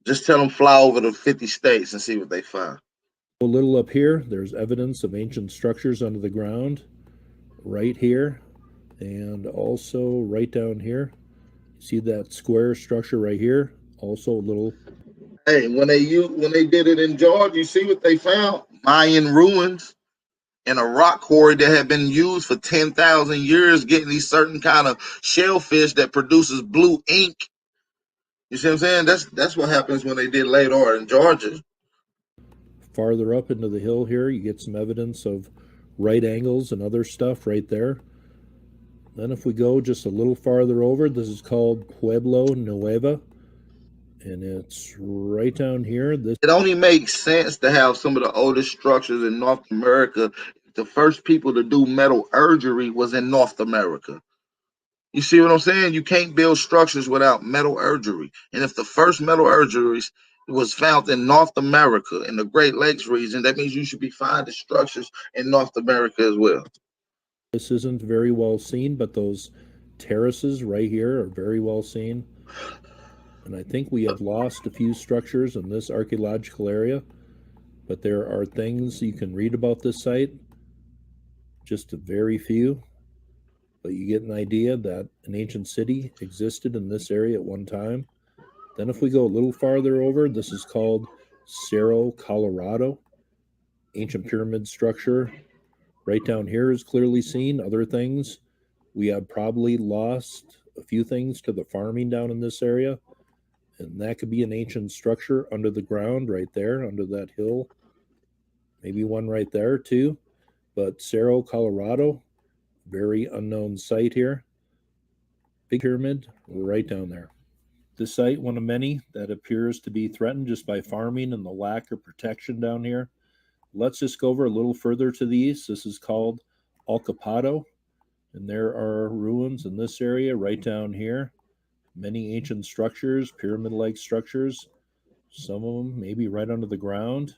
Just tell them fly over the 50 states and see what they find. A little up here, there's evidence of ancient structures under the ground, right here, and also right down here. See that square structure right here? Also a little. Hey, when they did it in Georgia, you see what they found? Mayan ruins in a rock quarry that had been used for 10,000 years, getting these certain kind of shellfish that produces blue ink. You see what I'm saying? That's what happens when they did LADAR in Georgia. Farther up into the hill here, you get some evidence of right angles and other stuff right there. Then if we go just a little farther over, this is called Pueblo Nueva, and it's right down here. It only makes sense to have some of the oldest structures in North America the first people to do metallurgy was in North America. You see what I'm saying? You can't build structures without metallurgy. And if the first metallurgy was found in North America, in the Great Lakes region, that means you should be finding structures in North America as well. This isn't very well seen, but those terraces right here are very well seen. And I think we have lost a few structures in this archaeological area, but there are things you can read about this site, just a very few. But you get an idea that an ancient city existed in this area at one time. Then if we go a little farther over, this is called Cerro Colorado, ancient pyramid structure. Right down here is clearly seen. Other things, we have probably lost a few things to the farming down in this area. And that could be an ancient structure under the ground right there, under that hill. Maybe one right there too. But Cerro Colorado, very unknown site here. Big pyramid right down there. This site, one of many that appears to be threatened just by farming and the lack of protection down here. Let's just go over a little further to the east. This is called Alcapato, and there are ruins in this area right down here. Many ancient structures, pyramid-like structures. Some of them maybe right under the ground.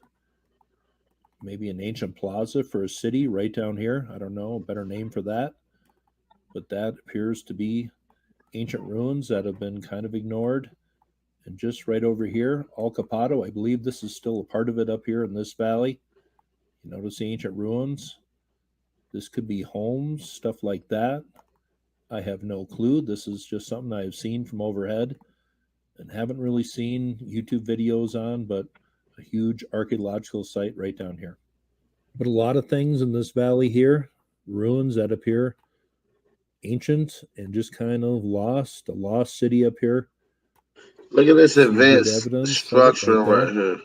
Maybe an ancient plaza for a city right down here. I don't know, a better name for that. But that appears to be ancient ruins that have been kind of ignored. And just right over here, Alcapato, I believe this is still a part of it up here in this valley. You notice the ancient ruins. This could be homes, stuff like that. I have no clue. This is just something I've seen from overhead and haven't really seen YouTube videos on, but a huge archaeological site right down here. But a lot of things in this valley here, ruins that appear ancient and just kind of lost, a lost city up here. Look at this A few good advanced evidence of it structure right there. right here.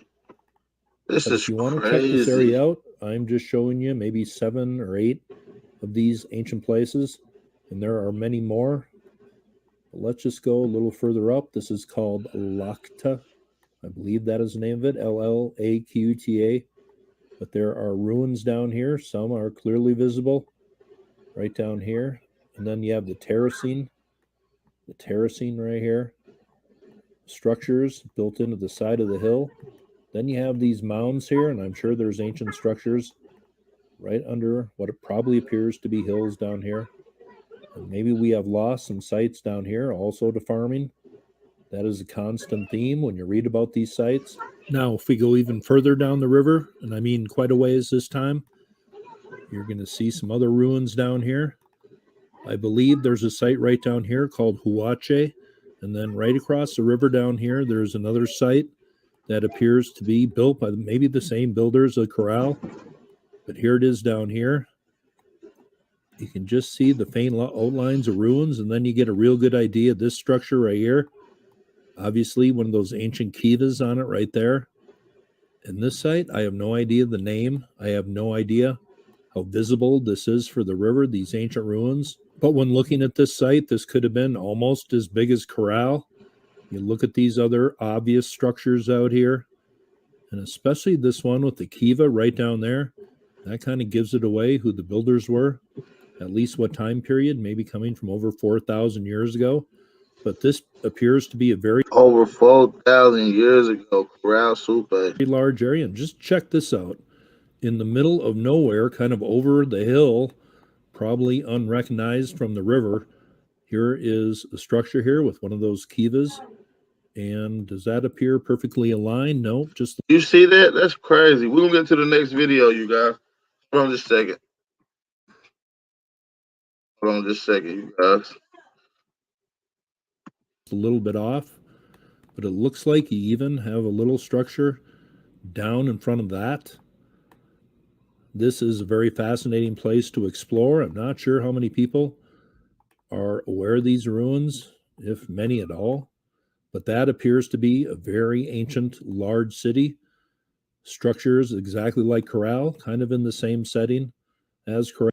This But is if you want to check this crazy. area out, I'm just showing you maybe 7 or 8 of these ancient places, and there are many more. But let's just go a little further up. This is called Lakta. I believe that is the name of it, Llaqta. But there are ruins down here. Some are clearly visible right down here. And then you have the terracing right here. Structures built into the side of the hill. Then you have these mounds here, and I'm sure there's ancient structures right under what it probably appears to be hills down here. And maybe we have lost some sites down here also to farming. That is a constant theme when you read about these sites. Now, if we go even further down the river, and I mean quite a ways this time, you're going to see some other ruins down here. I believe there's a site right down here called Huache. And then right across the river down here, there's another site that appears to be built by maybe the same builders of Caral. But here it is down here. You can just see the faint outlines of ruins, and then you get a real good idea of this structure right here. Obviously, one of those ancient kivas on it right there. And this site, I have no idea the name. I have no idea how visible this is for the river, these ancient ruins. But when looking at this site, this could have been almost as big as Caral. You look at these other obvious structures out here, and especially this one with the kiva right down there. That kind of gives it away who the builders were, at least what time period, maybe coming from over 4,000 years ago. But this appears to be a very Over 4,000 years ago, Caral Supe. large area. And just check this out. In the middle of nowhere, kind of over the hill, probably unrecognized from the river, here is a structure here with one of those kivas. And does that appear perfectly aligned? No, just You see that? That's crazy. We're going to get to the next video, you guys. Hold on just a second. Hold on just a second, you guys. a little bit off. But it looks like you even have a little structure down in front of that. This is a very fascinating place to explore. I'm not sure how many people are aware of these ruins, if many at all. But that appears to be a very ancient, large city. Structures exactly like Caral, kind of in the same setting as Caral.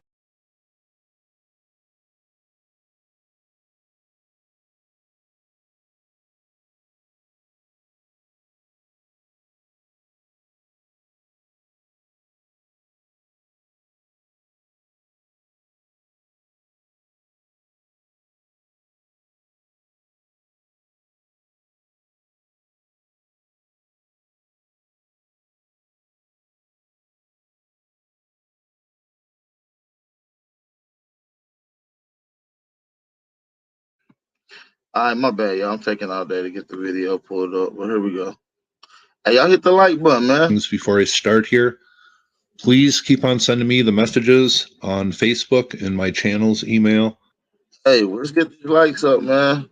All right, my bad, y'all. I'm taking all day to get the video pulled up, but here we go. Hey, y'all hit the like button, man. Before I start here, please keep on sending me the messages on Facebook and my channel's email. Hey, let's get these likes up, man.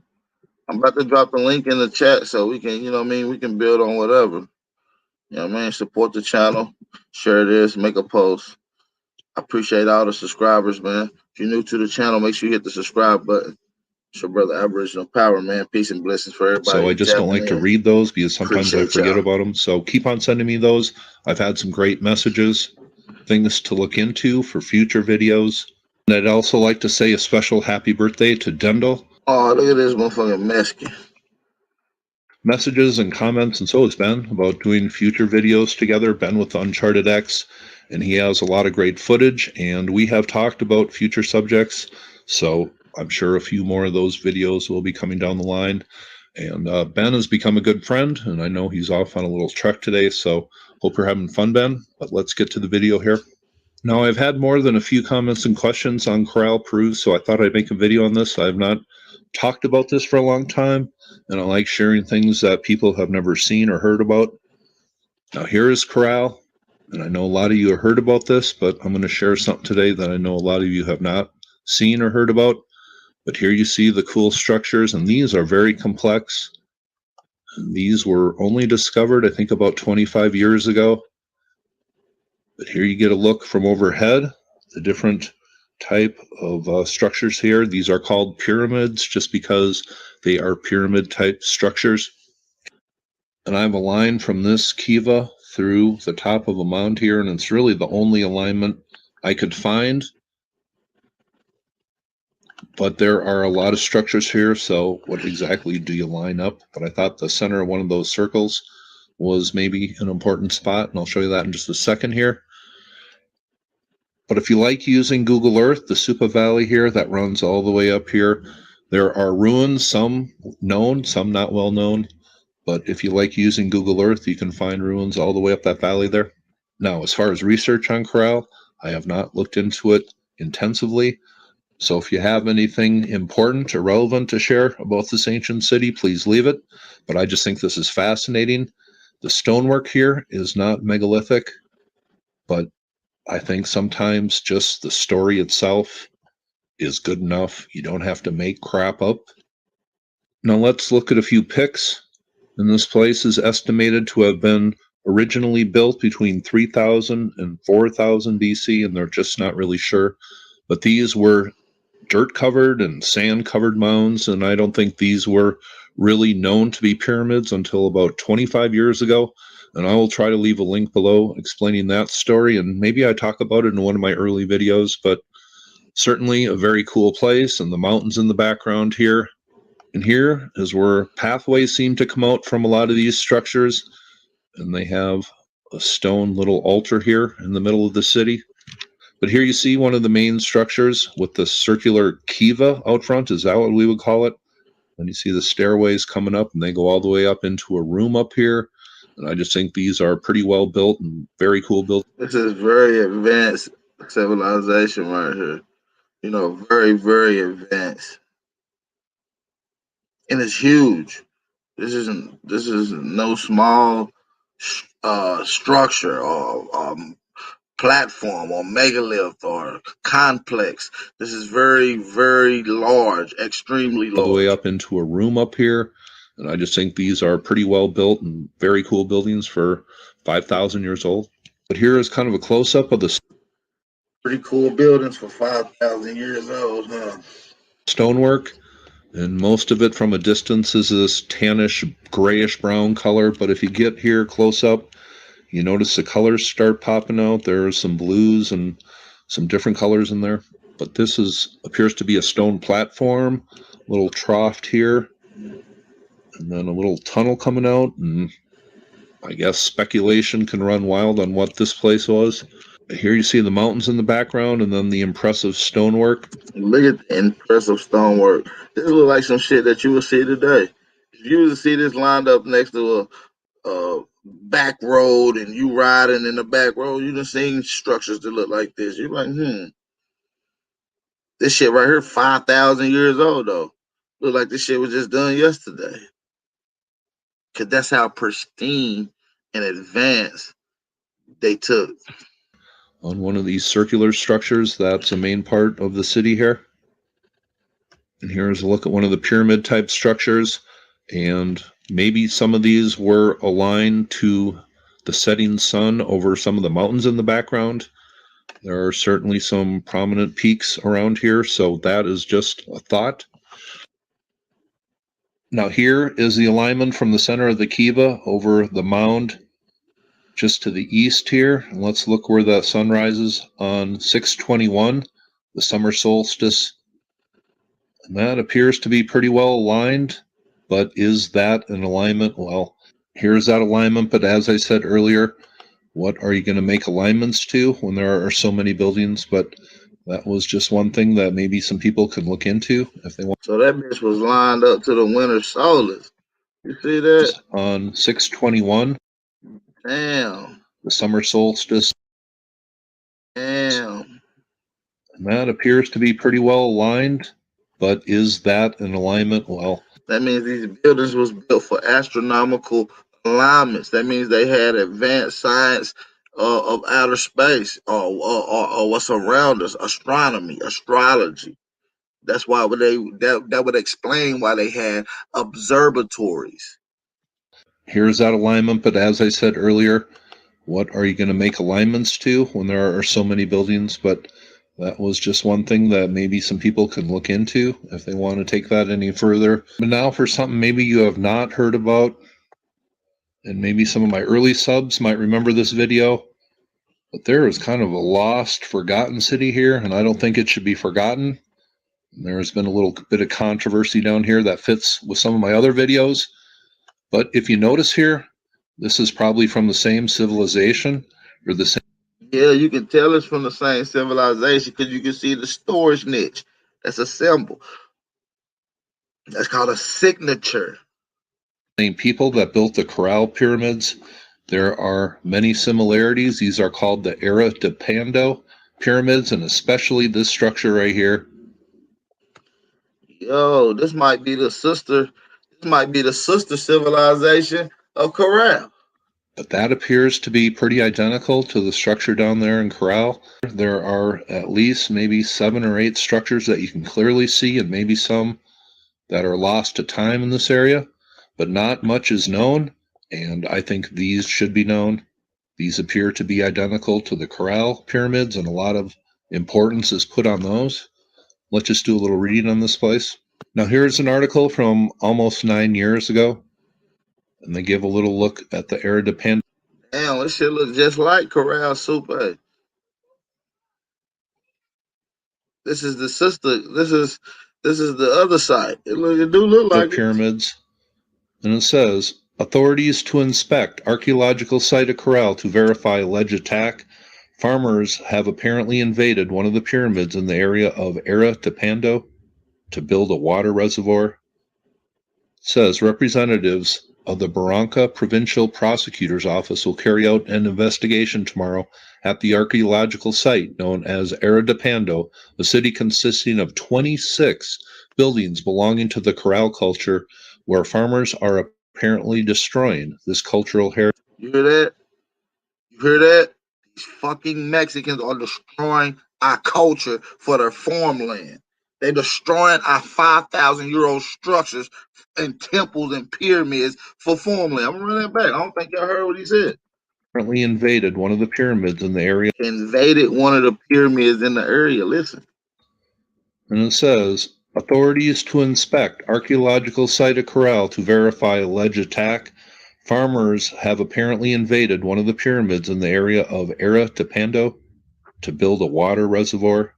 I'm about to drop the link in the chat so we can, you know what I mean, we can build on whatever. You know what I mean? Support the channel, share this, make a post. I appreciate all the subscribers, man. If you're new to the channel, make sure you hit the subscribe button. It's your brother Aboriginal Power, man. Peace and blessings for everybody. So I just don't like to read those because sometimes I forget about them. So keep on sending me those. I've had some great messages, things to look into for future videos. And I'd also like to say a special happy birthday to Dendel. Oh, look at this motherfucking Mexican. Messages and comments, and so has Ben, about doing future videos together. Ben with Uncharted X, and he has a lot of great footage, and we have talked about future subjects, so I'm sure a few more of those videos will be coming down the line. And Ben has become a good friend, and I know he's off on a little trek today, so hope you're having fun, Ben. But let's get to the video here. Now, I've had more than a few comments and questions on Caral Peru, so I thought I'd make a video on this. I've not talked about this for a long time, and I like sharing things that people have never seen or heard about. Now, here is Caral, and I know a lot of you have heard about this, but I'm going to share something today that I know a lot of you have not seen or heard about. But here you see the cool structures, and these are very complex. And these were only discovered, I think, about 25 years ago. But here you get a look from overhead, the different type of structures here. These are called pyramids just because they are pyramid type structures. And I have a line from this kiva through the top of a mound here, and it's really the only alignment I could find. But there are a lot of structures here, so what exactly do you line up? But I thought the center of one of those circles was maybe an important spot, and I'll show you that in just a second here. But if you like using Google Earth, the Supe Valley here, that runs all the way up here, there are ruins, some known, some not well known. But if you like using Google Earth, you can find ruins all the way up that valley there. Now, as far as research on Caral, I have not looked into it intensively. So if you have anything important or relevant to share about this ancient city, please leave it. But I just think this is fascinating. The stonework here is not megalithic, but I think sometimes just the story itself is good enough. You don't have to make crap up. Now let's look at a few pics. And this place is estimated to have been originally built between 3000 and 4000 BC, and they're just not really sure. But these were dirt-covered and sand-covered mounds, and I don't think these were really known to be pyramids until about 25 years ago. And I will try to leave a link below explaining that story, and maybe I talk about it in one of my early videos, but certainly a very cool place, and the mountains in the background here. And here is where pathways seem to come out from a lot of these structures, and they have a stone little altar here in the middle of the city. But here you see one of the main structures with the circular kiva out front. Is that what we would call it? And you see the stairways coming up, and they go all the way up into a room up here. And I just think these are pretty well built and very cool built. This is very advanced civilization right here. You know, very, very advanced. And it's huge. This is no small structure or platform or megalith or complex. This is very, very large, extremely large. All the way up into a room up here. And I just think these are pretty well built and very cool buildings for 5,000 years old. But here is kind of a close-up of the pretty cool buildings for 5,000 years old, huh? Stonework. And most of it from a distance is this tannish, grayish brown color. But if you get here close up, you notice the colors start popping out. There are some blues and some different colors in there. But this appears to be a stone platform, a little trough here, and then a little tunnel coming out. And I guess speculation can run wild on what this place was. Here you see the mountains in the background and then the impressive stonework. Look at the impressive stonework. This looks like some shit that you would see today. If you would see this lined up next to a back road and you riding in the back road, you done seen structures that look like this. You're like, this shit right here, 5,000 years old though. Look like this shit was just done yesterday. Cause that's how pristine and advanced they took. On one of these circular structures, that's a main part of the city here. And here's a look at one of the pyramid type structures. And maybe some of these were aligned to the setting sun over some of the mountains in the background. There are certainly some prominent peaks around here, so that is just a thought. Now here is the alignment from the center of the kiva over the mound just to the east here. And let's look where the sun rises on 6/21, the summer solstice. And that appears to be pretty well aligned, but is that an alignment? Well, here's that alignment, but as I said earlier, what are you going to make alignments to when there are so many buildings? But that was just one thing that maybe some people could look into if they want. So that bitch was lined up to the winter solstice. You see that? On 6/21, Damn. the summer solstice. Damn. And that appears to be pretty well aligned, but is that an alignment? Well, that means these buildings was built for astronomical alignments. That means they had advanced science of outer space or what's around us, astronomy, astrology. That's why that would explain why they had observatories. Here's that alignment, but as I said earlier, what are you going to make alignments to when there are so many buildings? But that was just one thing that maybe some people could look into if they want to take that any further. But now for something maybe you have not heard about, and maybe some of my early subs might remember this video, but there is kind of a lost, forgotten city here, and I don't think it should be forgotten. There's been a little bit of controversy down here that fits with some of my other videos. But if you notice here, this is probably from the same civilization or the same. Yeah, you can tell it's from the same civilization because you can see the storage niche. That's a symbol. That's called a signature. Same people that built the Caral pyramids. There are many similarities. These are called the Era de Pando pyramids, and especially this structure right here. Yo, this might be the sister. This might be the sister civilization of Caral. But that appears to be pretty identical to the structure down there in Caral. There are at least maybe 7 or 8 structures that you can clearly see, and maybe some that are lost to time in this area, but not much is known, and I think these should be known. These appear to be identical to the Caral pyramids, and a lot of importance is put on those. Let's just do a little reading on this place. Now here's an article from almost 9 years ago, and they give a little look at the Era de Pando. Damn, this shit looks just like Caral Supe. This is the sister. This is the other side. It do look like pyramids, and it says authorities to inspect archaeological site of Caral to verify alleged attack. Farmers have apparently invaded one of the pyramids in the area of Era de Pando to build a water reservoir. It says representatives of the Barranca Provincial Prosecutor's Office will carry out an investigation tomorrow at the archaeological site known as Era de Pando, a city consisting of 26 buildings belonging to the Caral culture, where farmers are apparently destroying this cultural heritage. You hear that? You hear that? These fucking Mexicans are destroying our culture for their farmland. They're destroying our 5,000-year-old structures and temples and pyramids for farmland. I'm running that back. I don't think y'all heard what he said. Apparently invaded one of the pyramids in the area. Invaded one of the pyramids in the area. Listen. And it says authorities to inspect archaeological site of Caral to verify alleged attack. Farmers have apparently invaded one of the pyramids in the area of Era de Pando to build a water reservoir.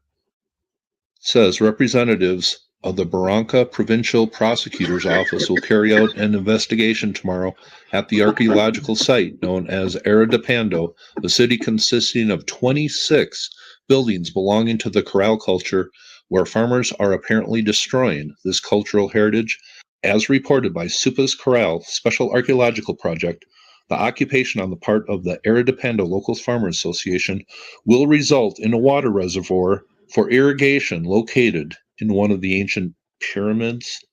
It says representatives of the Barranca Provincial Prosecutor's Office will carry out an investigation tomorrow at the archaeological site known as Era de Pando, a city consisting of 26 buildings belonging to the Caral culture, where farmers are apparently destroying this cultural heritage. As reported by Supe's Caral Special Archaeological Project, the occupation on the part of the Era de Pando Local Farmers Association will result in a water reservoir for irrigation located in one of the ancient pyramids.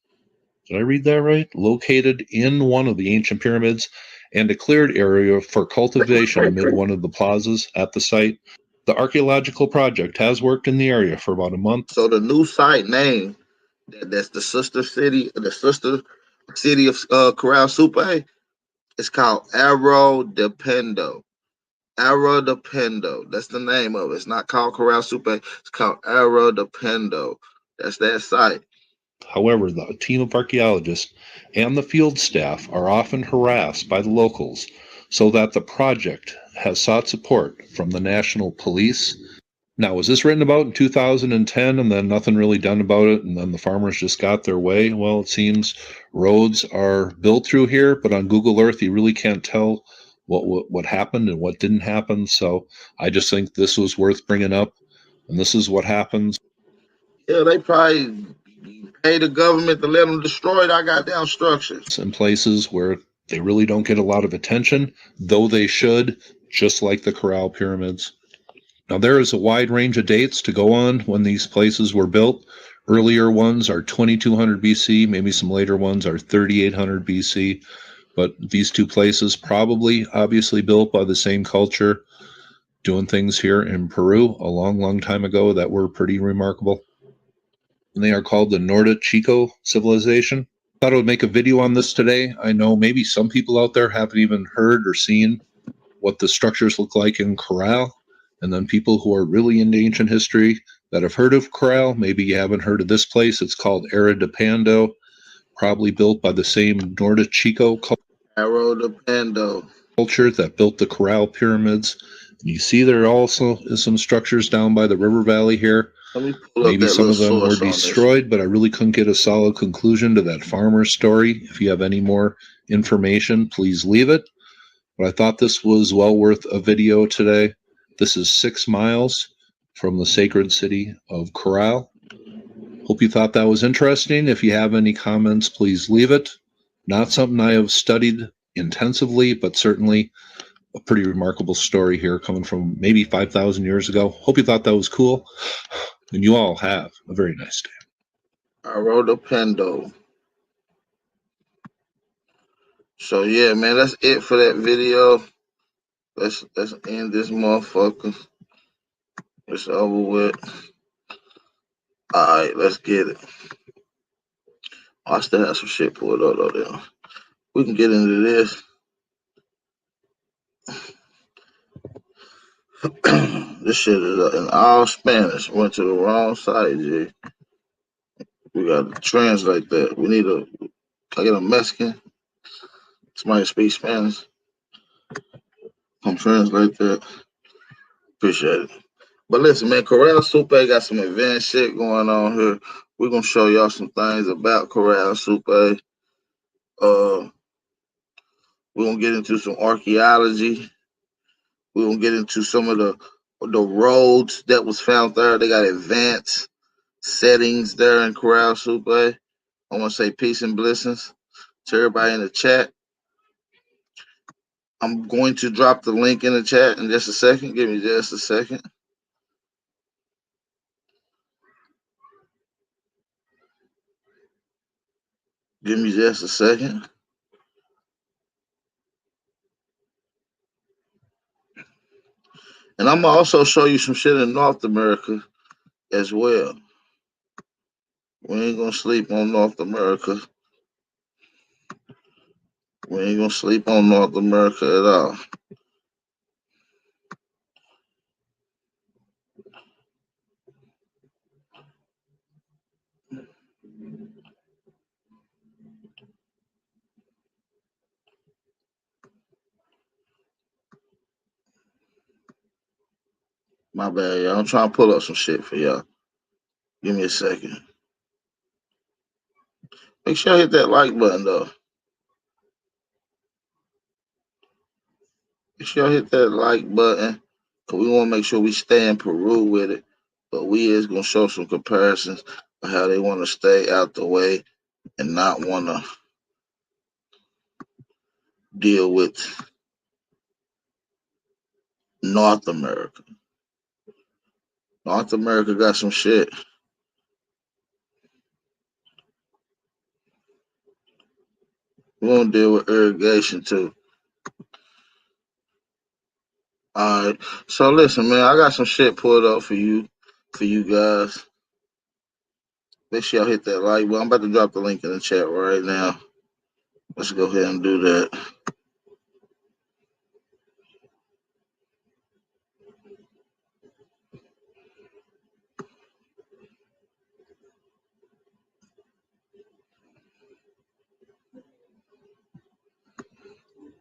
Did I read that right? Located in one of the ancient pyramids and a cleared area for cultivation amid one of the plazas at the site. The archaeological project has worked in the area for about a month. So the new site name, that's the sister city of Caral Supe, it's called Arrow de Pendo. Arrow de Pendo. That's the name of it. It's not called Caral Supe. It's called Arrow de Pendo. That's that site. However, the team of archaeologists and the field staff are often harassed by the locals, so that the project has sought support from the National Police. Now, was this written about in 2010 and then nothing really done about it, and then the farmers just got their way? Well, it seems roads are built through here, but on Google Earth, you really can't tell what happened and what didn't happen. So I just think this was worth bringing up, and this is what happens. Yeah, they probably pay the government to let them destroy our goddamn structures. In places where they really don't get a lot of attention, though they should, just like the Caral pyramids. Now, there is a wide range of dates to go on when these places were built. Earlier ones are 2200 BC, maybe some later ones are 3800 BC, but these two places probably obviously built by the same culture, doing things here in Peru a long time ago that were pretty remarkable. And they are called the Norte Chico civilization. Thought I would make a video on this today. I know maybe some people out there haven't even heard or seen what the structures look like in Caral, and then people who are really into ancient history that have heard of Caral, maybe you haven't heard of this place. It's called Arroyo de Pando, probably built by the same Norte Chico Arrow de Pando culture that built the Caral pyramids. And you see there also is some structures down by the river valley here. Maybe some of them were destroyed, but I really couldn't get a solid conclusion to that farmer's story. If you have any more information, please leave it. But I thought this was well worth a video today. This is 6 miles from the sacred city of Caral. Hope you thought that was interesting. If you have any comments, please leave it. Not something I have studied intensively, but certainly a pretty remarkable story here coming from maybe 5,000 years ago. Hope you thought that was cool. And you all have a very nice day. Arrow de Pando. So yeah, man, that's it for that video. Let's end this motherfucker. It's over with. Alright, let's get it. I still have some shit pulled up though there. We can get into this. This shit is in all Spanish. Went to the wrong site, G. We gotta translate that. We need a. Can I get a Mexican? Somebody speak Spanish. Come translate that. Appreciate it. But listen, man, Caral Supe got some advanced shit going on here. We're gonna show y'all some things about Caral Supe. We're gonna get into some archaeology. We're gonna get into some of the roads that was found there. They got advanced settings there in Caral Supe. I want to say peace and blessings to everybody in the chat. I'm going to drop the link in the chat in just a second. Give me just a second. Give me just a second. And I'm going to also show you some shit in North America as well. We ain't going to sleep on North America. We ain't going to sleep on North America at all. My bad, y'all. I'm trying to pull up some shit for y'all. Give me a second. Make sure I hit that like button, though. Make sure I hit that like button, because we want to make sure we stay in Peru with it. But we is going to show some comparisons of how they want to stay out the way and not want to deal with North America. North America got some shit. We're gonna deal with irrigation too. All right. So listen, man, I got some shit pulled up for you guys. Make sure y'all hit that like button. I'm about to drop the link in the chat right now. Let's go ahead and do that.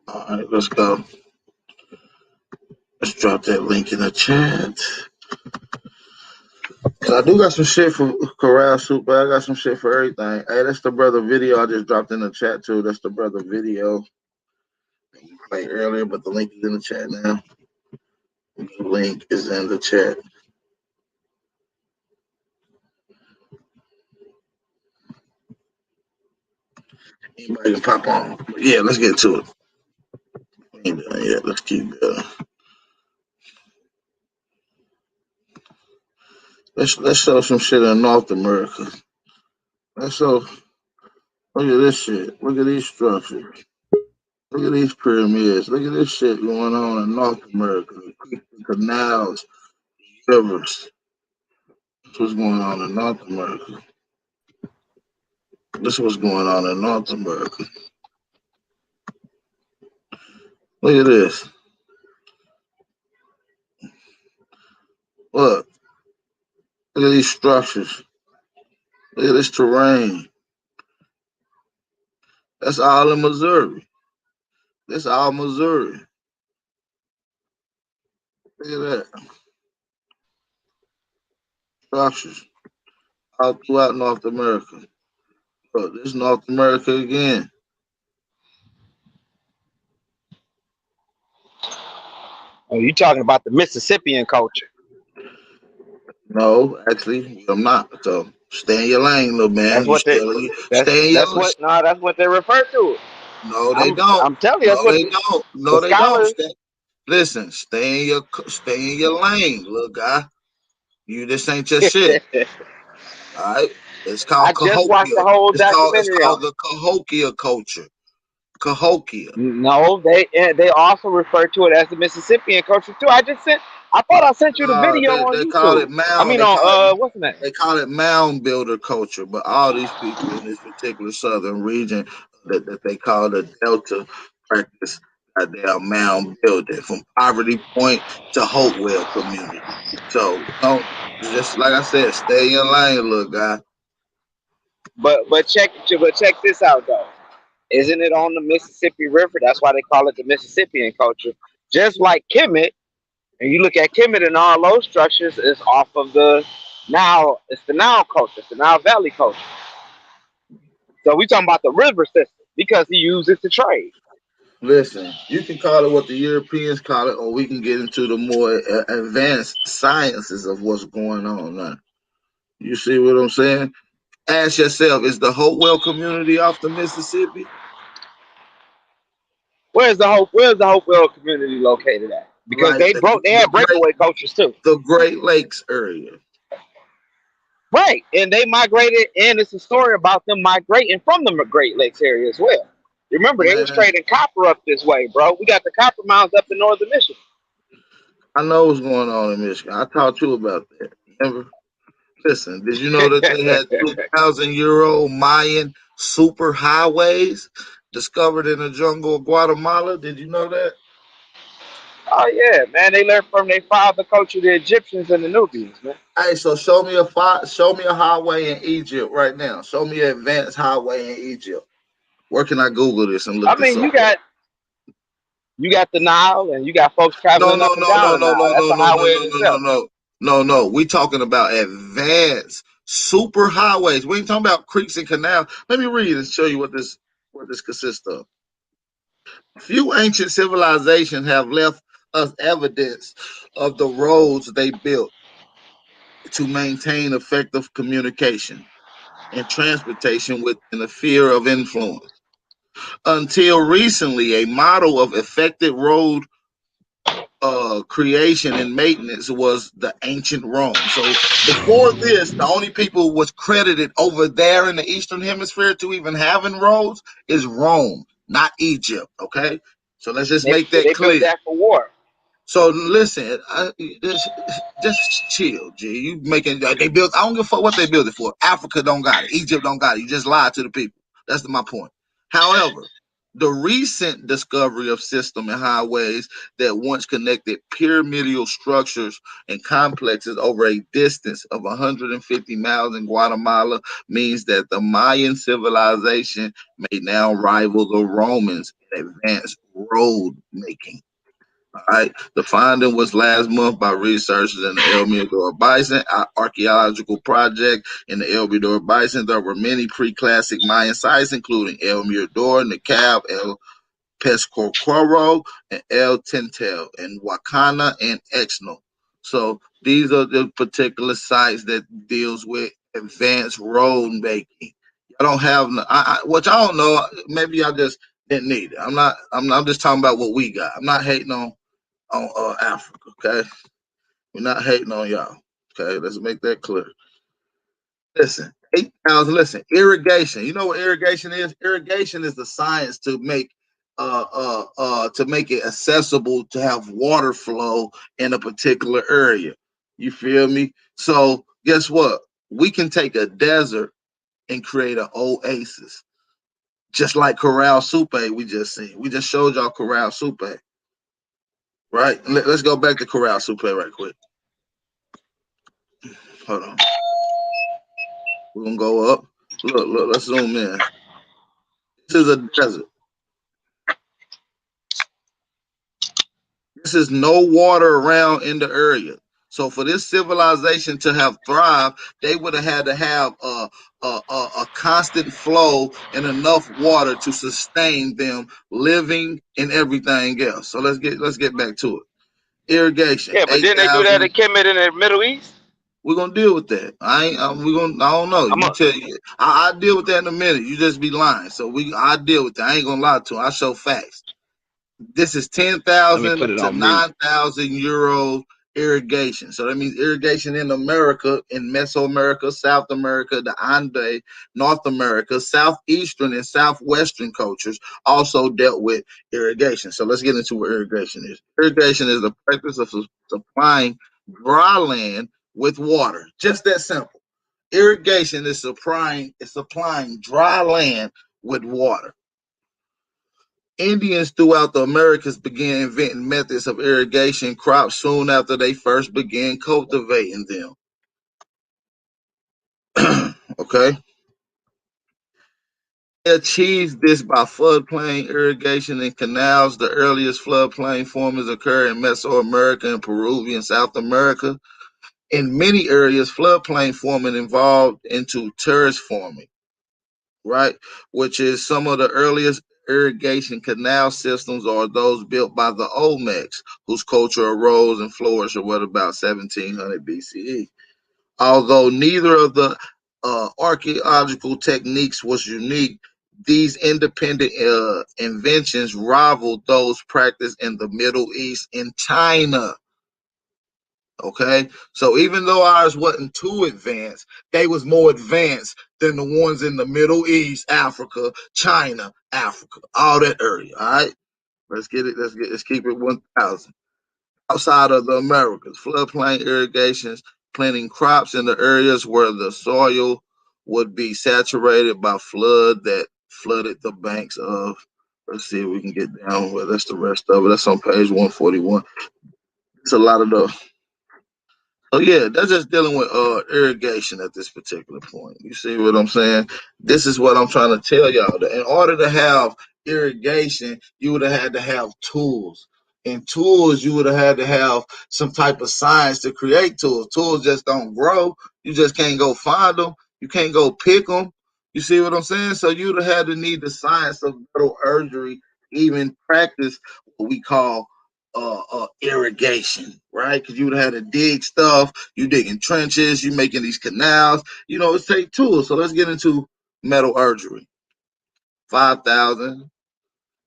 All right, let's go. Let's drop that link in the chat. Cause I do got some shit for Caral, Supe. I got some shit for everything. Hey, that's the brother video I just dropped in the chat too. That's the brother video you played earlier, but the link is in the chat now. The link is in the chat. Anybody can pop on. Yeah, let's get to it. We ain't done yet. Let's keep going. Let's show some shit in North America. Let's show. Look at this shit. Look at these structures. Look at these pyramids. Look at this shit going on in North America. The canals, rivers. That's what's going on in North America. This is what's going on in North America. Look at this. Look. Look at these structures. Look at this terrain. That's all in Missouri. That's all Missouri. Look at that. Structures all throughout North America. Look, this is North America again. Oh, you talking about the Mississippian culture? No, actually, I'm not. So stay in your lane, little man. That's You what they. stay in That's your. what. No, that's what they refer to it. No, they don't. I'm telling you, that's No, what they don't. the No, they don't. scholars. Listen, stay in your lane, little guy. This ain't your shit. All right. It's called I just watched the Cahokia. whole It's documentary called on the Cahokia culture. Cahokia. No, they also refer to it as the Mississippian culture too. I thought I sent you the video on They call it YouTube. I mound. mean on what's the name? They call it mound builder culture. But all these people in this particular southern region that they call the Delta practice goddamn mound building from Poverty Point to Hopewell community. So don't just like I said, stay in your lane, little guy. But check this out though. Isn't it on the Mississippi River? That's why they call it the Mississippian culture. Just like Kemet, and you look at Kemet and all those structures is off of the Nile. It's the Nile culture. It's the Nile Valley culture. So we talking about the river system because he used it to trade. Listen, you can call it what the Europeans call it, or we can get into the more advanced sciences of what's going on now. You see what I'm saying? Ask yourself, is the Hopewell community off the Mississippi? Where's the Hopewell community located at? Because Like they had breakaway cultures too. The Great Lakes area. Right. And they migrated, and it's a story about them migrating from the Great Lakes area as well. Remember, they was trading copper up this way, bro. We got the copper mines up in northern Michigan. I know what's going on in Michigan. I talked to you about that. Remember? Listen, did you know that they had 2,000-year-old Mayan super highways discovered in the jungle of Guatemala? Did you know that? Oh yeah, man. They learned from their father culture, the Egyptians and the Nubians, man. Hey, so show me a highway in Egypt right now. Show me an advanced highway in Egypt. Where can I Google this and look this up? You got the Nile, and you got folks traveling up and down the Nile. That's a highway in itself. No. We talking about advanced super highways. We ain't talking about creeks and canals. Let me read and show you what this consists of. Few ancient civilizations have left us evidence of the roads they built to maintain effective communication and transportation within the sphere of influence. Until recently, a model of effective road creation and maintenance was the ancient Rome. So before this, the only people was credited over there in the Eastern Hemisphere to even having roads is Rome, not Egypt. Okay, so let's just make that They built clear. that for war. So listen, just chill, G. You making they built? I don't give a fuck what they built it for. Africa don't got it. Egypt don't got it. You just lied to the people. That's my point. However, the recent discovery of system and highways that once connected pyramidal structures and complexes over a distance of 150 miles in Guatemala means that the Mayan civilization may now rival the Romans in advanced road making. All right. The finding was last month by researchers in the El Mirador Bison archaeological project in the El Mirador Bison. There were many pre-classic Mayan sites, including El Mirador, Nicab, El Pescoquero, and El Tintel, and Wakana and Exno. So these are the particular sites that deals with advanced road making. I don't have, which I don't know. Maybe I just didn't need it. I'm just talking about what we got. I'm not hating on Africa, okay? We're not hating on y'all. Okay, let's make that clear. Listen, 8,000. Listen, irrigation. You know what irrigation is? Irrigation is the science to make it accessible to have water flow in a particular area. You feel me? So guess what? We can take a desert and create an oasis. Just like Caral Supe we just seen. We just showed y'all Caral Supe. Right? Let's go back to Caral Supe right quick. Hold on. We're gonna go up. Look, let's zoom in. This is a desert. This is no water around in the area. So for this civilization to have thrived, they would have had to have a constant flow and enough water to sustain them living and everything else. So let's get back to it. Irrigation, Yeah, but then they do that 8,000. in Kemet in the Middle East. We're gonna deal with that. I don't know. I'm You a, tell you. I deal with that in a minute. You just be lying. So I deal with that. I ain't gonna lie to you. I show facts. This is Let me 10,000 put it to on mute. 9,000 euro irrigation. So that means irrigation in America, in Mesoamerica, South America, the Andes, North America, southeastern and southwestern cultures also dealt with irrigation. So let's get into what irrigation is. Irrigation is the practice of supplying dry land with water. Just that simple. Irrigation is supplying dry land with water. Indians throughout the Americas began inventing methods of irrigation crops soon after they first began cultivating them. Okay. They achieved this by floodplain irrigation and canals. The earliest floodplain formers occur in Mesoamerica and Peruvian South America. In many areas, floodplain forming evolved into terrace forming, right? Which is some of the earliest irrigation canal systems are those built by the Olmecs, whose culture arose and flourished at what about 1700 BCE. Although neither of the archaeological techniques was unique, these independent inventions rivaled those practiced in the Middle East and China. Okay, so even though ours wasn't too advanced, they was more advanced than the ones in the Middle East, Africa, China, Africa, all that area. All right, let's get it. Let's keep it 1,000. Outside of the Americas, floodplain irrigations, planting crops in the areas where the soil would be saturated by flood that flooded the banks of. Let's see if we can get down. Well, that's the rest of it. That's on page 141. It's a lot of the. Oh yeah, that's just dealing with irrigation at this particular point. You see what I'm saying? This is what I'm trying to tell y'all. That in order to have irrigation, you would have had to have tools. And tools, you would have had to have some type of science to create tools. Tools just don't grow. You just can't go find them. You can't go pick them. You see what I'm saying? So you would have had to need the science of metallurgy, even practice what we call irrigation, right? Because you would have had to dig stuff. You digging trenches. You making these canals. You know, it takes tools. So let's get into metallurgy. 5,000.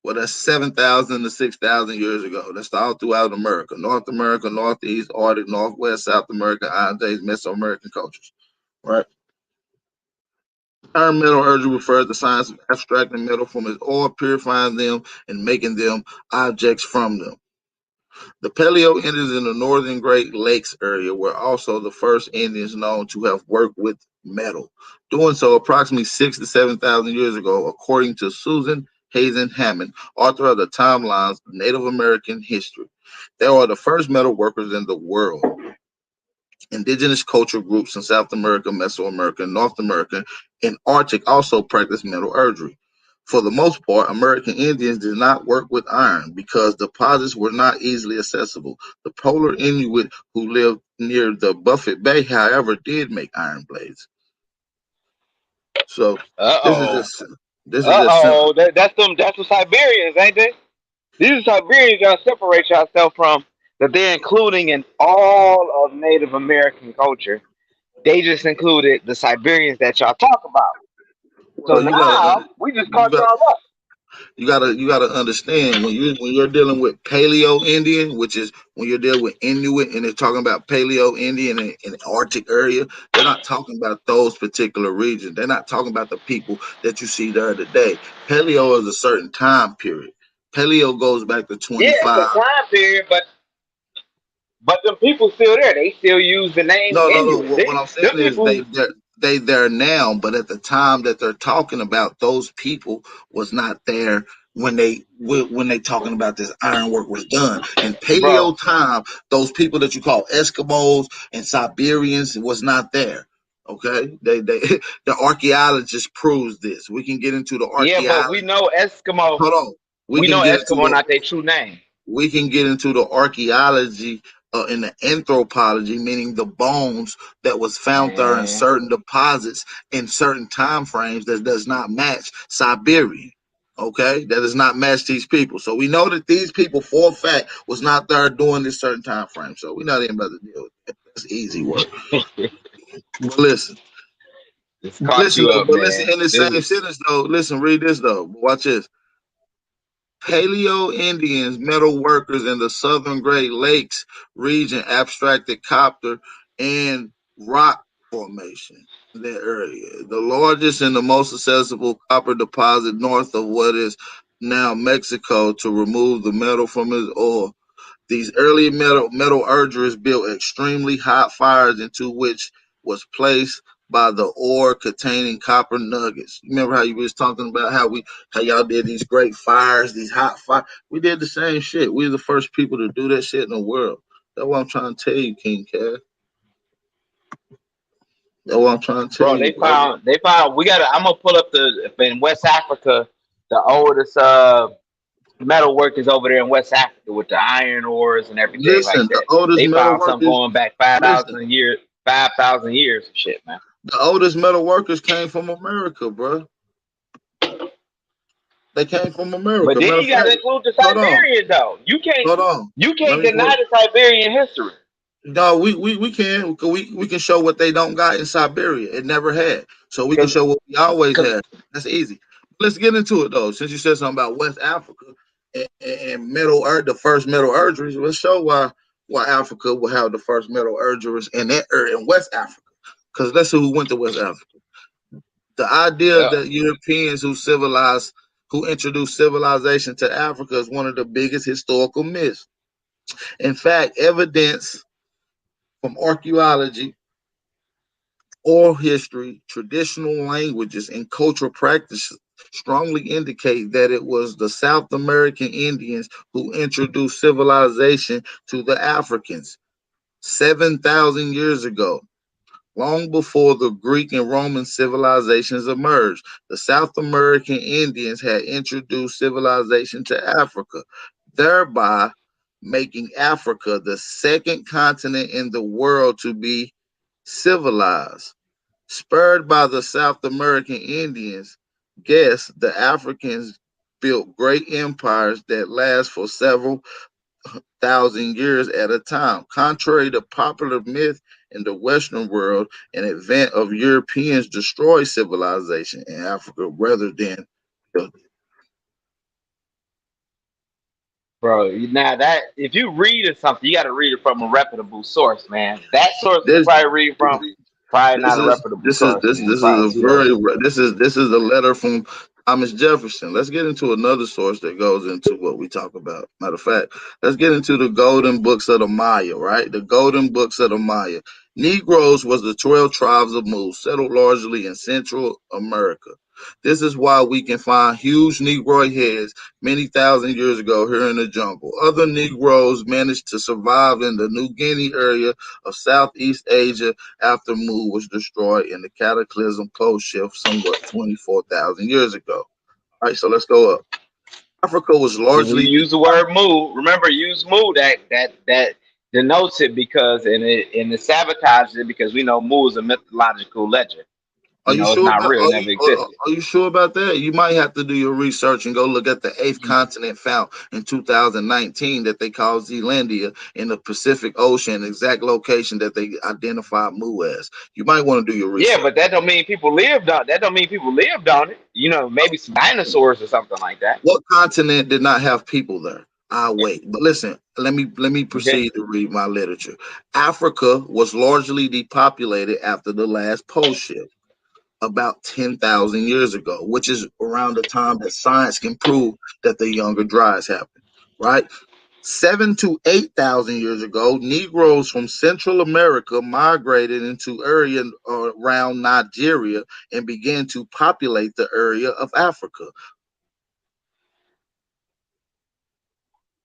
Well, that's 7,000 to 6,000 years ago. That's all throughout America, North America, Northeast, Arctic, Northwest, South America, Iron Age, Mesoamerican cultures. Right. Iron metallurgy refers to the science of abstracting metal from its ore, purifying them, and making them objects from them. The Paleo Indians in the northern Great Lakes area were also the first Indians known to have worked with metal, doing so approximately 6 to 7,000 years ago, according to Susan Hazen Hammond, author of the Timelines of Native American History. They are the first metal workers in the world. Indigenous culture groups in South America, Mesoamerica, North America, and Arctic also practice metallurgy. For the most part, American Indians did not work with iron because deposits were not easily accessible. The polar Inuit who lived near the Buffett Bay, however, did make iron blades. So Uh this is oh. just this is just simple. That's the Siberians, ain't they? These are Siberians y'all separate yourself from that they're including in all of Native American culture. They just included the Siberians that y'all talk about. So Well, now we just you caught got y'all up. you gotta understand when you're dealing with Paleo Indian, which is when you're dealing with Inuit and they're talking about Paleo Indian in the Arctic area, they're not talking about those particular regions. They're not talking about the people that you see there today. Paleo is a certain time period. Paleo goes back to Yeah, it's 25. a time period, but them people still there. They still use the name No. Inuit. What I'm Them saying is people. they there now, but at the time that they're talking about, those people was not there when they talking about this ironwork was done. In Bro, paleo time, those people that you call Eskimos and Siberians was not there. Okay, they the archaeologist proves this. We can get into the yeah, but we archaeology. know Eskimo. Hold on, we We can know get into Eskimo the not their true name. we can get into the archaeology and the anthropology, meaning the bones that was found there in Man, certain deposits in certain time frames that does not match Siberian. Okay, that does not match these people. So we know that these people, for a fact, was not there during this certain time frame. So we're not even about to deal with that. That's easy work. But listen, it's caught you up, but listen man. in the same sentence though. Listen, read this though. Watch this. Paleo Indians, metal workers in the southern Great Lakes region, abstracted copper and rock formation in that area. The largest and the most accessible copper deposit north of what is now Mexico to remove the metal from its ore. These early metallurgists built extremely hot fires into which was placed by the ore containing copper nuggets. You remember how you was talking about how y'all did these great fires, these hot fires? We did the same shit. We were the first people to do that shit in the world. That's what I'm trying to tell you, King Cass. That's what I'm trying to tell Bro, you, brother. they found we gotta I'm gonna pull up the in West Africa, the oldest metal workers over there in West Africa with the iron ores and everything like Listen, the that. oldest They metal found something workers. going back Listen, 5,000 years of shit, man. the oldest metal workers came from America, bro. They came from But America. then Matter of you gotta fact, include the hold on, Siberians though. hold on. You Let can't me deny put. the Siberian history. No, we can show what they don't got in Siberia. It never had. So we can Cause, show what we always cause had. That's easy. Let's get into it though. Since you said something about West Africa and Middle Earth, the first Middle Earthers, let's show why Africa will have the first Middle Earthers in in West Africa. Because let's see who went to West Africa. The idea yeah. that Europeans who introduced civilization to Africa is one of the biggest historical myths. In fact, evidence from archaeology, oral history, traditional languages, and cultural practices strongly indicate that it was the South American Indians who introduced civilization to the Africans 7,000 years ago. Long before the Greek and Roman civilizations emerged, the South American Indians had introduced civilization to Africa, thereby making Africa the second continent in the world to be civilized. Spurred by the South American Indians, guess the Africans built great empires that last for several thousand years at a time. Contrary to popular myth in the Western world, an event of Europeans destroyed civilization in Africa rather than bro. Now that if you read something, you got to read it from a reputable source, man. That source you This probably read from probably this not a is reputable this is source, this man. this is Probably a pseudo. this is a letter from Thomas Jefferson. Let's get into another source that goes into what we talk about. Matter of fact, let's get into the Golden Books of the Maya, right? The Golden Books of the Maya. Negroes was the 12 tribes of Moose settled largely in Central America. This is why we can find huge Negroid heads many thousand years ago here in the jungle. Other Negroes managed to survive in the New Guinea area of Southeast Asia after Mu was destroyed in the cataclysm post shift somewhat 24,000 years ago. All right, so let's go up. Africa was See, when you largely use the word "move," remember use "move." That denotes it because and it sabotages it because we know "move" is a mythological legend. Are You you know, it's sure not about real. It never existed. are you sure about that? You might have to do your research and go look at the eighth continent found in 2019 that they call Zealandia in the Pacific Ocean, exact location that they identified Mu as. You might want to do your Yeah, research. but that don't mean people lived on. That don't mean people lived on it. You know, maybe some dinosaurs or something like that. What continent did not have people there? I'll wait. But listen, let me Okay. proceed to read my literature. Africa was largely depopulated after the last pole shift about 10,000 years ago, which is around the time that science can prove that the Younger Dryas happened, right? 7 to 8,000 years ago, Negroes from Central America migrated into area around Nigeria and began to populate the area of Africa.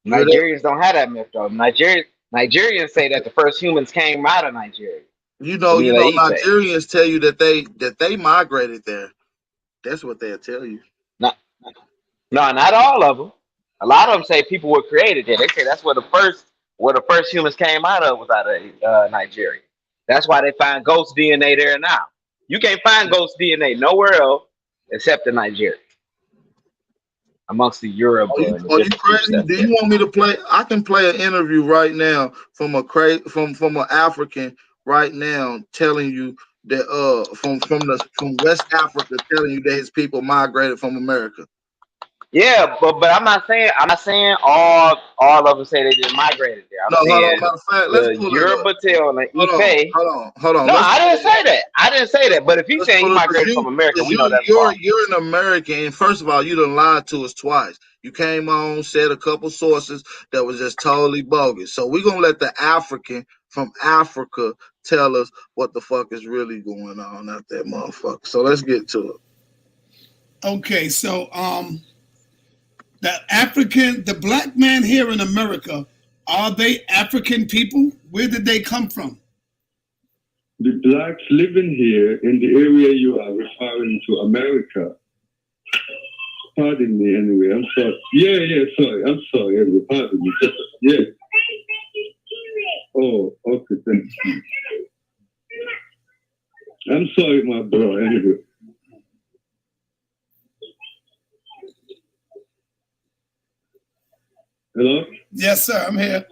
You hear that? Nigerians don't have that myth though. Nigerians say that the first humans came out of Nigeria. You The know, Ile-Ife. Nigerians tell you that they migrated there. That's what they'll tell you. No, no, not all of them. A lot of them say people were created there. They say that's where the first humans came out of was out of Nigeria. That's why they find ghost DNA there now. You can't find ghost DNA nowhere else except in Nigeria, amongst the Are Yoruba you and the are you different groups crazy? that's Do you there. want me to play? I can play an interview right now from from an African right now telling you that from West Africa telling you that his people migrated from America. Yeah, but I'm not saying all of them say they just migrated there. I'm No, hold on. saying Matter of fact, let's the pull it up. Yoruba tale and Hold on, Ife. hold on. No, Let's I pull didn't it up. say that. I didn't say that. But if he's Let's saying he pull it migrated from America, because we know that's you're false. you're an American. And first of all, you done lied to us twice. You came on, said a couple sources that was just totally bogus. So we're gonna let the African from Africa tell us what the fuck is really going on out there, motherfucker. So let's get to it. Okay, so the black man here in America, are they African people? Where did they come from? The blacks living here in the area you are referring to, America. Pardon me anyway, I'm sorry. Yeah, sorry. I'm sorry anyway, pardon me. Yeah. Oh, okay, thank you. I'm sorry, my bro, anyway. Hello? Yes, sir, I'm here.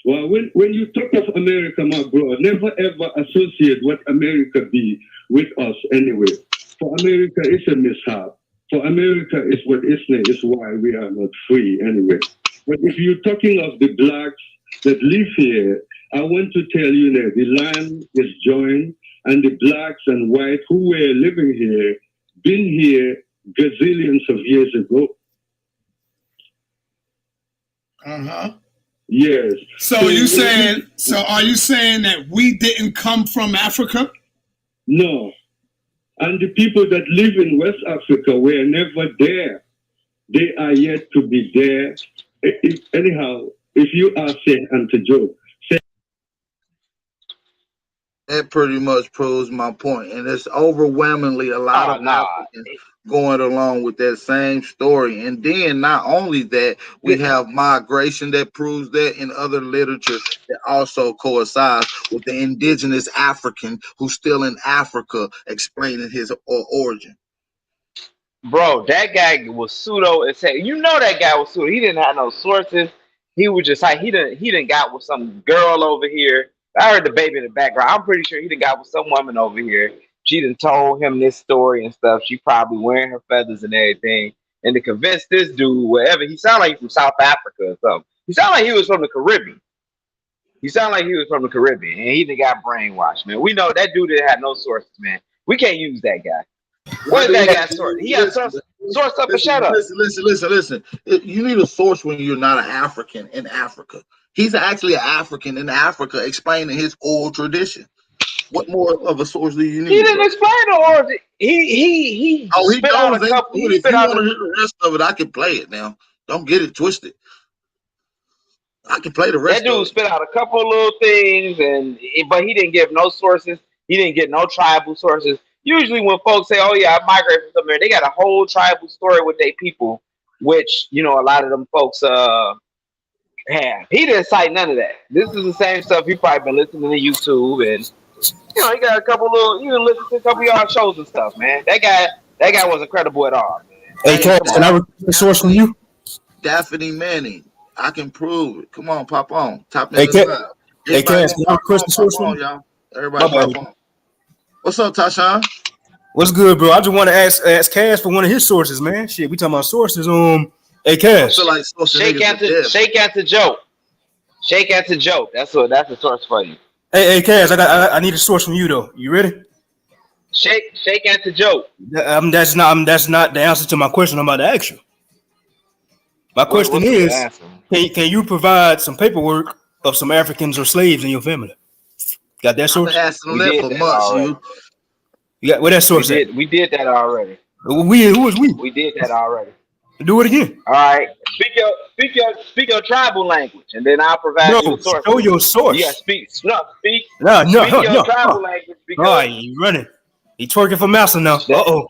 Well, when you talk of America, my bro, never ever associate what America be with us anyway. For America, it's a mishap. For America, it's what it's name. It's why we are not free anyway. But if you're talking of the blacks that live here, I want to tell you that the land is joined, and the blacks and white who were living here been here gazillions of years ago. Uh-huh. Yes. So are you saying that we didn't come from Africa? No. And the people that live in West Africa were never there. They are yet to be there. Anyhow, if you are saying Uncle Joe, That pretty much proves my point, and it's overwhelmingly a lot Oh of no. Africans going along with that same story. And then not only that, we have migration that proves that in other literature that also coincides with the indigenous African who's still in Africa explaining his origin. Bro, that guy was pseudo and say you know that guy was pseudo. He didn't have no sources. He was just like he didn't got with some girl over here. I heard the baby in the background. I'm pretty sure he done got with some woman over here. She done told him this story and stuff. She probably wearing her feathers and everything. and to convince this dude, wherever he sounded like he's from South Africa or something. He sounded like he was from the Caribbean. He sounded like he was from the Caribbean, and he done got brainwashed, man. We know that dude didn't have no sources, man. We can't use that guy. What is that guy's source? He got source up and shut up. Listen. You need a source when you're not an African in Africa. He's actually an African in Africa explaining his oral tradition. What more of a source do you need? He didn't explain the origin. He spit out a couple. If you want to hear the rest of it, I can play it now. Don't get it twisted. I can play the rest. That dude spit out a couple of little things, but he didn't give no sources. He didn't get no tribal sources. Usually, when folks say, "Oh yeah, I migrated from somewhere," they got a whole tribal story with their people, which a lot of them folks have. He didn't cite none of that. This is the same stuff he probably been listening to YouTube, and he got a couple little. You can listen to a couple of y'all shows and stuff, man. That guy wasn't credible at all. Man. Hey, can I request a source from you? Daphne Manning. I can prove it. Come on, pop on. Top Hey, can I request a source from you? Y'all? Everybody pop on. What's up, Tashawn? What's good, bro? I just want to ask Cass for one of his sources, man. Shit, we talking about sources. Hey, Cass. Like Shake out to joke. Shake out to joke. That's the source for you. Hey, Cass. I need a source from you though. You ready? Shake out to joke. That's not the answer to my question I'm about to ask you. My question is, can you provide some paperwork of some Africans or slaves in your family? Got that source? I've been asking them that for months. You got where that source at? We did that already. Who is we? We did that already. Do it again. All right. Speak your tribal language, and then I'll provide you a source. Show your source. Yeah, speak your tribal language. All right, you running. He twerking for Massa now. Uh-oh.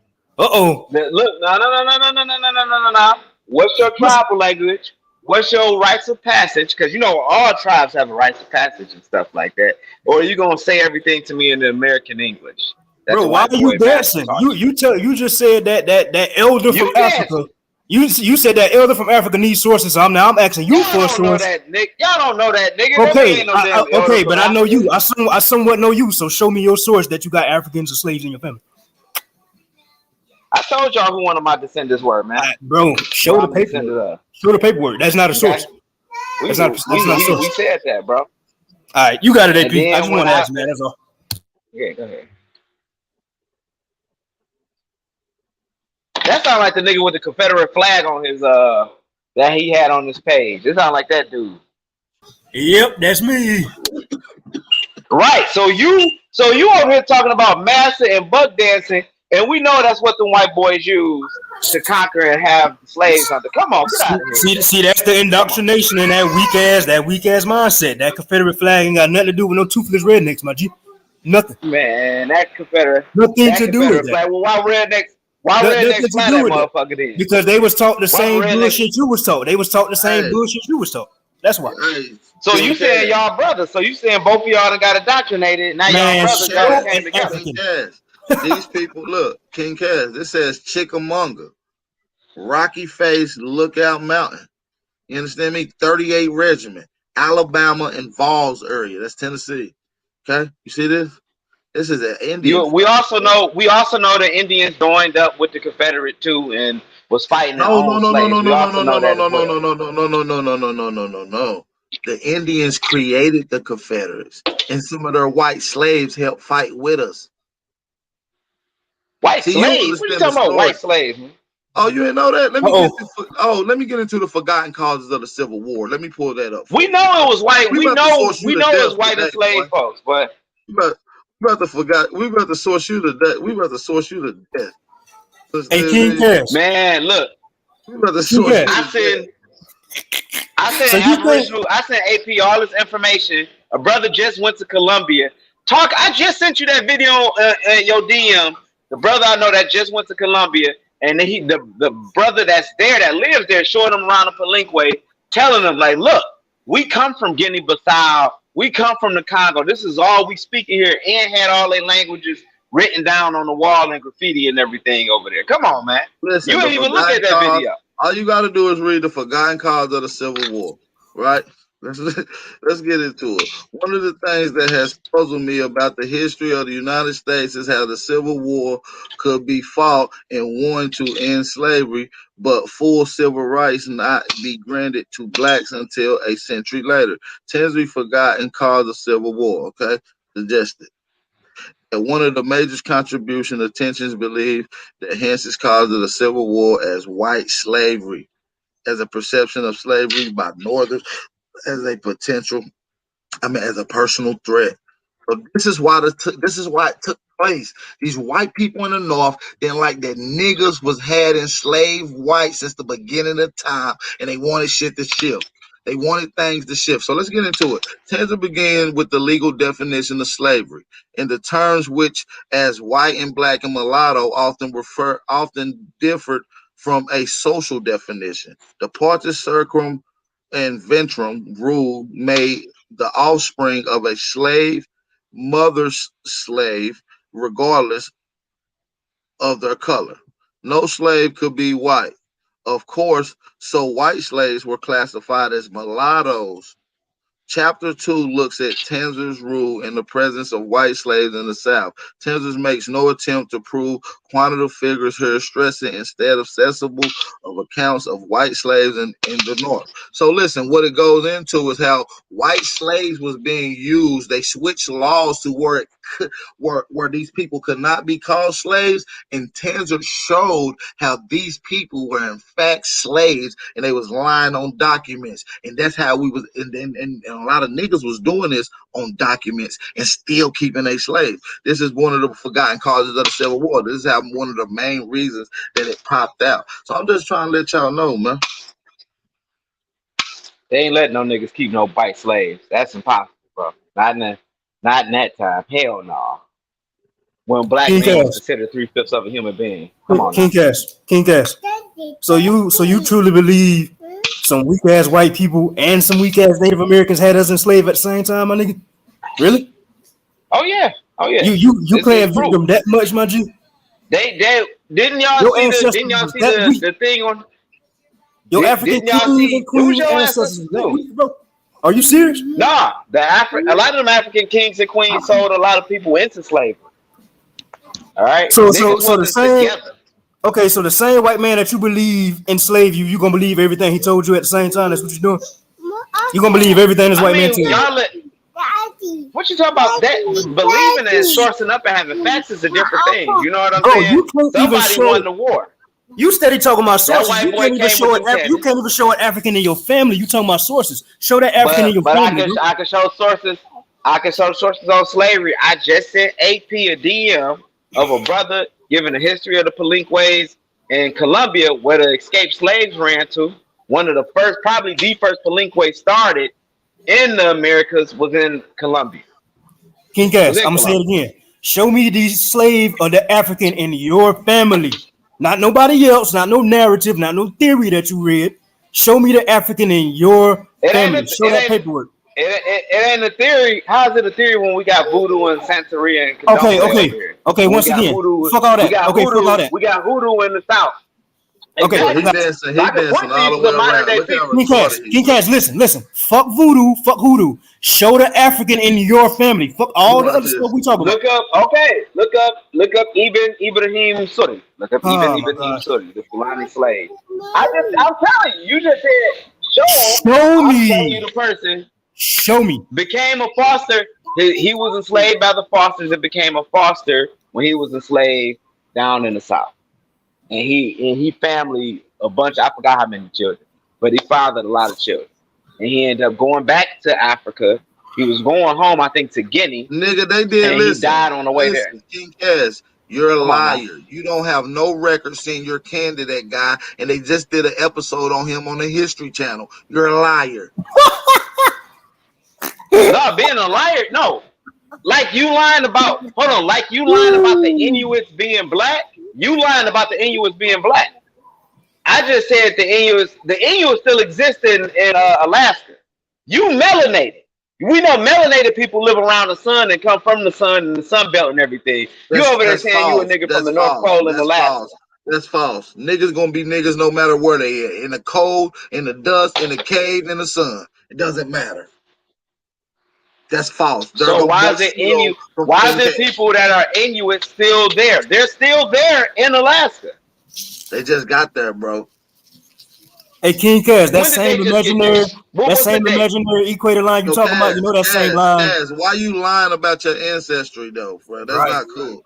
Look, no. What's your tribal language? What's your rites of passage? Because all tribes have a rites of passage and stuff like that. Or are you gonna say everything to me in the American English? That's bro, why are you dancing? You just said that elder from Africa. You said that elder from Africa needs sources. So I'm asking you for a source. Y'all don't know that, nigga. Okay, but I know you. I somewhat know you. So show me your source that you got Africans or slaves in your family. I told y'all who one of my descendants were, man. Right, bro, show the paperwork. Show the paperwork. That's not a source. That's not a source. We said that, bro. All right, you got it, AP. I just want to ask, man. That's all. Yeah, go ahead. That sounds like the nigga with the Confederate flag on his that he had on his page. It sounds like that dude. Yep, that's me. Right. So you over here talking about massa and buck dancing, and we know that's what the white boys use to conquer and have slaves under. Come on, get out of here. See, that's the indoctrination in that weak ass mindset. That Confederate flag ain't got nothing to do with no toothless rednecks, my G. Nothing. Man, that Confederate. Nothing to do with that. Flag. Well, why rednecks? Why rednecks fly that motherfucker then? Because they was taught the same bullshit you was taught. They was taught the same bullshit you was taught. That's why. So you saying y'all brothers? So you saying both of y'all done got indoctrinated? Now y'all brothers got came together. These people, look, King Cass. This says Chickamauga, Rocky Face, Lookout Mountain. You understand me? 38 Regiment, Alabama and Vols area. That's Tennessee. Okay, you see this? This is an Indian. We also know the Indians joined up with the Confederate too and was fighting. No. The Indians created the Confederates, and some of their white slaves helped fight with us. White slaves? What are you talking about? White slaves? Oh, you didn't know that? Let me get into the forgotten causes of the Civil War. Let me pull that up. We know it was white. We know it was white enslaved folks, but we about to source you to death. We about to source you to death. Hey, King Cass. Man, look. We about to source you I sent AP all this information. A brother just went to Columbia. I just sent you that video in your DM. The brother I know that just went to Columbia, and the brother that's there that lives there showing him around the Palenque, telling them like, look, we come from Guinea-Bissau. We come from the Congo. This is all we speak here, and had all their languages written down on the wall and graffiti and everything over there. Come on, man. Listen, you ain't even look at that video. All you got to do is read the forgotten cause of the Civil War, right? Let's get into it. One of the things that has puzzled me about the history of the United States is how the Civil War could be fought and won to end slavery, but full civil rights not be granted to blacks until a century later. Tends to be forgotten cause of Civil War. Okay, suggested. And one of the major contribution attentions believe that hence is cause of the Civil War as white slavery, as a perception of slavery by Northerners as a potential, as a personal threat. So this is why it took place. These white people in the North didn't like that niggas was had enslaved whites since the beginning of time, and they wanted shit to shift. They wanted things to shift. So let's get into it. Tends to begin with the legal definition of slavery, and the terms which, as white and black and mulatto, often differed from a social definition. The partus circum and ventrum rule made the offspring of a slave mother's slave, regardless of their color. No slave could be white, of course, so white slaves were classified as mulattoes. Chapter 2 looks at Tenzer's rule in the presence of white slaves in the South. Tenzer makes no attempt to prove quantitative figures here, stressing instead accessible of accounts of white slaves in the North. So listen, what it goes into is how white slaves was being used. They switched laws to where these people could not be called slaves, and Tenzer showed how these people were in fact slaves, and they was lying on documents, and that's how we was. And a lot of niggas was doing this on documents and still keeping a slave. This is one of the forgotten causes of the Civil War. This is how one of the main reasons that it popped out. So I'm just trying to let y'all know, man. They ain't letting no niggas keep no white slaves. That's impossible, bro. Not in that time. Hell no. When black King man was Cass. considered 3/5 of a human being. Come on, King Cass. So you truly believe some weak ass white people and some weak ass Native Americans had us enslaved at the same time, my nigga? Really? Oh yeah. You playing victim that much, my G? They didn't y'all see the thing on your African kings and queens ancestors? Bro? Are you serious? Nah, a lot of them African kings and queens sold a lot of people into slavery. All right. So the same. Okay, so the same white man that you believe enslaved you, gonna believe everything he told you at the same time. That's what you're doing. You gonna believe everything this white man told you. What you talking about? That believing and sourcing up and having facts is a different thing. You know what I'm saying? Somebody won the war. You steady talking about sources. You can't even show an African in your family. You talking about sources. Show that African in your family. I can show sources. I can show sources on slavery. I just sent AP a DM of a brother giving a history of the Palenques in Colombia, where the escaped slaves ran to. One of the first, probably the first Palenque started in the Americas was in Colombia. King Cass, I'm gonna say it again. Show me the slave or the African in your family. Not nobody else, not no narrative, not no theory that you read. Show me the African in your family. Show that paperwork. It ain't a theory. How is it a theory when we got voodoo and Santeria and Condom? Okay. Once again, fuck all that. Fuck all that. We got voodoo in the South. Okay, he dancing all the way around. King Cass, listen. Fuck voodoo, fuck hoodoo. Show the African in your family. Fuck all the other stuff we talk about. Look up Ibrahim Suri. Look up Ibrahim Suri, the Fulani slave. I'm telling you, you just said show me. I'm telling you the person. Show me. Became a foster. He was enslaved by the Fosters and became a foster when he was enslaved down in the South. And he family a bunch. I forgot how many children, but he fathered a lot of children. And he ended up going back to Africa. He was going home, I think, to Guinea. Nigga, they did. He died on the way there. King Cass, you're a liar. You don't have no record seeing your candidate guy, and they just did an episode on him on the History Channel. You're a liar. No, being a liar, no. Like you lying about the Inuits being black. You lying about the Inuits being black. I just said the Inuits still exist in Alaska. You melanated. We know melanated people live around the sun and come from the sun and the sun belt and everything. You over there saying you a nigga from the North Pole in Alaska. That's false. Niggas gonna be niggas no matter where they at. In the cold, in the dust, in the cave, in the sun. It doesn't matter. That's false. So why is it Why is it people that are Inuit still there? They're still there in Alaska. They just got there, bro. Hey, King Cass, that same imaginary equator line you talking about, you know that same line. Cass, why you lying about your ancestry though, bro? That's not cool.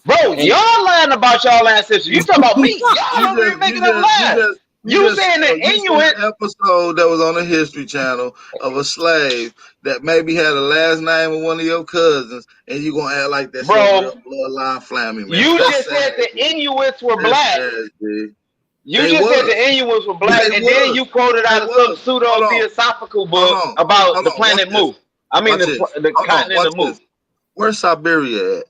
Bro, y'all lying about y'all ancestors. You talking about me? Y'all don't even making them lie. You saying the Inuit episode that was on the History Channel of a slave that maybe had a last name of one of your cousins, and you gonna act like that's your bloodline family, man. You just said the Inuits were black. You just said the Inuits were black, and then you quoted out of some pseudo theosophical book about the planet Mu. I mean the continent of Mu. Where's Siberia at?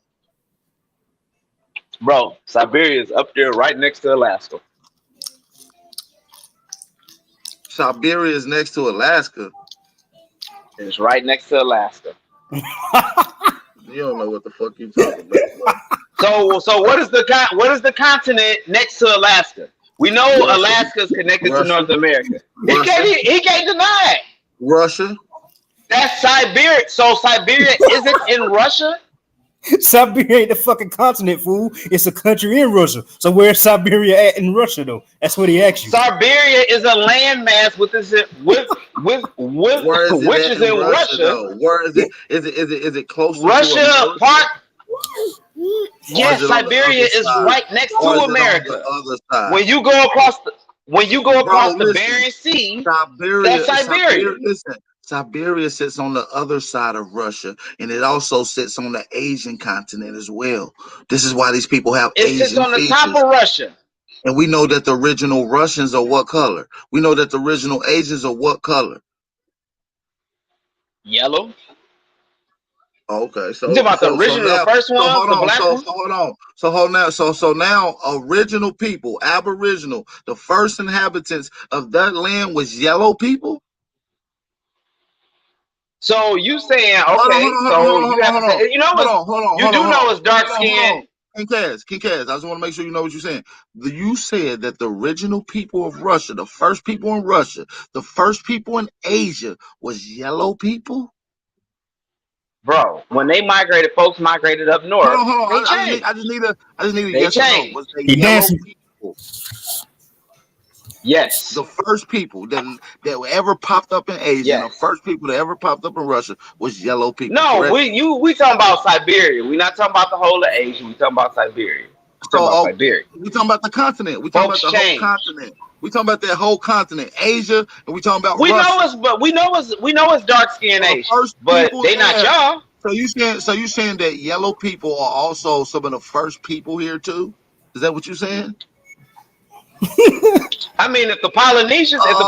Bro, Siberia is up there right next to Alaska. Siberia is next to Alaska. It's right next to Alaska. You don't know what the fuck you talking about. So what is the continent next to Alaska? We know Alaska is connected to North America. He can't deny it. Russia. That's Siberia. So Siberia isn't in Russia? Siberia ain't the fucking continent, fool. It's a country in Russia. So where's Siberia at in Russia, though? That's what he asked you. Siberia is a landmass which is in Russia. Where is it? Is it close to Russia? Yes, Siberia is right next to America. When you go across the Bering Sea, that's Siberia. Siberia sits on the other side of Russia, and it also sits on the Asian continent as well. This is why these people have Asian features. It sits on the top of Russia. And we know that the original Russians are what color? We know that the original Asians are what color? Yellow. Okay, so you about the original, the first one, the black one? So now, original people, Aboriginal, the first inhabitants of that land was yellow people. So you saying you know it's dark skin. King Cass, I just want to make sure you know what you're saying. You said that the original people of Russia, the first people in Russia, the first people in Asia was yellow people. Bro, when they migrated, folks migrated up north. Hold on. I just need a yes or no. Was they yellow people? Yes. The first people that ever popped up in Asia, the first people that ever popped up in Russia was yellow people. No, correct? we talking about Siberia. We're not talking about the whole of Asia. We talking about Siberia. Siberia. We talking about the continent. We talking about the whole continent. We talking about that whole continent, Asia, and we talking about Russia. We know it's dark skinned Asia, but they not y'all. So you saying that yellow people are also some of the first people here too? Is that what you're saying? I mean, if the Polynesians ain't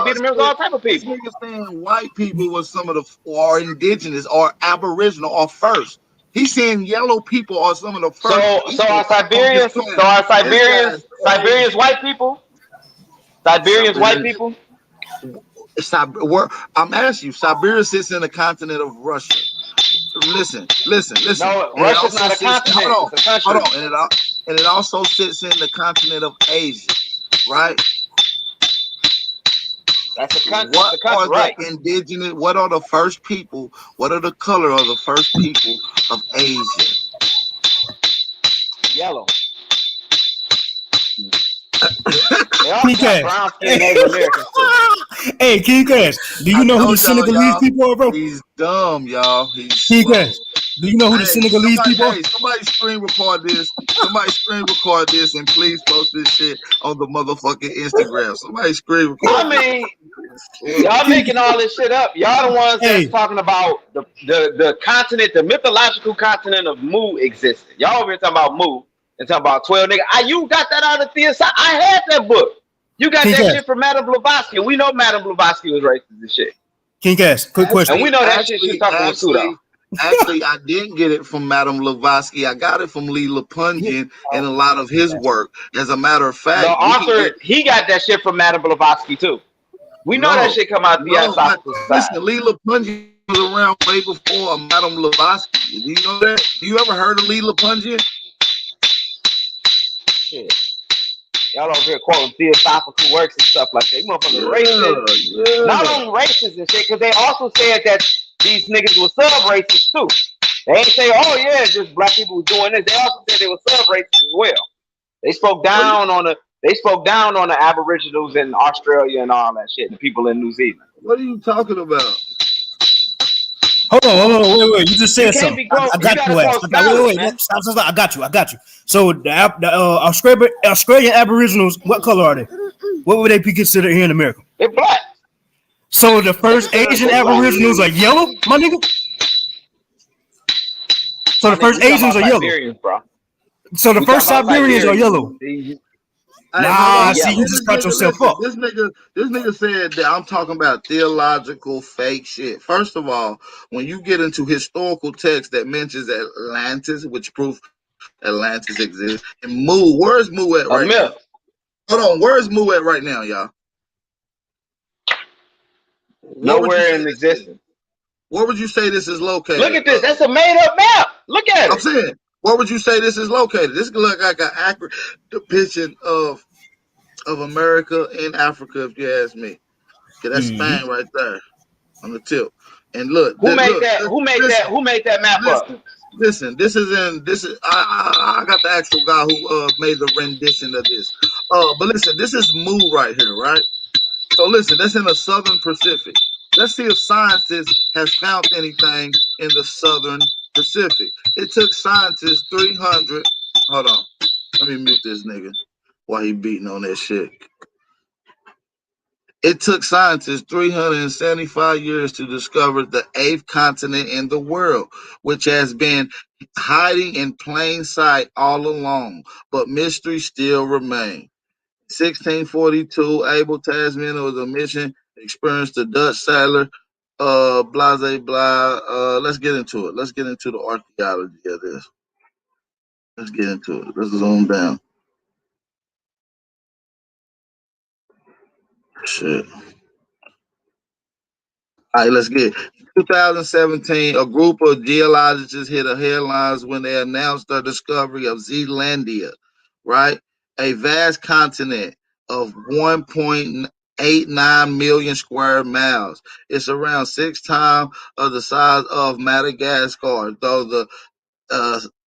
beating them, all type of people. Niggas saying white people was some of the or indigenous or Aboriginal or first. He's saying yellow people are some of the first. So are Siberians white people? Siberians white people? I'm asking you. Siberia sits in the continent of Russia. Listen. No, Russia's not a continent. Hold on. And it also sits in the continent of Asia, right? That's a country. What are the indigenous? What are the first people? What are the color of the first people of Asia? Yellow. Brown skin Native Americans too. Hey, King Cass, do you know who the Senegalese people are, bro? He's dumb, y'all. King Cass, do you know who the Senegalese people are? Hey, somebody screen record this and please post this shit on the motherfucking Instagram. Somebody screen record. I mean, y'all making all this shit up. Y'all the ones that's talking about the continent, the mythological continent of Mu existed. Y'all over here talking about Mu. And talk about 12 niggas. You got that out of theosophy. I had that book. You got that shit from Madame Blavatsky. We know Madame Blavatsky was racist and shit. King Cass, quick question. And we know that shit she's talking about too, though. Actually, I didn't get it from Madame Blavatsky. I got it from Lee Lapungian and a lot of his work. As a matter of fact, the author, he got that shit from Madame Blavatsky too. We know that shit come out of the theosophical side. Listen, Lee Lapungian was around way before Madame Blavatsky. Do you know that? Do you ever heard of Lee Lapungian? Shit. Y'all over here quoting theosophical works and stuff like that. You motherfuckers racist. Not only racist and shit, because they also said that these niggas were sub-racist too. They ain't say, oh yeah, just black people were doing this. They also said they were sub-racist as well. They spoke down on the Aboriginals in Australia and all that shit, the people in New Zealand. What are you talking about? Hold on, wait. You just said something. I got you. Wait. Stop. I got you. So the Australian Aboriginals, what color are they? What would they be considered here in America? They're black. So the first Asian Aboriginals are yellow, my nigga? So the first Asians are yellow. Bro. So the first Siberians are yellow. Nah, see, you just cut yourself up. This nigga said that I'm talking about theological fake shit. First of all, when you get into historical text that mentions Atlantis, which proof Atlantis exists, and Mu, where's Mu at right now? Hold on, where's Mu at right now, y'all? Nowhere in existence. Where would you say this is located? Look at this. That's a made-up map. Look at it. I'm saying, where would you say this is located? This could look like an accurate depiction of America and Africa, if you ask me. Okay, that's Spain right there on the tip. And look, who made that map up? Listen, I got the actual guy who made the rendition of this. But listen, this is Mu right here, right? So listen, that's in the Southern Pacific. Let's see if scientists has found anything in the Southern Pacific. It took scientists 300. Hold on. Let me mute this nigga while he beating on that shit. It took scientists 375 years to discover the 8th continent in the world, which has been hiding in plain sight all along, but mysteries still remain. 1642, Abel Tasman was a mission, experienced the Dutch sailor, blase blah. Let's get into it. Let's get into the archaeology of this. Let's get into it. Let's zoom down. Shit. All right, let's get it. 2017, a group of geologists hit the headlines when they announced their discovery of Zealandia, right? A vast continent of 1.89 million square miles. It's around 6 times of the size of Madagascar, though the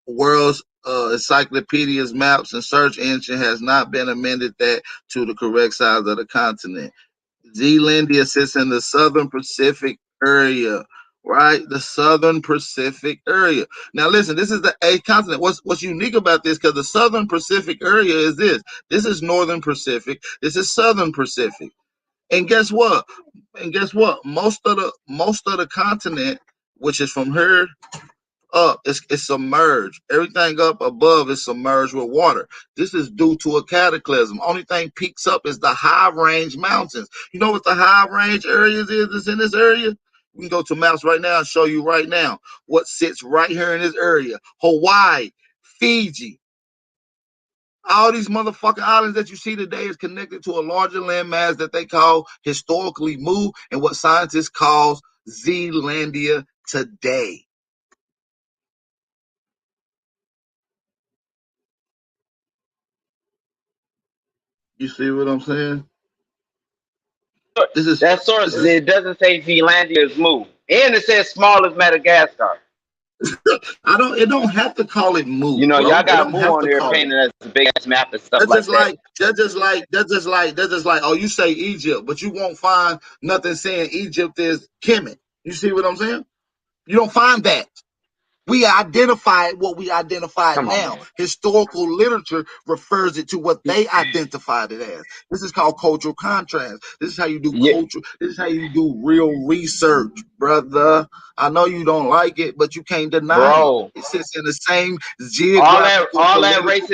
world's encyclopedia's maps and search engine has not been amended that to the correct size of the continent. Zealandia sits in the Southern Pacific area, right? The Southern Pacific area. Now, listen, this is the 8th continent. What's unique about this? Because the Southern Pacific area is this. This is Northern Pacific. This is Southern Pacific. And guess what? Most of the continent, which is from here up, it's submerged. Everything up above is submerged with water. This is due to a cataclysm. Only thing peaks up is the high range mountains. You know what the high range areas is that's in this area? We can go to maps right now and show you right now what sits right here in this area. Hawaii, Fiji. All these motherfucking islands that you see today is connected to a larger landmass that they call historically Mu and what scientists call Zealandia today. You see what I'm saying? That source. It doesn't say Zealandia is Mu, and it says small as Madagascar. It don't have to call it Mu. You know, y'all got Mu on there painting as a big ass map and stuff like that. That's just like, oh, you say Egypt, but you won't find nothing saying Egypt is Kemet. You see what I'm saying? You don't find that. We identify what we identify now. Historical literature refers it to what they identified it as. This is called cultural contrast. This is how you do culture. This is how you do real research, brother. I know you don't like it, but you can't deny it. It sits in the same geographical place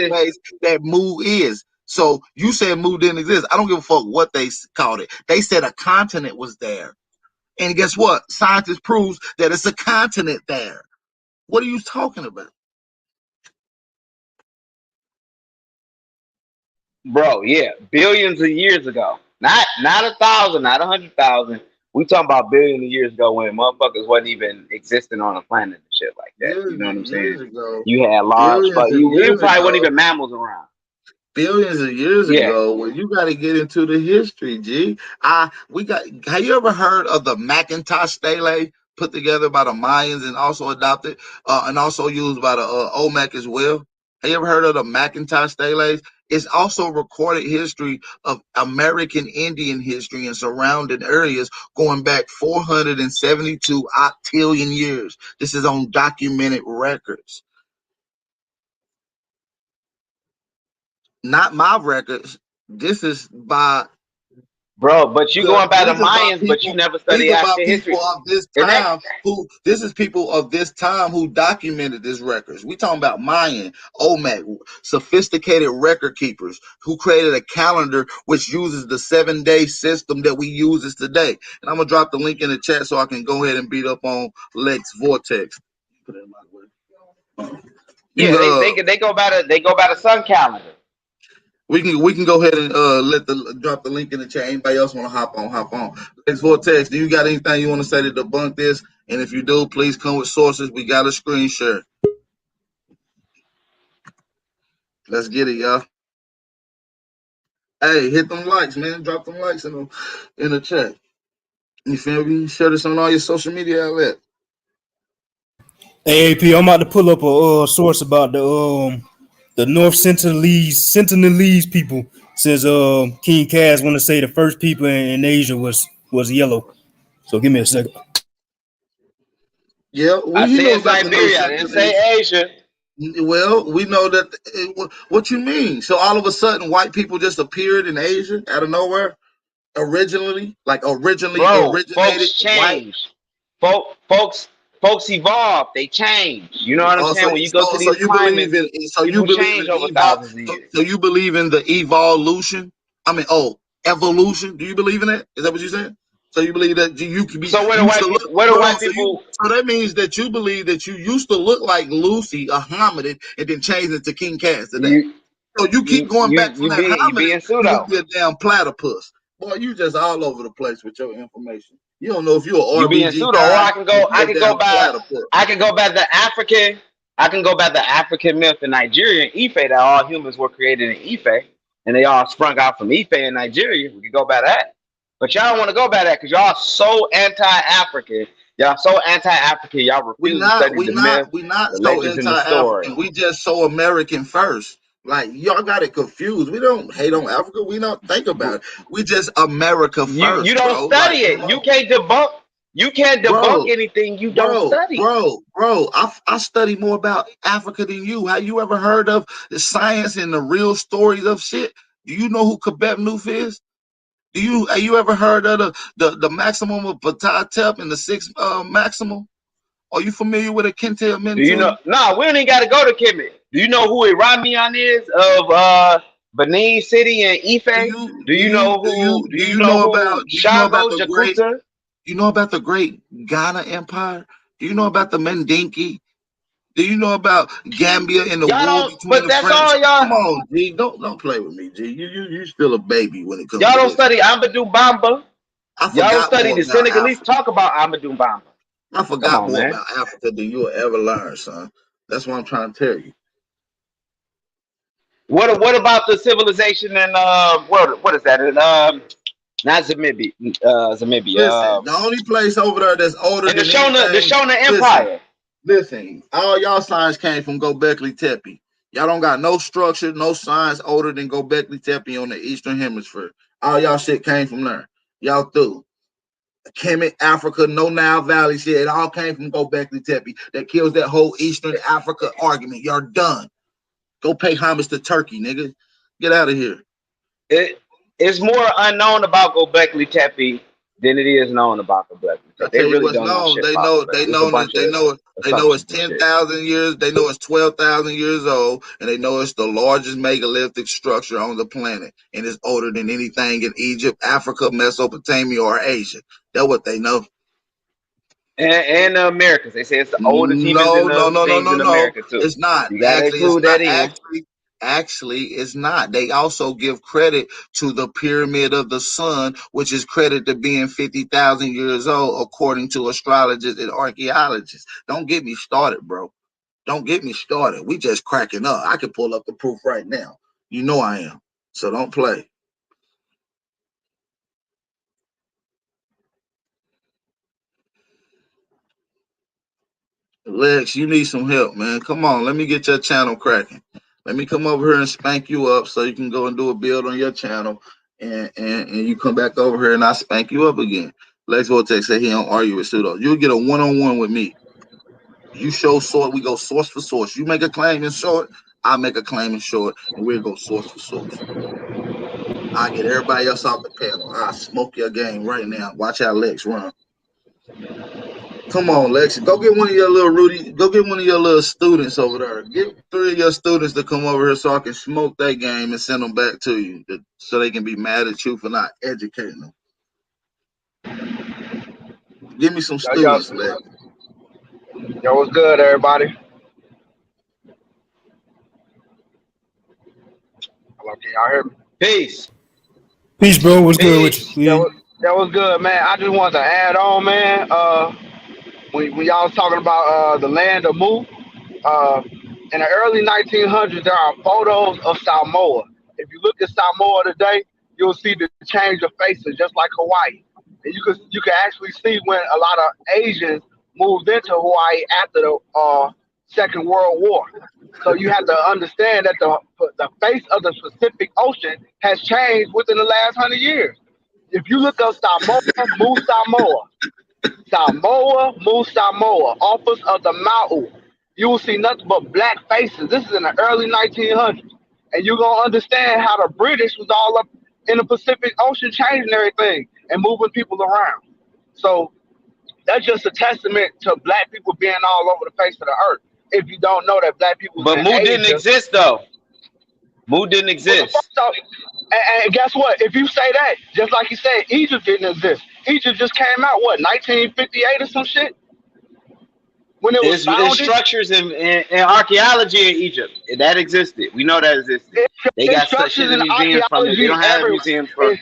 that Mu is. So you said Mu didn't exist. I don't give a fuck what they called it. They said a continent was there. And guess what? Scientists proves that it's a continent there. What are you talking about? Bro, yeah, billions of years ago. Not 1,000, not 100,000. We talking about billions of years ago when motherfuckers wasn't even existing on a planet and shit like that. You know what I'm saying? You had large, you probably wasn't even mammals around. billions of years ago. Well, you got to get into the history, G. Have you ever heard of the Macintosh stele put together by the Mayans and also adopted and also used by the Olmec as well? Have you ever heard of the Macintosh steles? It's also recorded history of American Indian history and surrounding areas going back 472 octillion years. This is on documented records. Not my records. This is by but you going by the Mayans, but you never study African history. Of this time this is people of this time who documented these records. We talking about Mayan, Olmec, sophisticated record keepers who created a calendar which uses the 7-day system that we use today. And I'm gonna drop the link in the chat so I can go ahead and beat up on Lex Vortex. Put it in my way. They go by the sun calendar. We can go ahead and drop the link in the chat. Anybody else want to hop on? Lex Vortex, do you got anything you want to say to debunk this? And if you do, please come with sources. We got a screen share. Let's get it, y'all. Hey, hit them likes, man. Drop them likes in the chat. You feel me? Share this on all your social media outlets. AAP, I'm about to pull up a source about the North Sentinelese people. Says King Cass want to say the first people in Asia was yellow. So give me a second. Yeah, I said Siberia. I didn't say Asia. Well, we know that. What you mean? So all of a sudden, white people just appeared in Asia out of nowhere? Originally originated. Folks change. Folks evolve. They change. You know what I'm saying? When you go to these climates, you change over thousands of years. So you believe in the evolution? Evolution. Do you believe in that? Is that what you're saying? So you believe that you can be. So where do white people? So that means that you believe that you used to look like Lucy, a hominid, and then changed it to King Cass today. So you keep going back from that hominid, you're gonna be a damn platypus. Boy, you just all over the place with your information. You don't know if you're an RBG being pseudo, guy, or I can go by the African. I can go by the African myth in Nigeria and Ife that all humans were created in Ife and they all sprung out from Ife in Nigeria. We can go by that. But y'all don't want to go by that because y'all so anti-African. Y'all so anti-African. Y'all refuse to study the myth, we're not the so legends, and the story. We just so American first. Like y'all got it confused. We don't hate on Africa. We don't think about it. We just America first. You don't study it. You can't debunk. You can't debunk anything you don't study. Bro, I study more about Africa than you. Have you ever heard of the science and the real stories of shit? Do you know who Kabeb Noof is? Have you ever heard of the maximum of Ptah and the sixth maximum? Are you familiar with a Kentel Mentu? Do you know? No, we don't even got to go to Kemet. Do you know who Iranian is of Benin City and Ife? Do you know about Jakuta? Do you know about the great Ghana Empire? Do you know about the Mendinki? Do you know about Gambia and the war between the French? All y'all. Come on, G. Don't play with me, G. You still a baby when it comes. Y'all don't study Amadou Bamba. Y'all don't study the Senegalese talk about Amadou Bamba. I forgot more about Africa than you'll ever learn, son. That's what I'm trying to tell you. What about the civilization in what is that? In not Zamibia. Zamibia. Listen, the only place over there that's older than the Shona Empire. Listen, all y'all signs came from Gobekli Tepe. Y'all don't got no structure, no signs older than Gobekli Tepe on the Eastern Hemisphere. All y'all shit came from there. Y'all through. Kemet, Africa, no Nile Valley shit. It all came from Gobekli Tepe. That kills that whole Eastern Africa argument. Y'all done. Go pay homage to Turkey, nigga. Get out of here. It's more unknown about Gobekli Tepe than it is known about Gobekli Tepe. They really don't know shit. They know it's 10,000 years. They know it's 12,000 years old, and they know it's the largest megalithic structure on the planet, and it's older than anything in Egypt, Africa, Mesopotamia, or Asia. That's what they know. And the Americas, they say it's the oldest even in America too. It's not. You gotta include that in. Actually, it's not. They also give credit to the Pyramid of the Sun, which is credited to being 50,000 years old, according to astrologers and archaeologists. Don't get me started, bro. Don't get me started. We just cracking up. I can pull up the proof right now. You know I am. So don't play. Lex, you need some help, man. Come on, let me get your channel cracking. Let me come over here and spank you up so you can go and do a build on your channel, and you come back over here and I spank you up again. Lex Vortex say he don't argue with Pseudo. You'll get a one-on-one with me. You show sword, we go source for source. You make a claim in short, I make a claim in short, and we'll go source for source. I get everybody else off the panel. I smoke your game right now. Watch how Lex run. Come on, Lex. Go get one of your little Rudy. Go get one of your little students over there. Get 3 of your students to come over here so I can smoke that game and send them back to you, so they can be mad at you for not educating them. Give me some students, Lex. Yo, what's good, everybody? Hello, can y'all hear me? Peace. Peace, bro. What's good with you? That was good, man. I just wanted to add on, man. When y'all was talking about the land of Mu, in the early 1900s, there are photos of Samoa. If you look at Samoa today, you'll see the change of faces, just like Hawaii. And you can actually see when a lot of Asians moved into Hawaii after the Second World War. So you have to understand that the face of the Pacific Ocean has changed within the last 100 years. If you look up Samoa, Mu Samoa, Samoa, Mu Samoa, office of the Mau, you will see nothing but black faces. This is in the early 1900s. And you're going to understand how the British was all up in the Pacific Ocean changing everything and moving people around. So that's just a testament to black people being all over the face of the earth. If you don't know that black people... But Mu didn't exist, though. Mu didn't exist. And guess what? If you say that, just like you said, Egypt didn't exist. Egypt just came out, what, 1958 or some shit? When it was There's structures in archaeology in Egypt. That existed. We know that existed. They got such shit in museums from it. They don't have museums from it.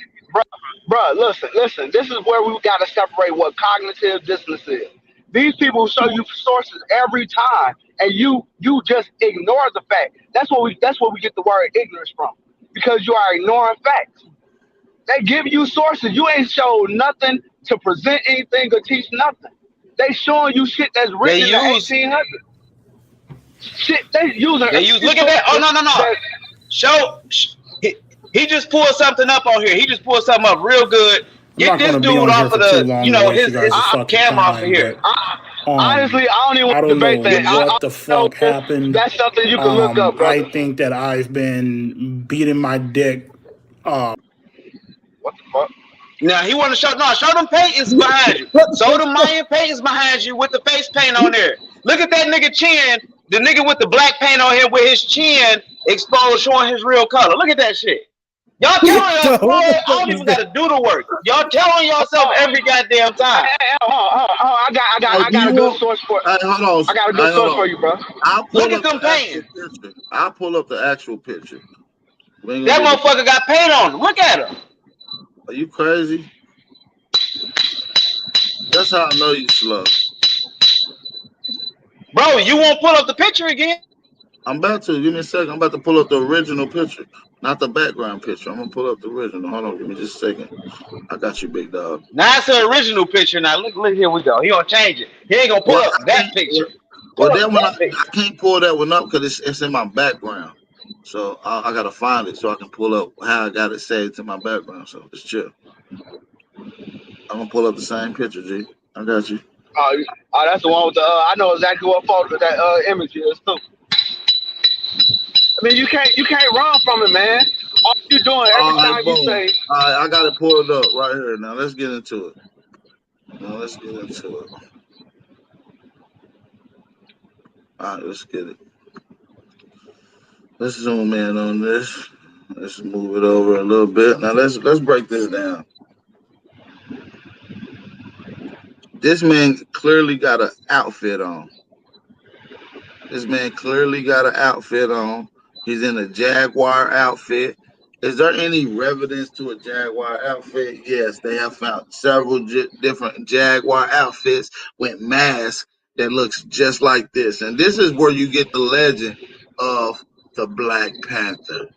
Bro, listen. This is where we got to separate what cognitive dissonance is. These people show you sources every time, and you just ignore the fact. That's what we get the word ignorance from, because you are ignoring facts. They give you sources. You ain't showed nothing to present anything or teach nothing. They showing you shit that's written in the 1800s. Shit, they using. Look at that. Oh no. He just pulled something up on here. He just pulled something up real good. Get this dude off of the, his camera off of here. Honestly, I don't even want to debate that. What the fuck happened? That's something you can look up, brother. I think that I've been beating my dick. What the fuck? Now he want to show them paintings behind you. Show them Mayan paintings behind you with the face paint on there. Look at that nigga chin. The nigga with the black paint on here with his chin exposed, showing his real color. Look at that shit. Y'all telling us, boy, I don't even gotta do the work. Y'all telling yourself every goddamn time. I got a good source for it. Hold on. I got a good source for you, bro. Look at them paintings. I'll pull up the actual picture. That motherfucker got paint on him. Look at him. Are you crazy? That's how I know you slow. Bro, you won't pull up the picture again? I'm about to. Give me a second. I'm about to pull up the original picture. Not the background picture. I'm going to pull up the original. Hold on. Give me just a second. I got you, big dog. Now it's the original picture. Now look, here we go. He going to change it. He ain't going to pull up that picture. Well, that one, I can't pull that one up because it's in my background. So I got to find it so I can pull up how I got it saved to my background. So it's chill. I'm going to pull up the same picture, G. I got you. Oh, that's the one with the, I know exactly what photo that image is, too. I mean, you can't run from it, man. All you're doing every time you say. All right, I got it pulled up right here. Now let's get into it. All right, let's get it. Let's zoom in on this. Let's move it over a little bit. Now let's break this down. This man clearly got an outfit on. He's in a Jaguar outfit. Is there any relevance to a Jaguar outfit? Yes, they have found several different Jaguar outfits with masks that looks just like this. And this is where you get the legend of the Black Panther.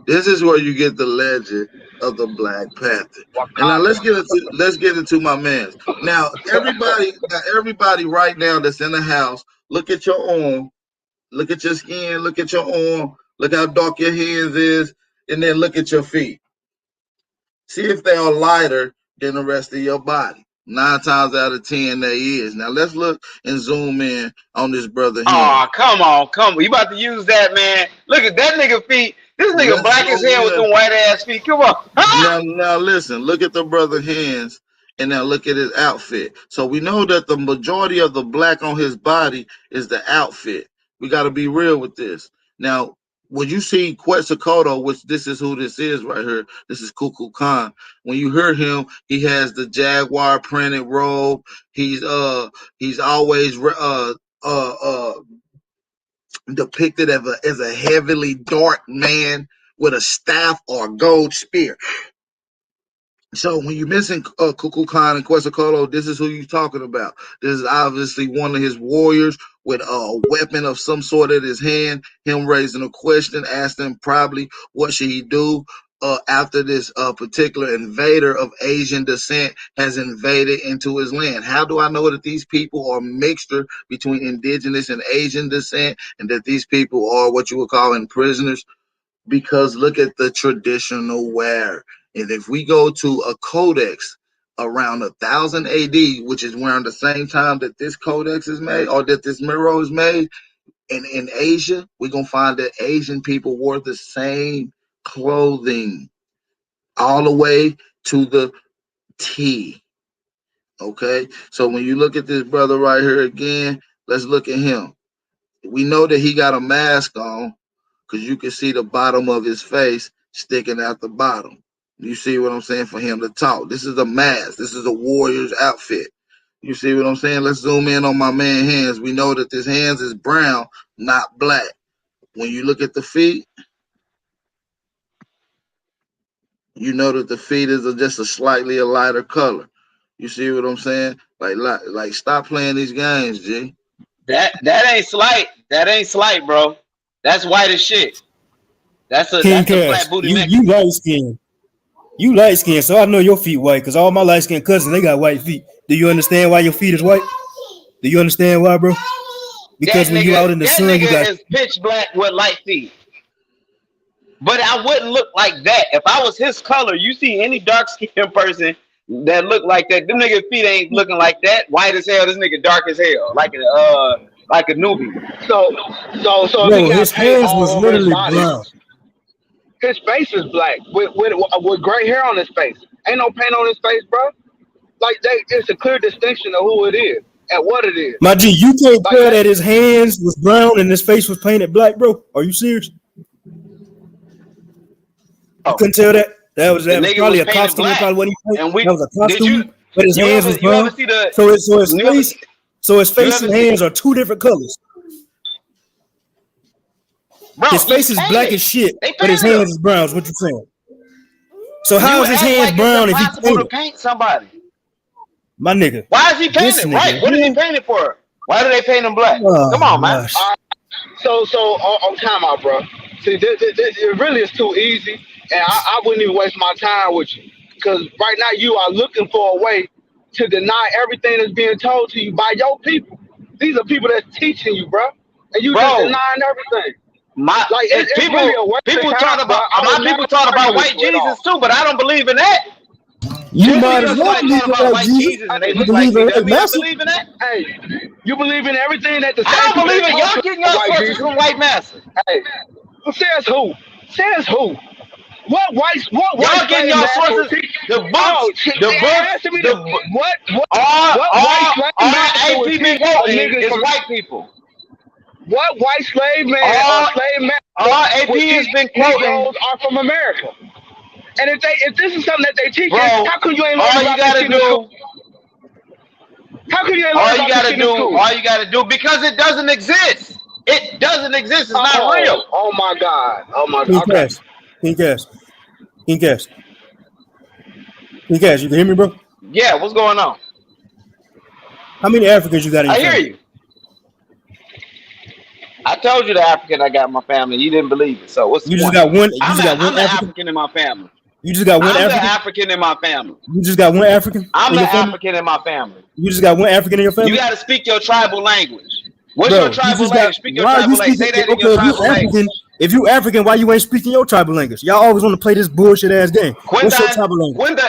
This is where you get the legend of the Black Panther. And now let's get into my man's. Now everybody right now that's in the house, look at your arm, look at your skin, look at your arm, look how dark your hands is, and then look at your feet. See if they are lighter than the rest of your body. 9 times out of 10, they is. Now let's look and zoom in on this brother here. Oh, come on. You about to use that, man? Look at that nigga feet. This nigga black as hell with them white ass feet. Come on. Now listen. Look at the brother hands, and now look at his outfit. So we know that the majority of the black on his body is the outfit. We got to be real with this. Now, when you see Quetzalcoatl, which this is who this is right here, this is Kukulkan Khan. When you hear him, he has the jaguar printed robe. He's always depicted as a heavily dark man with a staff or a gold spear. So when you're missing Kukulkan Khan and Quetzalcoatl, this is who you're talking about. This is obviously one of his warriors with a weapon of some sort at his hand. Him raising a question, asking probably what should he do after this particular invader of Asian descent has invaded into his land. How do I know that these people are a mixture between indigenous and Asian descent, and that these people are what you would call prisoners? Because look at the traditional wear. And if we go to a codex around 1000 AD, which is around the same time that this codex is made, or that this mirror is made, in Asia, we're going to find that Asian people wore the same clothing all the way to the T. Okay? So when you look at this brother right here again, let's look at him. We know that he got a mask on because you can see the bottom of his face sticking out the bottom. You see what I'm saying? For him to talk. This is a mask. This is a warrior's outfit. You see what I'm saying? Let's zoom in on my man's hands. We know that his hands is brown, not black. When you look at the feet, you know that the feet is just a slightly lighter color. You see what I'm saying? Like stop playing these games, G. That ain't slight. That ain't slight, bro. That's white as shit. That's a flat booty neck. You light skin. You light skin, so I know your feet white, because all my light skin cousins, they got white feet. Do you understand why your feet is white? Do you understand why, bro? Because when you out in the sun, you got is pitch black with light feet. But I wouldn't look like that. If I was his color, you see any dark skinned person that look like that, them nigga feet ain't looking like that. White as hell, this nigga dark as hell. Like a newbie. So no, his hands was literally brown. His face is black with gray hair on his face. Ain't no paint on his face, bro. Like it's a clear distinction of who it is and what it is. My G, you can't tell that his hands was brown and his face was painted black, bro. Are you serious? You couldn't tell that? That was probably a costume. Probably what he painted. That was a costume, but his hands was brown. So his face and hands are two different colors. Bro, his face is black as shit, but his hands is brown. Is what you're saying? So how is his hands brown if he painted? To paint somebody? My nigga. Why is he painted? Right? What is he painted for? Why do they paint him black? Come on, man. So on time out, bro. See, it really is too easy, and I wouldn't even waste my time with you, because right now you are looking for a way to deny everything that's being told to you by your people. These are people that's teaching you, bro, and you just denying everything. People talk about white Jesus too, but I don't believe in that. You might as well believe in white Jesus. And they look like me. You believe in that? Hey, you believe in everything that the I don't believe in y'all getting your sources from white masters. Hey, says who? Says who? What white? Y'all getting your sources? The books. What AP been quoting is white people. What white slave man or slave man? All AP has been quoting are from America. And if this is something that they teach, how come you ain't learning all you gotta do? How come you ain't all you gotta do because it doesn't exist. It doesn't exist. It's not real. Oh my God. Oh my God. King Cash. You can hear me, bro? Yeah. What's going on? How many Africans you got in your family? I hear you. I told you the African I got in my family. You didn't believe it. So what's the You just point? got one. You I'm just got one the African. African in my family. You just got one I'm the African. African in my family. You just got one African. I'm in the your family? African in my family. You just got one African in your family. You got to speak your tribal language. What's Bro, your tribal just got. language? Speak your Why are you tribal language. speaking? Say that in Okay, your if you tribal African, language. if you African, why you ain't speaking your tribal language? Y'all always want to play this bullshit ass game. What's your tribal language?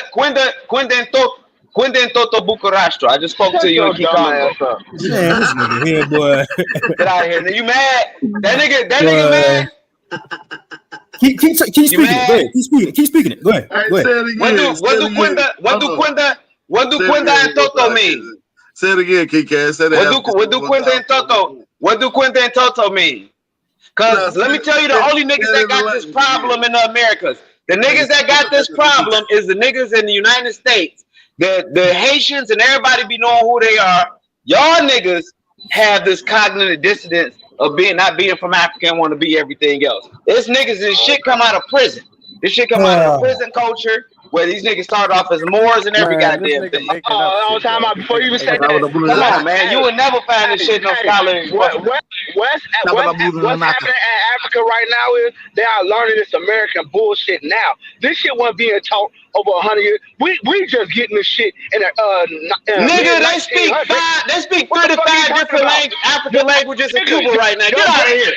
Quinden Toto Bucarastro. I just spoke Shut to you in your dumb Kikongo. ass up. Man, this nigga here, boy. Get out of here. You mad? That nigga Boy. mad? Keep speaking it. Go ahead. Keep speaking it. Go ahead. Hey, Go say ahead. it again. What do Quinda and Toto mean? Say it again, Kika. Say that. What do Quinda and Toto? What do Quinda and Toto mean? Cause let me tell you, the only niggas that got this problem in the Americas, the niggas that got this problem is the niggas in the United States. The Haitians and everybody be knowing who they are. Y'all niggas have this cognitive dissonance of not being from Africa and want to be everything else. This niggas and shit come out of prison. This shit come out of prison culture where these niggas start off as Moors and every goddamn thing. Oh, time out before you even said that. Come on, man. You would never find this shit in no scholarly. What's happening in Africa right now is they are learning this American bullshit now. This shit wasn't being taught over 100 years. We just getting this shit in a nigga, they speak 35 different African languages in Cuba right now. Get out of here.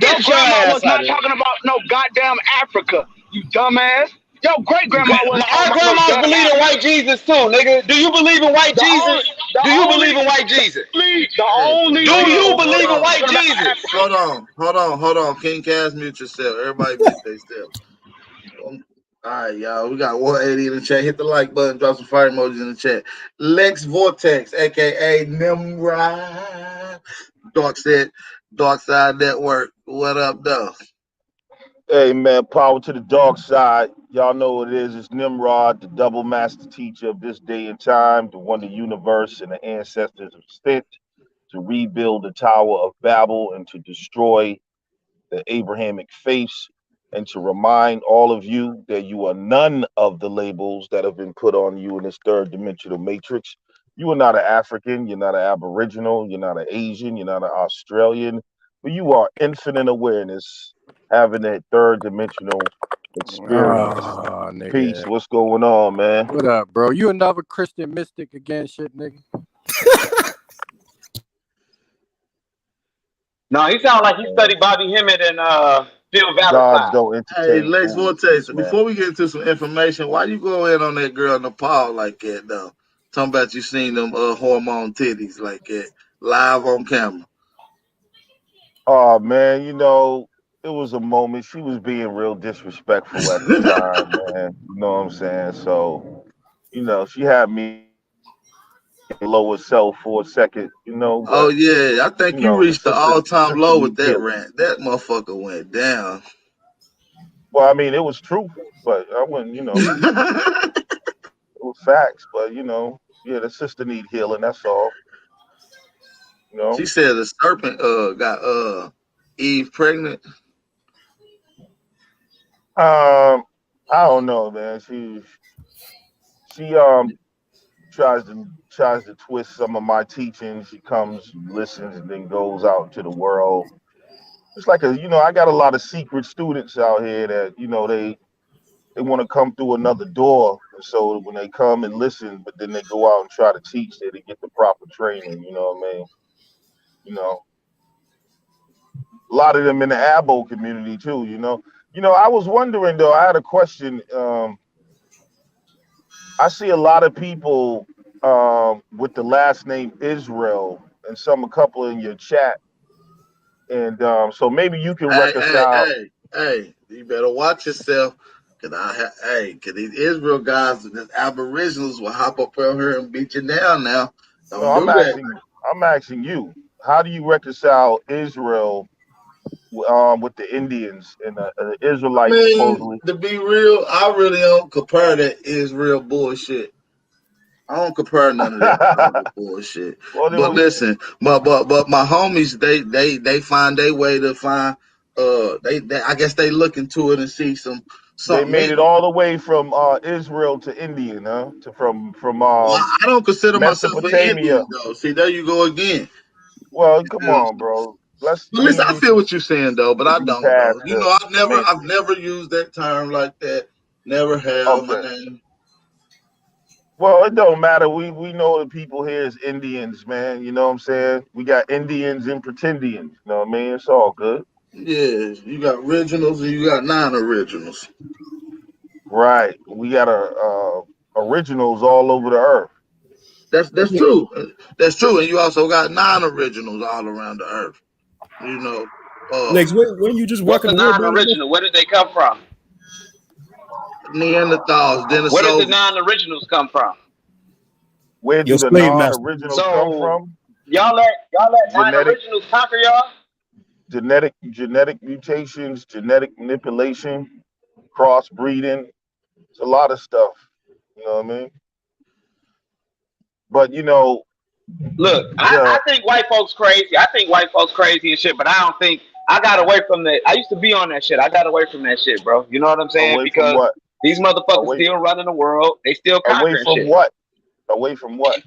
Your grandma was not talking about no goddamn Africa, you dumbass. Your great grandma was. Our grandmas believe in white Jesus too, nigga. Do you believe in white Jesus? Do you believe in white Jesus? Do you believe in white Jesus? Hold on. King Cass, mute yourself. Everybody mute themselves. All right, y'all. We got 180 in the chat. Hit the like button. Drop some fire emojis in the chat. Lex Vortex, aka Nimrod. Dark Side Network. What up, though? Hey, man, power to the dark side. Y'all know what it is. It's Nimrod, the double master teacher of this day and time, the one, the universe, and the ancestors have sent to rebuild the Tower of Babel and to destroy the Abrahamic faiths, and to remind all of you that you are none of the labels that have been put on you in this third dimensional matrix. You are not an African, you're not an Aboriginal, you're not an Asian, you're not an Australian, but you are infinite awareness, having that third dimensional experience. Peace. What's going on, man? What up, bro? You another Christian mystic again, shit, nigga? No, he sounds like he studied Bobby Hemmett and Phil Valentine. Hey, Lex Vortex, before we get into some information, why you go in on that girl Nepal like that, though? Talking about you seen them hormone titties like that live on camera. Oh, man, you know, it was a moment. She was being real disrespectful at the time, man. You know what I'm saying? So, you know, she had me lower self for a second, you know. But, oh, yeah. I think you reached the all-time low with that rant. That motherfucker went down. Well, I mean, it was truth, but I wouldn't, you know. It was facts, but, you know, yeah, the sister need healing, that's all. You know? She said the serpent got Eve pregnant. I don't know, man. She tries to twist some of my teachings. She comes, listens, and then goes out into the world. It's like I got a lot of secret students out here that, you know, they want to come through another door. And so when they come and listen, but then they go out and try to teach, they get the proper training, you know what I mean? You know, a lot of them in the Abo community too, you know. You know, I was wondering though, I had a question. I see a lot of people with the last name Israel, and a couple in your chat. And so maybe you can reconcile. Hey, you better watch yourself. Cause these Israel guys, these Aboriginals will hop up on here and beat you down now. I'm asking you, how do you reconcile Israel with the Indians and the Israelites? Supposedly? To be real, I really don't compare that Israel bullshit. I don't compare none of that bullshit. But listen, but my homies, they find their way to find. They I guess they look into it and see something. They made it all the way from Israel to India, huh? From I don't consider myself an Indian though. See, there you go again. Well, come on, bro. let's But listen, I feel what you're saying though, but I be don't though. past You know, man. I've never used that term like that. Never have. My Okay. name. Well, it don't matter. We know the people here is Indians, man. You know what I'm saying? We got Indians and pretendians. You know what I mean? It's all good. Yeah, you got originals and you got non-originals. Right. We got originals all over the earth. That's true. That's true. And you also got non-originals all around the earth. You know. Lex, when you just What's walking the the word down there? non-original? Where did they come from? Neanderthals, Where did the Denisovans. non-originals come from? Where do Your the slave master. non-originals come So from? y'all let Genetic non-originals conquer y'all? genetic mutations, genetic manipulation, crossbreeding. It's a lot of stuff. You know what I mean? But you know, Look, I think white folks crazy. I think white folks crazy and shit, but I don't think I got away from that. I used to be on that shit. I got away from that shit, bro. You know what I'm saying? away from Because what? these motherfuckers Away still running the world. They still away conquering from shit. what? Away from what?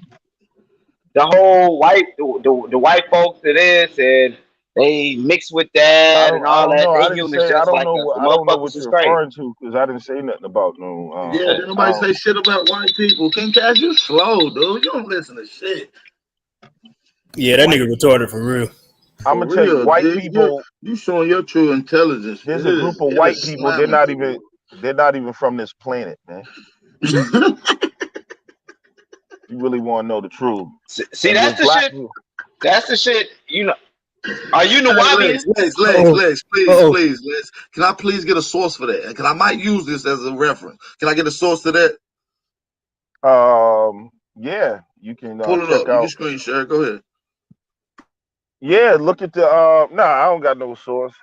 The whole the white folks it is, and they mix with that and I all don't that. know. They I didn't humans say I just don't like know us. The I don't know motherfuckers what is you're crazy. referring to because I didn't say nothing about no. Yeah, did nobody say shit about white people? King Cash, you slow, dude. You don't listen to shit. Yeah, that nigga retarded for real. I'm For gonna tell you, real, white dude. people. You showing your true intelligence. There's a group of It white is people. They're slamming not through. even from this planet, man. You really want to know the truth? See, And that's there's the black shit. people. That's the shit. You know, are you Hey, Nuwabian? Lex, please, Lex. Can I please get a source for that? And I might use this as a reference. Can I get a source to that? Yeah, you can Pull it check up. You can out. screen share. Go ahead. Yeah, look at the. Nah, I don't got no source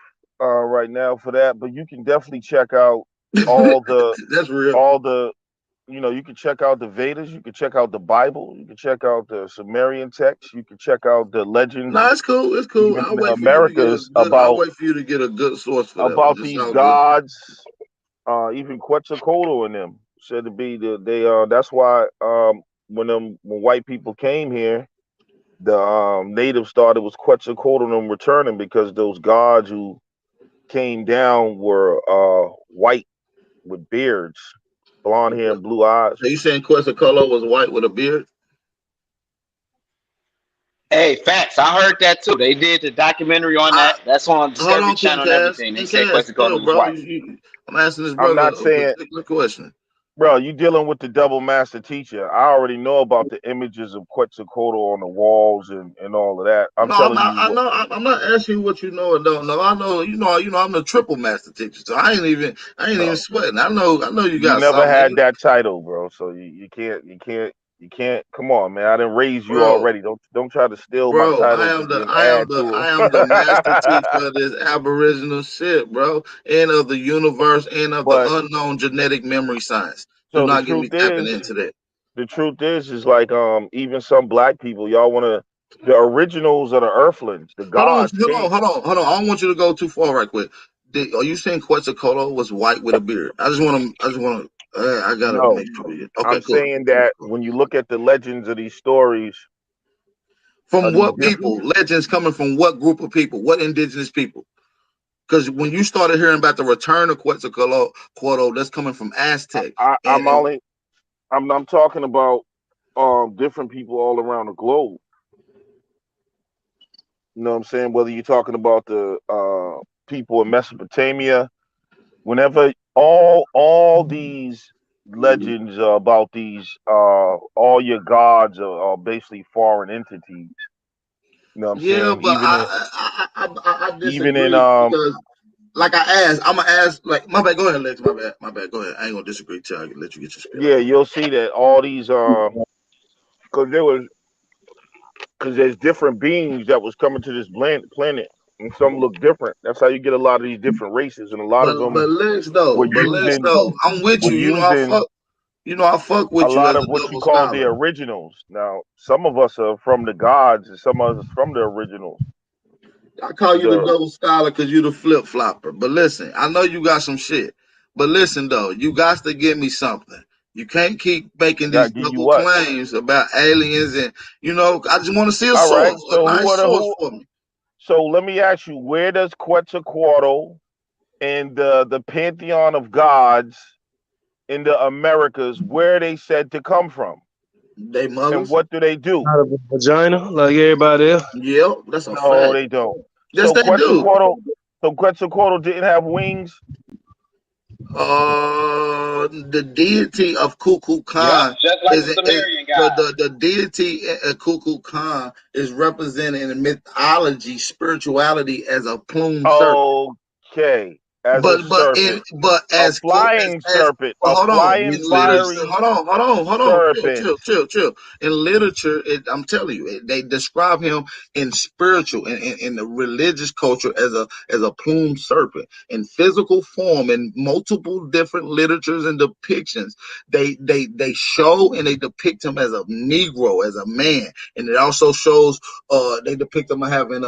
right now for that, but you can definitely check out all the That's real. You can check out the Vedas, you can check out the Bible, you can check out the Sumerian text, you can check out the legends. No, it's cool. It's cool. Even I'll in the wait for you to get a Americas good. I'll wait for you to get a good source for that one. about It's these all good. gods. Even Quetzalcoatl and them said to be that's why when white people came here, the natives thought it was Quetzalcoatl and them returning because those gods who came down were white with beards, blonde hair and blue eyes. Are you saying Quetzalcoatl was white with a beard? Hey, facts. I heard that too. They did the documentary on that. That's on Hold Discovery on, King Channel and Cass. everything. They King said Cass, Quetzalcoatl chill, was bro. white. I'm asking this I'm brother not a saying, particular question. bro, you dealing with the double master teacher. I already know about the images of Quetzalcoatl on the walls and all of that. I'm No, I'm telling not. you I what. know. I'm not asking you what you know or don't know. I know. You know. I'm the triple master teacher, so I ain't even No, sweating. I know. You you got never something, had that title, bro. So you can't. Come on, man. I didn't raise you bro. already. Don't try to steal my Bro, titles and then add to I am the master them. teacher of this Aboriginal shit, bro, and of the universe and of the But unknown genetic memory science. Do so the not get truth me tapping is, into that. like even some black people, y'all wanna the originals are the earthlings, the gods came. Hold on. I don't want you to go too far, right quick. Are you saying Quetzalcoatl was white with a beard? I gotta No, make sure. Okay, I'm cool. saying that when you look at the legends of these stories From of these what different people? Legends coming from what group of people? What indigenous people? Because when you started hearing about the return of Quetzalcoatl, that's coming from Aztec. I'm talking about different people all around the globe. You know what I'm saying? Whether you're talking about the people in Mesopotamia, whenever all these legends about these all your gods are basically foreign entities. You know what I'm Yeah, saying? but I disagree because, like I asked, I'm gonna ask. Like, my bad. Go ahead, Lex. My bad. Go ahead. I ain't gonna disagree till I let you get your spiel. Yeah, you'll see that all these because there's different beings that was coming to this planet, and some look different. That's how you get a lot of these different races, and a lot of them But Lex though, I'm with were you. using I fuck a with you lot as of a what you double call the scholar. originals. Now, some of us are from the gods, and some of us from the originals. I call you the double scholar because you the flip flopper. But listen, I know you got some shit. But listen though, you got to give me something. You can't keep making these Gotta give you double what? claims about aliens, and I just want to see a All right. source, a So nice source for me. So let me ask you, where does Quetzalcoatl in the pantheon of gods in the Americas, where are they said to come from? They And mothers. what do they do? Out of a vagina, like everybody else. Yep, that's a No, fact. they don't. Yes, So they do. Quetzalcoatl didn't have wings. The deity of Kukulkan Yep, just like the is Sumerian guy. the deity of Kukulkan is represented in mythology, spirituality as a plumed serpent. Okay, as a serpent, a As flying serpent, well, a hold on, flying in literature, fiery hold on, serpent. chill. In literature, I'm telling you, they describe him in spiritual, in the religious culture as a plumed serpent. In physical form, in multiple different literatures and depictions, they show and they depict him as a Negro, as a man, and it also shows they depict him having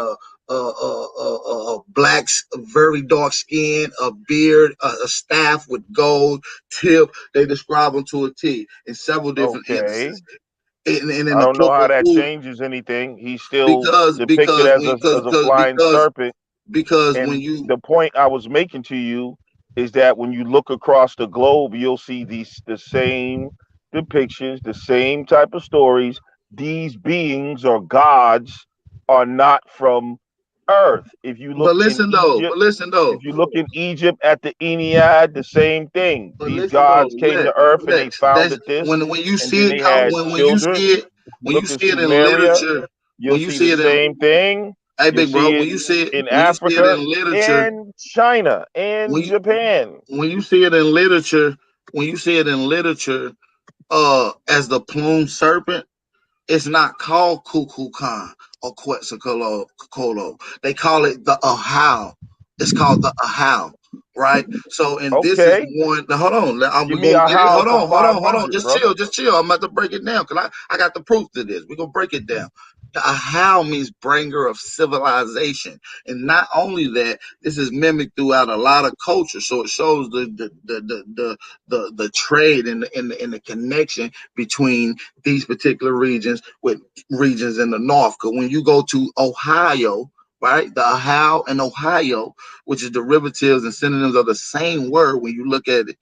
black, very dark skin, a beard, a staff with gold tip. They describe him to a T in several different Okay, instances. And in I the don't know book how of that Food, changes anything. He's still because depicted because as when a flying serpent. because when And you the point I was making to you is that when you look across the globe, you'll see the same depictions, the same type of stories. These beings or gods are not from Earth. If you look in Egypt, if you look in Egypt at the Ennead, the same thing. but These listen though, gods came to Earth and they that's founded this, when you and then see they it had when you children. see it If you look in in Sumeria, literature, you'll when you see the see it in same thing. hey You'll big bro, see it in when you see it Africa in literature, and China and when Japan. when you see it in literature, when you see it in literature, as the plumed serpent, it's not called Kukulkan or Quetzalcoatl. They call it the Ahau. It's called the Ahau, right? So, and this is Okay, one. Now, hold on. give We're me gonna a get it. how for Hold on. 500, Just brother. chill, just chill. I'm about to break it down because I got the proof to this. We're gonna break it down. The Ahau means bringer of civilization, and not only that, this is mimicked throughout a lot of cultures. So it shows the trade and the connection between these particular regions with regions in the north. Because when you go to Ohio, right, the Ohio and Ohio, which is derivatives and synonyms of the same word, when you look at it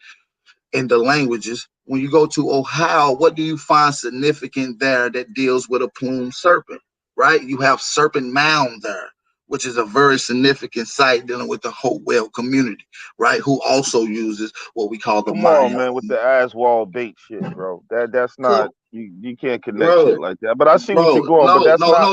in the languages, when you go to Ohio, what do you find significant there that deals with a plumed serpent, right? You have Serpent Mound there, which is a very significant site dealing with the Hopewell community, right? Who also uses what we call the Come on, Maya. man, with the Aswall bait shit, bro. That's not you can't connect Bro, shit like that. But I see what Bro, you're going. But that's not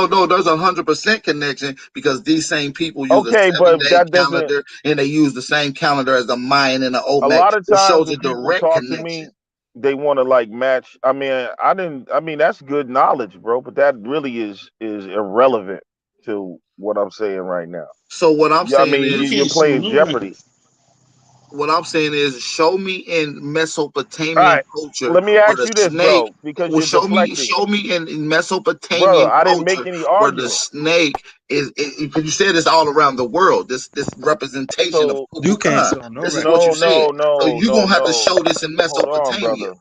no. There's 100% connection because these same people use a okay. But 7-day that doesn't. calendar and they use the same calendar as the Mayan and the A Olmec, lot of which times shows a when people direct talk to connection. me, they want to like match. I mean, I didn't. I mean, that's good knowledge, bro. But that really is irrelevant to what I'm saying right now. So what I'm Yeah, I saying mean, is, you're playing Jeopardy. show me in All Mesopotamian right, culture let me where ask the you this, snake. bro, because Well, you're deflecting, show me in brother. Mesopotamian I didn't make culture any where the argument. snake is. Because you said it's all around the world. This representation of So You can't Kukulkan. show no This is what you no, reference. said. no, So no, you're no, gonna have to no. show this in Hold on, Mesopotamia. brother.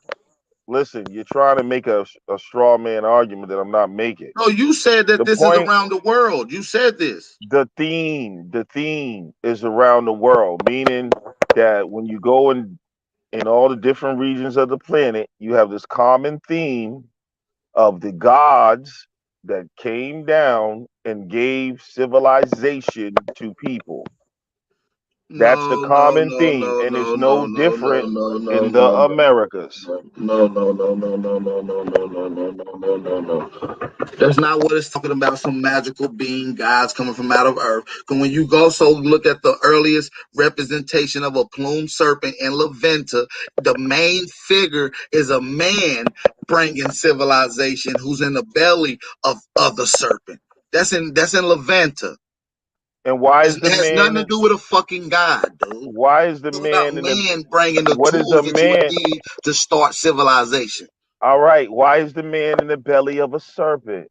Listen, you're trying to make a straw man argument that I'm not making. No, you said that The this is point, around the world. You said this. the theme is around the world, meaning that when you go in all the different regions of the planet, you have this common theme of the gods that came down and gave civilization to people. That's the No, no, common no, theme, no, and it's no, no, no no, no, different no, no, in the no, no. Americas. No, no, no, no, no, no, no, no, no, no, no, no, no. That's not what it's talking about. Some magical being, gods coming from out of earth. Because when you go so look at the earliest representation of a plumed serpent in Levanta, the main figure is a man bringing civilization who's in the belly of the serpent. That's in Levanta. And why is It the has nothing to man? do with a fucking god, dude. Why is the It's about man in the? man bringing the What is a tools that you would man? need to start civilization. All right. Why is the man in the belly of a serpent?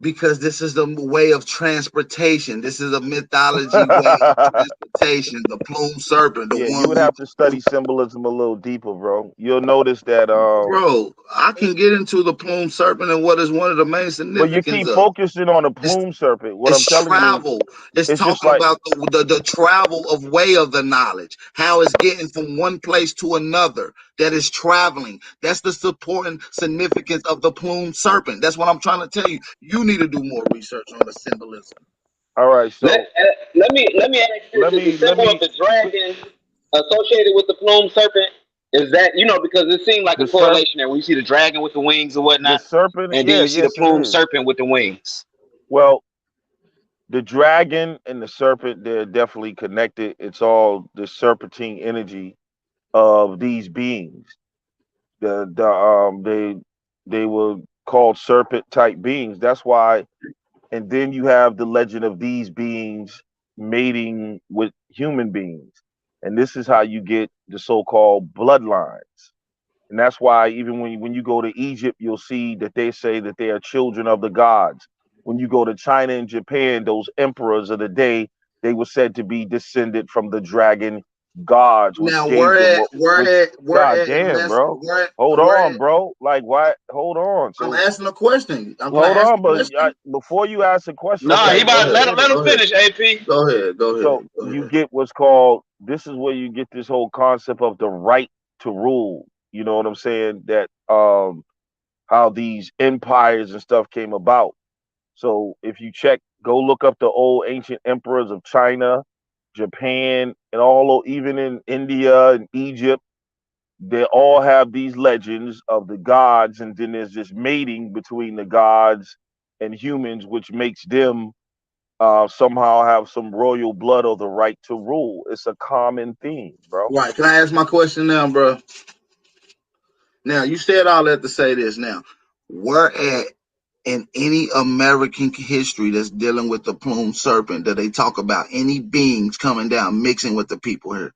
Because this is the way of transportation. This is a mythology way of transportation. The plume serpent, the Yeah, you one would who, have to study symbolism a little deeper, bro. You'll notice that bro, I can get into the plume serpent and what is one of the main but you significance keep of. focusing on the plume serpent. What I'm It's telling you, travel. It's it's just talking like about the travel of way of the knowledge, how it's getting from one place to another, that is traveling. That's the supporting significance of the plume serpent. That's what I'm trying to tell you. You need to do more research on the symbolism. all right, Let, so let me ask let this: is me the let symbol of me the dragon associated with the plume serpent? Is that because it seemed like a the serp correlation there when you see the dragon with the wings or the whatnot, serpent, and then yeah, you see the yes it plume is. serpent with the wings. Well, the dragon and the serpent, they're definitely connected. It's all the serpentine energy of these beings. They were called serpent type beings. That's why. And then you have the legend of these beings mating with human beings, and this is how you get the so-called bloodlines. And that's why even when you go to Egypt, you'll see that they say that they are children of the gods. When you go to China and Japan, those emperors of the day, they were said to be descended from the dragon gods, which Now, gave them what, which, where god at, damn, bro. Hold where on, at, bro. Like, why? Hold on. I'm So, asking a question. Can I hold ask on. a But question? before you ask a question, Nah, he Okay, let go about me ahead. let finish. him Go ahead. finish. AP. Go ahead. Go So, ahead. Go you ahead. get what's called, this is where you get this whole concept of the right to rule. You know what I'm saying? That, how these empires and stuff came about. So if you check, go look up the old ancient emperors of China, Japan, and even in India and Egypt, they all have these legends of the gods, and then there's this mating between the gods and humans, which makes them somehow have some royal blood or the right to rule. It's a common theme, bro. Right. Can I ask my question now, bro? Now, you said all that to say this. Now, where at in any American history that's dealing with the plume serpent that they talk about any beings coming down mixing with the people here?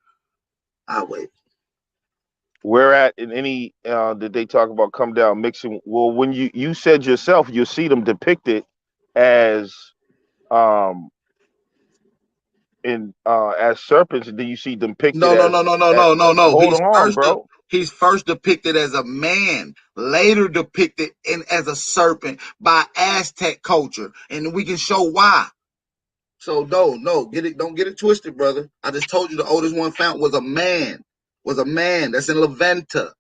I'll wait. Where at in any did they talk about come down mixing? Well, when you said yourself, you see them depicted as um in as serpents, and then you see them depicted No, no, no, as no, no, at, no, no, no. hold on, bro. He's first depicted as a man, later depicted as a serpent by Aztec culture, and we can show why. So no, don't get it twisted, brother. I just told you the oldest one found was a man. That's in Levanta.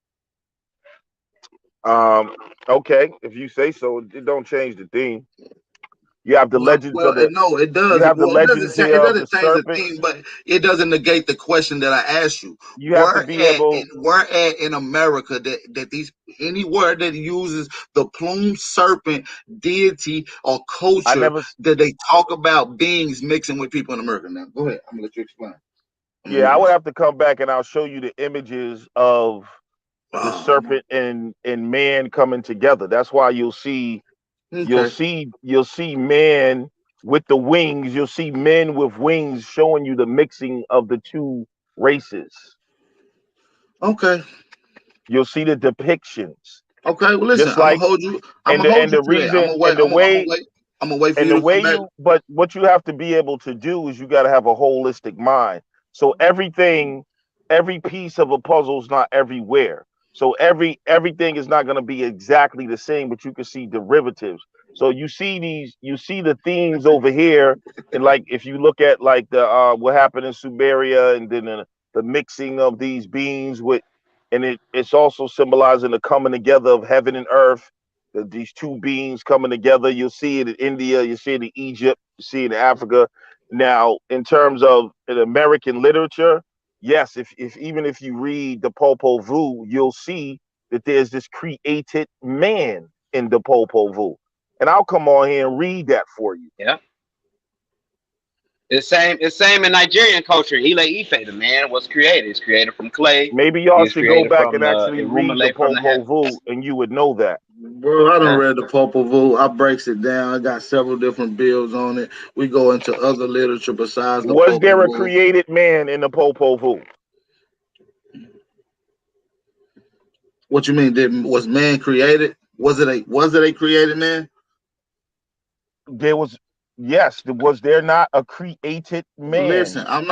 Okay, if you say so, it don't change the theme. You have the legends of No, it you does. have the Well, legends it there of the doesn't change the serpent. thing, but it doesn't negate the question that I asked you. You have to be able. Where at in America that these any word that uses the plume serpent deity or I culture never. that they talk about beings mixing with people in America? Now, go ahead. I'm gonna let you explain. Yeah, I would have to come back and I'll show you the images of the Oh, serpent and man coming together. That's why okay. you'll see man with the wings. You'll see men with wings, showing you the mixing of the two races. Okay. You'll see the depictions, Okay. Well, listen. just like I'm gonna hold you the to that. I'm reason gonna wait. and the way I'm gonna wait for and you the to way come back. you. But what you have to be able to do is you got to have a holistic mind. So every piece of a puzzle is not everywhere. So everything is not going to be exactly the same, but you can see derivatives. So you see the themes over here, and like if you look at like the what happened in Sumeria, and then the mixing of these beings with, and it's also symbolizing the coming together of heaven and earth. These two beings coming together. You'll see it in India, you see it in Egypt, you see it in Africa. Now, in terms of in American literature, yes, if even if you read the Popol Vuh, you'll see that there's this created man in the Popol Vuh. And I'll come on here and read that for you. Yeah. It's same in Nigerian culture. Ile Ife, the man was created. He's created from clay. Maybe y'all He's should go created back from and the actually read the Irumale from the Popol Vuh, heavens. and you would know that. Bro, I done Yeah. read the Popol Vuh. I breaks it down. I got several different bills on it. We go into other literature besides the Was Popol there a Vuh. created man in the Popol Vuh? What you mean? Was man created? Was it a created man? there was, yes, was there not a created man? Listen, I'm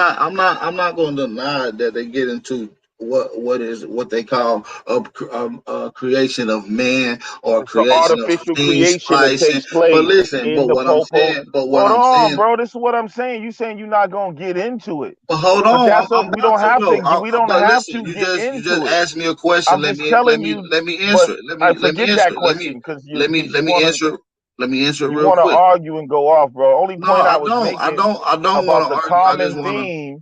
not going to deny that they get into what they call a creation of man or It's an creation of artificial thing creation that splicing. takes But place listen, in the popo. what Hold I'm on, saying. bro. This is what I'm saying. You saying you're not gonna get into it. But hold But on, that's a, I'm we about don't to have though. to. We don't But have listen, to you get just into it. asked me a question. I'm just telling you. Let me But answer it. I Let me forget answer that it. question because you Let me because you want to answer it. Let me answer it you real want to quick. argue and go off, bro. Only No, point I I was don't. making I don't want about to the argue. I just common want to. theme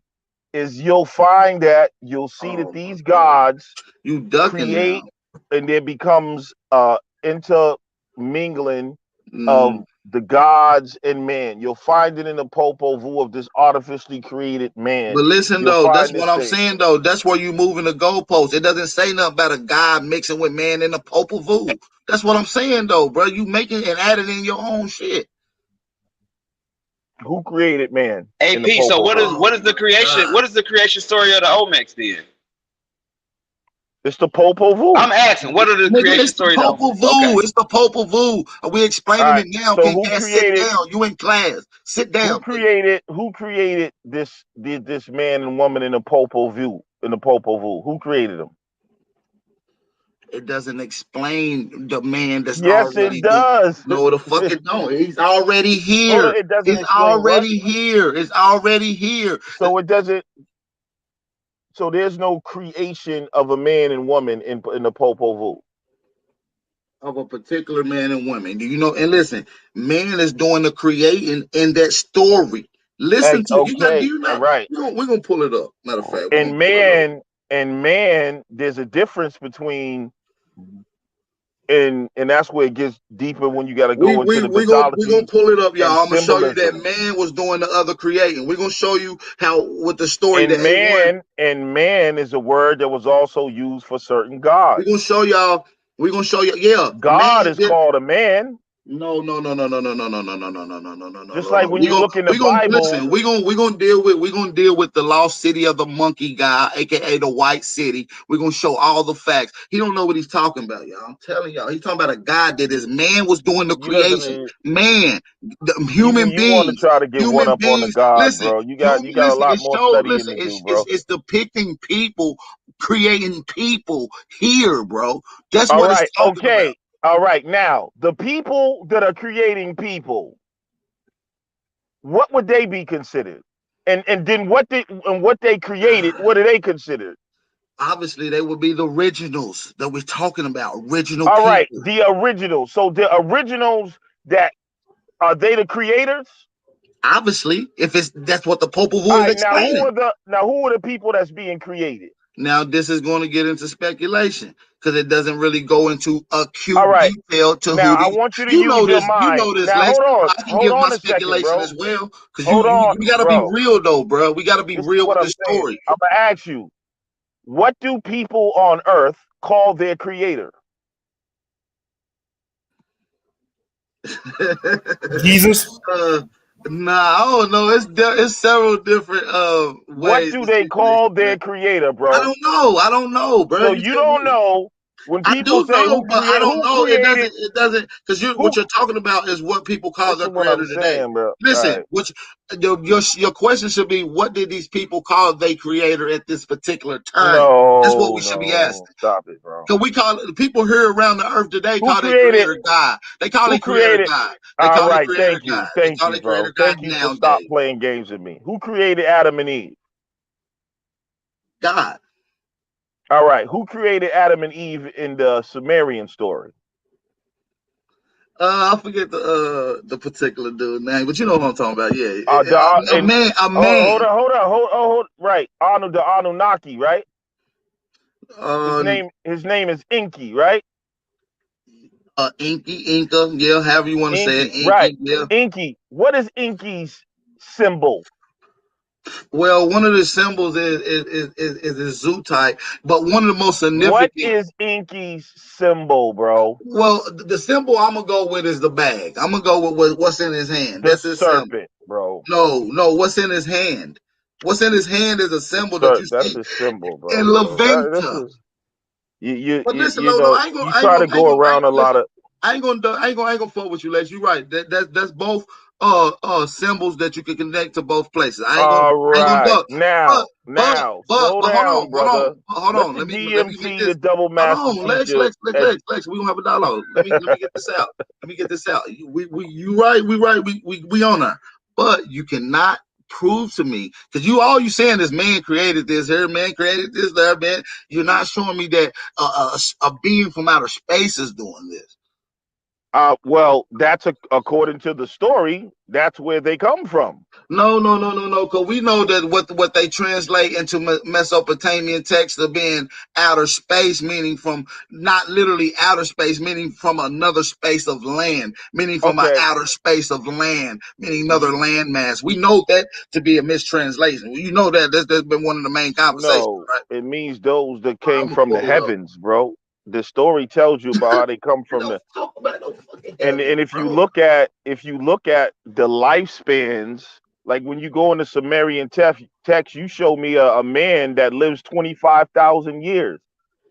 is you'll find that you'll see that these gods You ducking create, now. and there becomes intermingling of Mm. the gods and man. You'll find it in the Popol Vuh of this artificially created man. But listen You'll though, that's find what this I'm thing. saying though. That's where you moving the goalpost. It doesn't say nothing about a God mixing with man in the Popol Vuh. That's what I'm saying though, bro. You making and adding in your own shit. Who created man in the AP. So Popol Vuh? what is the creation? What is the creation story of the Olmecs then? It's the Popol Vuh. I'm asking, what are the Nigga, creation it's the story of the Popol Olmecs? Vuh. Okay. It's the Popol Vuh. We All explaining right. it now. So King who Gas, sit created? down. You in class. Sit down. Who created this man and woman in the Popol Vuh? In the Popol Vuh, who created them? It doesn't explain the man that's Yes, already it does. No, the fuck it don't. He's already Hold here. on, it doesn't It's explain what. already here. It's already here. So it doesn't. So there's no creation of a man and woman in the Popol Vuh. Of a particular man and woman. Do you know? And listen, man is doing the creating in that story. Listen to you got. Do Okay, you all not? right. We're gonna pull it up. Matter of fact, we're gonna And pull it up. man, there's a difference between, and that's where it gets deeper when you got to go into the We gonna mythology pull it up, and y'all. I'm gonna show you that symbolism. man was doing the other creating. We're gonna show you how with the story that Man is a word that was also used for certain gods. we're gonna show y'all. We're gonna show you. Yeah, God is called a man. No. Just like when you look in the We gonna Bible. listen. We gonna deal with the lost city of the monkey guy, aka the white city. We're gonna show all the facts. He don't know what he's talking about, y'all. I'm telling y'all, he's talking about a God that his man was doing the creation. Man, human You want to beings. try to get one Human up on the beings. God, Listen, bro. You got a listen. lot It more shows. studying Listen, to do, bro. it's depicting people creating people here, bro. That's All what it's right, talking about. okay. All right, now the people that are creating people, what would they be considered? And then what they created, what are they considered? Obviously, they would be the originals that we're talking about. Original All right, people. the originals. So the originals, that are they the creators? Obviously, if that's what the Popol All Vuh is right, now who explaining. are the people that's being created? Now, this is going to get into speculation because it doesn't really go into acute All right. detail to Now who I these. want you to You use know your this. You mind. know this, Now Lex. I can hold give my on a second, speculation bro. as well because Hold on, we got to be bro. real though, bro. We got to be This is real what with I'm this saying. story. I'm gonna ask you, what do people on Earth call their creator? Jesus. Nah, I don't know. It's several different What ways do to they see this. call their creator, bro? I don't know, bro. So You you tell don't me. know when I people do say know, but I don't who know. created. It doesn't, because what you're talking about is what people call their Listen what I'm creator today. saying, bro. All Listen, right. which your question should be, what did these people call their creator at this particular time? That's what we should be No, asking. stop it, bro. Because we call it, people here around the earth today Who call their created? creator God. They call Who their creator created? God. They All call their right, creator God. They thank call you, their bro. creator God Thank you for stop nowadays. playing games with me. Who created Adam and Eve? God. All right, who created Adam and Eve in the Sumerian story? I forget the particular dude name, but you know what I'm talking about. Yeah, a And man. hold on. Right, Arnold the Anunnaki, right? Um, His name is Inky, right? Inca, yeah, however you want to say it, Inky, right? yeah. Inky. What is Inky's symbol? Well, one of the symbols is a zoo type, but one of the most What significant. is Inky's symbol, bro? Well, the symbol I'm gonna go with is the bag. I'm gonna go with what's in his hand. The That's his symbol. serpent, bro. No, what's in his hand? What's in his hand is a symbol that you That's see his symbol, in bro. So this Levanta. is you But listen, you no, know, you try to go around a lot of. I ain't gonna fuck with you, Les. You right. That's both symbols that you can connect to both places. All I ain't gonna right. duck. Now, now, slow But down, brother. hold Let on. the Let me make DMC, this. the double Hold master on, teacher. Lex. We gonna have a dialogue. Let me get this out. Let me get this out. You right. We on there. But you cannot prove to me because all you saying is man created this here, man created this there, man. You're not showing me that a being from outer space is doing this. Well, that's according to the story. That's where they come from. No. Because we know that what they translate into Mesopotamian text of being outer space, meaning from not literally outer space, meaning from another space of land, meaning from an Okay. outer space of land, meaning another land mass. We know that to be a mistranslation. You know that's been one of the main conversations, No, right? it means those that came I'm gonna from the pull it up. heavens, bro. The story tells you about how they come from the Talk about no fucking and heaven, if you bro. look at the lifespans, like when you go into Sumerian text, you show me a man that lives 25,000 years.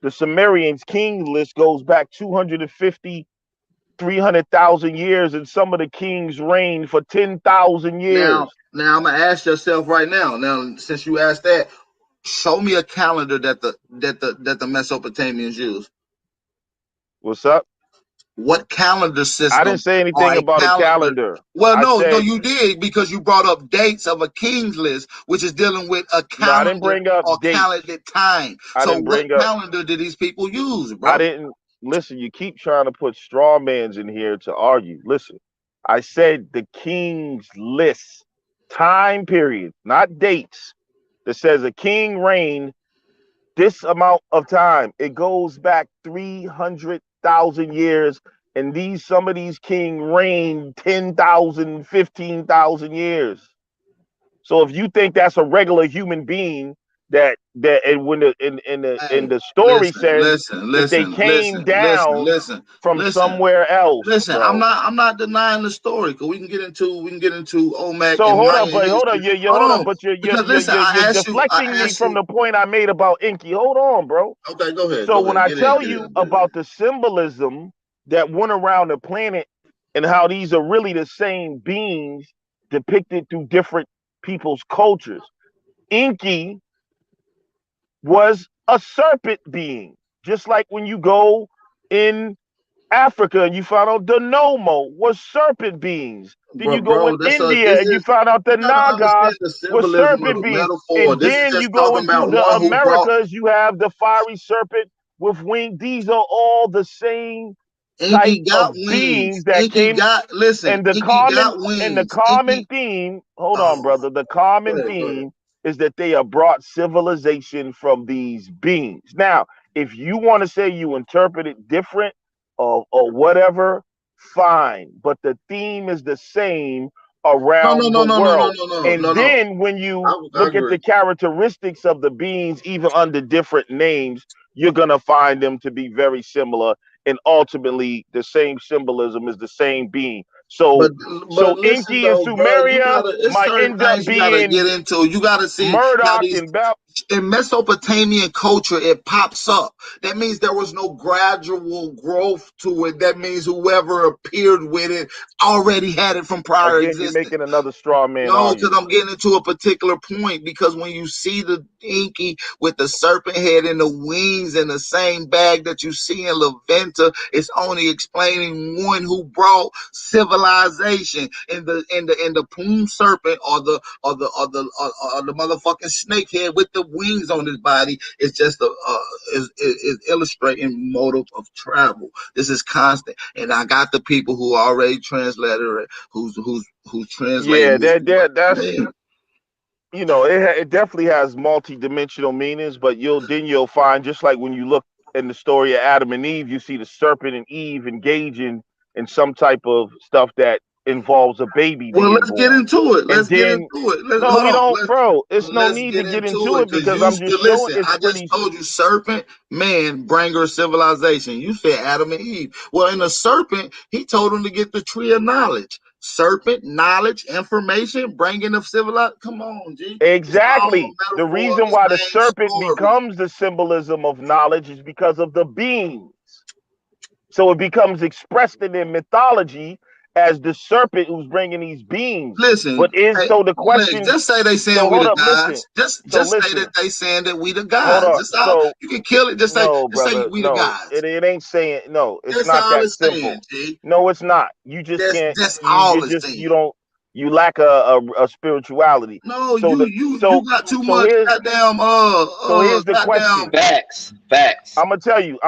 The Sumerians king list goes back 250, 300,000 years, and some of the kings reigned for 10,000 Now, years. I'm gonna ask yourself right now. Now, since you asked that, show me a calendar that the Mesopotamians use. What's up? What calendar I didn't system say or anything a about a calendar? calendar. Well, I no, said, you did because you brought up dates of a king's list, which is dealing with a no, I didn't calendar bring up or dates. calendar time. I So, didn't what bring up calendar did these people use, I bro? didn't listen. You keep trying to put straw mans in here to argue. Listen, I said the king's list, time period, not dates. That says a king reigned this amount of time. It goes back 300,000 years, and some of these king reigned 10,000, 15,000 years. So if you think that's a regular human being, and when Hey, the story says that they listen, came down from listen. somewhere else, Listen, bro. I'm not denying the story because we can get into Olmec So and hold Mayan up, but hold history. on, you Hold hold up, on, but because listen, you're deflecting I me asked from you. the point I made about Inky. Hold on, bro. Okay, So when I get in, tell you get about in. the symbolism that went around the planet and how these are really the same beings depicted through different people's cultures, Inky was a serpent being, just like when you go in Africa and you find out the Nomo was serpent beings. Then you go in Bro, India this and you is find out the you gotta understand Nagas the was symbolism of serpent the beings. metaphor. And This is then you just go talking into about the one who brought Americas, you have the fiery serpent with wings. These are all the same type Inky got of wings. beings that came. And the Inky got wings. common Inky, theme, hold on, oh, brother. The go common ahead, go ahead. theme is that they have brought civilization from these beings. Now, if you want to say you interpret it different or whatever, fine. But the theme is the same around the world. And No. then when you I look at agree. the characteristics of the beings, even under different names, you're gonna find them to be very similar. And ultimately, the same symbolism is the same being. But So listen Inky and though, bro, Sumeria it's might certain end up things you gotta being get into. You gotta see now Murdoch these and Bab. in Mesopotamian culture, it pops up. That means there was no gradual growth to it. That means whoever appeared with it already had it from prior Again, you're existence. making another straw man No, because argument. I'm getting into a particular point. Because when you see the Inky with the serpent head and the wings in the same bag that you see in Leventa, it's only explaining one who brought civilization. In the plume serpent or the motherfucking snake head with the wings on his body is just is illustrating motive of travel. This is constant, and I got the people who already translated it, who's Yeah, translating this to what that's man. it definitely has multi-dimensional meanings, but you'll find, just like when you look in the story of Adam and Eve, you see the serpent and Eve engaging in some type of stuff that involves a baby Well, being let's get born. into it. And Let's get then into it. Let's no, hold we on. don't, bro. It's no Let's need to get get into into it it because because I'm just showing listen. it's I just pretty. told you, serpent, man, bringer of civilization. You said Adam and Eve. Well, in the serpent, he told them to get the tree of knowledge. Serpent, knowledge, information, bringing of civilization. Come on, G. It's all Exactly. a The metaphor of reason the why the same serpent story. becomes the symbolism of knowledge is because of the beings. So it becomes expressed in their mythology as the serpent who's bringing these beings. Listen, but is hey, so the question? just say they saying So we hold the up, listen. gods. Just So say listen. that they saying that we the Hold gods. up. That's all. So You can kill it. Just say, no, just say brother, we the no, gods. it ain't saying no. It's That's not all that it's simple. saying, G. No, it's not. You just can't. That's all it's saying. You don't. You lack a spirituality. No, So you got too so much here's goddamn so here's the question. Facts. I'm gonna tell you.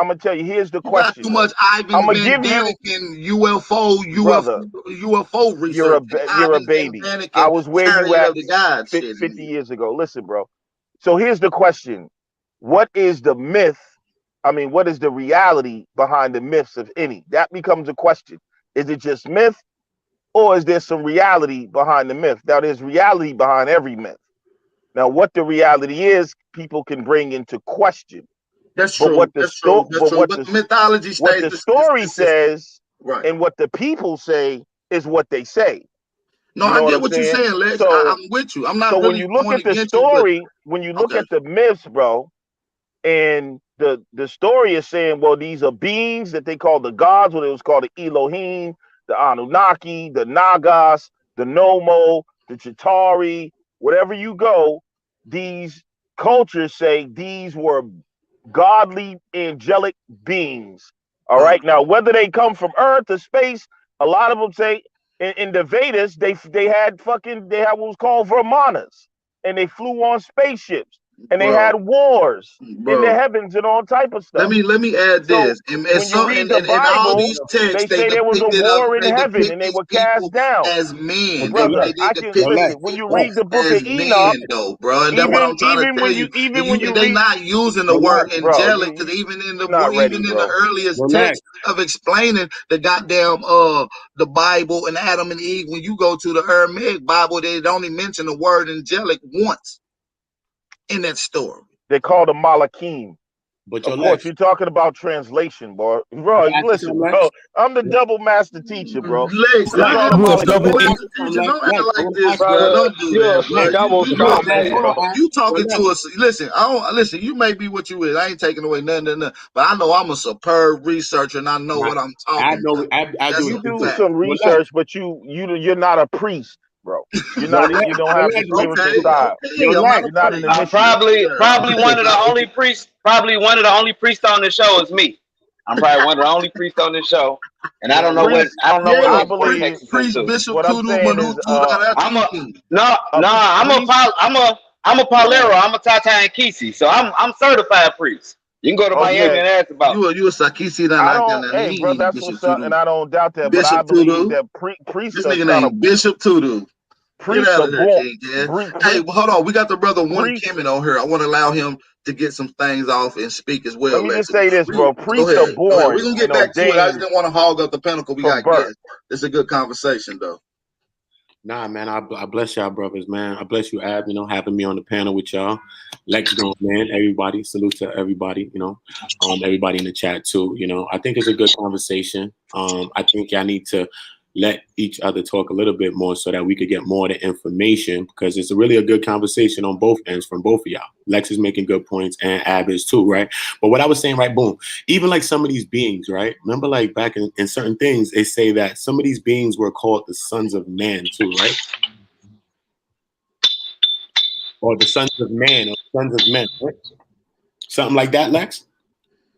Here's the You got question. too much Ivan I'm gonna Van give you, Daniken UFO you're research. a Ivan Van baby. Daniken I was where you Chariot at of the God shit. 50 years ago. Listen, bro. So here's the question. What is the myth? I mean, what is the reality behind the myths, if any? That becomes a question. Is it just myth, or is there some reality behind the myth? Now, there's reality behind every myth. Now, what the reality is, people can bring into question. That's but true. What the That's true. That's true. what But the mythology stays. what the story says, right, and what the people say is what they say. No, You know I get I'm what you're saying, Lex. So, I'm with you. I'm not so when really you look going at the against you, but story, when you look okay. at the myths, bro, and the story is saying, well, these are beings that they call the gods, what it was called the Elohim, the Anunnaki, the Nagas, the Nomo, the Chitauri, wherever you go, these cultures say these were godly angelic beings. All right. Now, whether they come from Earth or space, a lot of them say in the Vedas they had what was called Vermanas, and they flew on spaceships, and they had wars in the heavens and all type of stuff. Let me add this. And when you read the in all Bible, these texts, they say there was a war in heaven and they were cast down. as men. Brother, I can listen. When you read the book of Enoch, though, bro, and that's what I'm trying to tell you. When you they read, not using the word angelic, because even in the earliest text of explaining the goddamn the Bible and Adam and Eve, when you go to the Aramaic Bible, they only mention the word angelic once in that story. They call them Malachim. But of course, you're talking about translation, bro. Bro, listen, bro. I'm the double master teacher, bro. Lex, Don't act like this, bro. Don't do that, bro. You talking to us? Listen, I don't listen. You may be what you is. I ain't taking away nothing. But I know I'm a superb researcher, and I know what I'm talking about. I do. You do some research, but you're not a priest, bro. You're not. You don't have the spiritual side. You're not an initiate. Probably one of the only priests. Probably one of the only priests on the show is me. I'm probably one of the only priests on this show, and I don't know what Bishop what I'm saying is, I'm a Palero. I'm a Tata and Kisi, so I'm certified priest. You can go to Miami and ask about you a Sakisi. Hey, bro, that's what's up, and I don't doubt that. Bishop but I believe that priests are kind of Bishop Tudu. Priests are born. Hey, hold on. We got the brother One Kimmon on here. I want to allow him to get some things off and speak as well. Let me just say this, bro. Priests are born. We're gonna get back to it. I just didn't want to hog up the pinnacle. We got guests. It's a good conversation, though. Nah, man, I bless y'all, brothers, man. I bless you, Ab, having me on the panel with y'all. Lex, man, everybody. Salute to everybody, everybody in the chat too. I think it's a good conversation. I think y'all need to let each other talk a little bit more so that we could get more of the information, because it's really a good conversation on both ends from both of y'all. Lex is making good points and Ab is too, right? But what I was saying, right, boom, even like some of these beings, right? Remember like back in certain things, they say that some of these beings were called the sons of man too, right? Or the sons of man or sons of men, right? Something like that, Lex?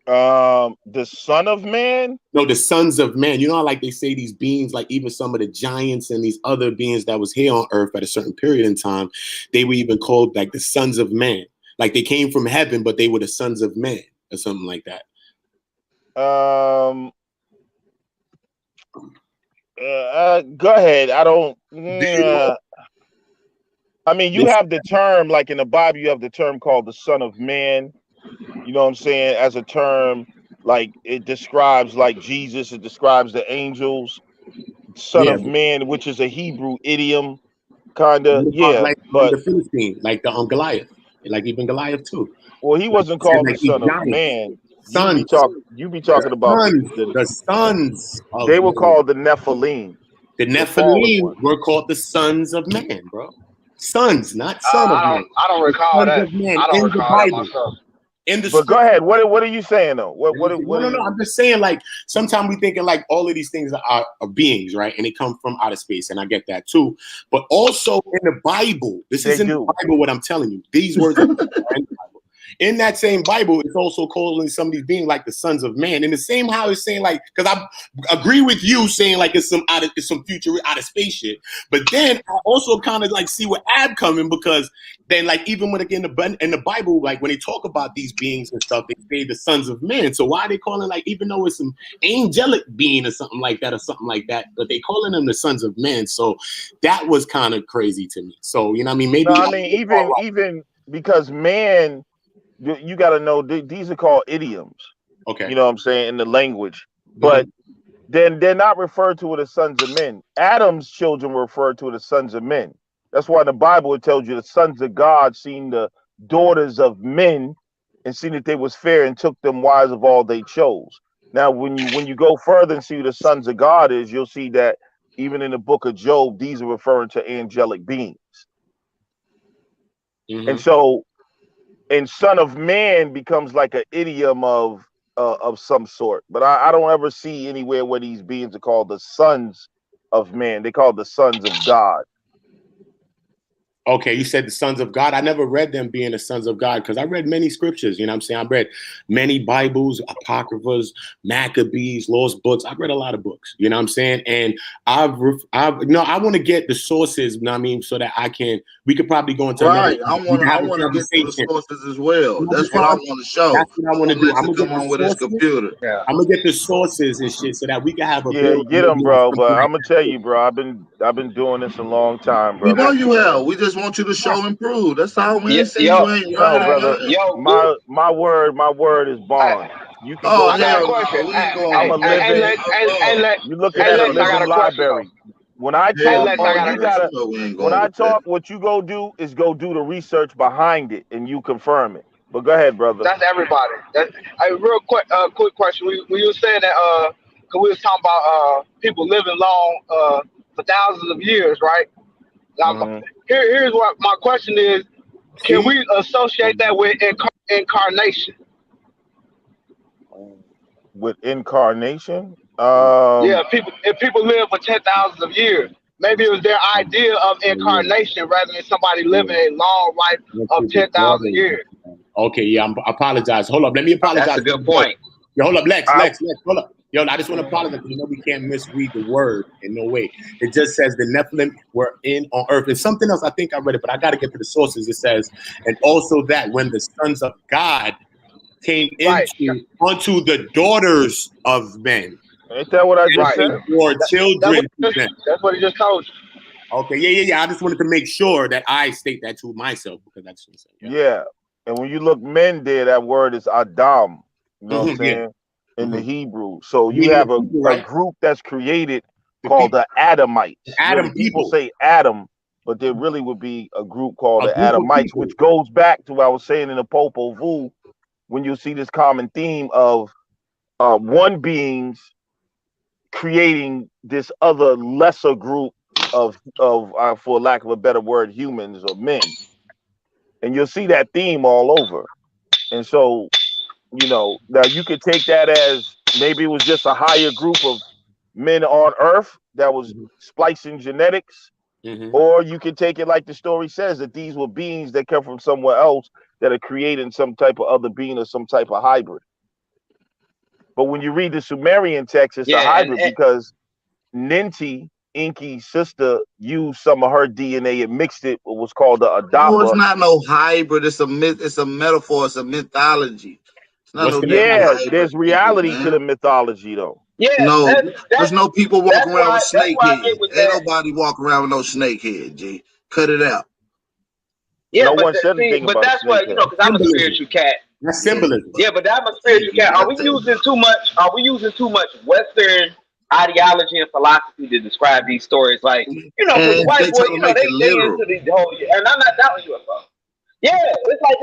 The son of man? No, the sons of man. You know how like they say these beings, like even some of the giants and these other beings that was here on earth at a certain period in time, they were even called like the sons of man. Like they came from heaven, but they were the sons of man or something like that. Go ahead. I don't. I mean, you have the term, like in the Bible, you have the term called the Son of Man. You know what I'm saying? As a term, like it describes like Jesus, it describes the angels, Son of Man, which is a Hebrew idiom, kind of. Like but the Philistine, like the Goliath, like even Goliath too. Well, he wasn't called the Son of Man. You be talking about the sons. They were called the Nephilim. The Nephilim were called the sons of man, bro. Sons, not son of man. I don't recall that. I don't recall that myself. But go ahead. What are you saying though? No. I'm just saying, like, sometimes we thinking like all of these things are beings, right? And they come from outer space, and I get that too. But also in the Bible, this is in the Bible. What I'm telling you, these words are in the Bible. In that same Bible, it's also calling some of these beings like the sons of man. In the same how it's saying, like, because I agree with you saying like it's some future out of space shit. But then I also kind of like see where Ab coming, because then like even when again in the Bible, like when they talk about these beings and stuff, they say the sons of men. So why are they calling, like, even though it's some angelic being or something like that, but they calling them the sons of men? So that was kind of crazy to me. So you know what I mean? Maybe even because man. You got to know these are called idioms. Okay. You know what I'm saying, in the language. But then they're not referred to as sons of men. Adam's children were referred to as sons of men. That's why in the Bible it tells you the sons of God seen the daughters of men and seen that they was fair and took them wives of all they chose. Now, when you go further and see who the sons of God is, you'll see that even in the book of Job, these are referring to angelic beings. And so, and son of man becomes like an idiom of some sort. But I don't ever see anywhere where these beings are called the sons of man. They called the sons of God. Okay, you said the sons of God. I never read them being the sons of God, because I read many scriptures. You know what I'm saying? I read many Bibles, Apocryphas, Maccabees, Lost Books. I've read a lot of books. You know what I'm saying? And I want to get the sources. You know what I mean? So that we could probably go into I want to get to the sources as well. That's what I want to show. That's what I want to do. I'm gonna come on with his computer. Yeah. I'm gonna get the sources and shit so that we can have a get them, bro. But I'm gonna tell you, bro. I've been doing this a long time, bro. We know you have. We just want you to show and prove. That's all. We ain't saying you ain't right, brother. My word is bond. You can go. I got a question. I'm a living. You looking at a living library. When I talk, what you go do is go do the research behind it, and you confirm it. But go ahead, brother. That's everybody. Real quick question. We were saying that because we was talking about people living long for thousands of years, right? Now, here's what my question is: can we associate that with incarnation? With incarnation? Yeah, if people live for 10,000 of years, maybe it was their idea of incarnation rather than somebody living a long life of 10,000 years. Okay, yeah, I apologize. Hold up, let me apologize. That's a good point. Yo, hold up, Lex, hold up. Yo, I just want to apologize because we can't misread the word in no way. It just says the Nephilim were on earth. And something else, I think I read it, but I got to get to the sources. It says, and also that when the sons of God came onto the daughters of men. Ain't that what I just said? Or children. That's what he just told you. Okay, yeah. I just wanted to make sure that I state that to myself, because that's what I'm saying. Yeah. And when you look men there, that word is Adam. You know what I'm saying? In the Hebrew. So you have a group that's created called the Adamites. People say Adam, but there really would be a group called the Adamites, which goes back to what I was saying in the Popol Vuh, when you see this common theme of one beings creating this other lesser group of for lack of a better word, humans or men. And you'll see that theme all over. And so, you know, now you could take that as maybe it was just a higher group of men on earth that was splicing genetics, or you can take it like the story says, that these were beings that come from somewhere else that are creating some type of other being or some type of hybrid. But when you read the Sumerian text, it's a hybrid because Ninti, Enki's sister, used some of her DNA and mixed it with what's called the Adapa. No, it's not no hybrid. It's a myth. It's a metaphor. It's a mythology. It's not there's reality to the mythology, though. Yeah, there's no people walking around with snake head. Ain't nobody walking around with no snake head. G, cut it out. Yeah, no one said anything about that's what, you know, because I'm a spiritual cat. That's symbolism. Yeah, but I'm a spiritual cat. Are we using too much Western ideology and philosophy to describe these stories? Like, you know, because white boys, you know, they into the whole, and I'm not doubting UFO. Yeah, it's like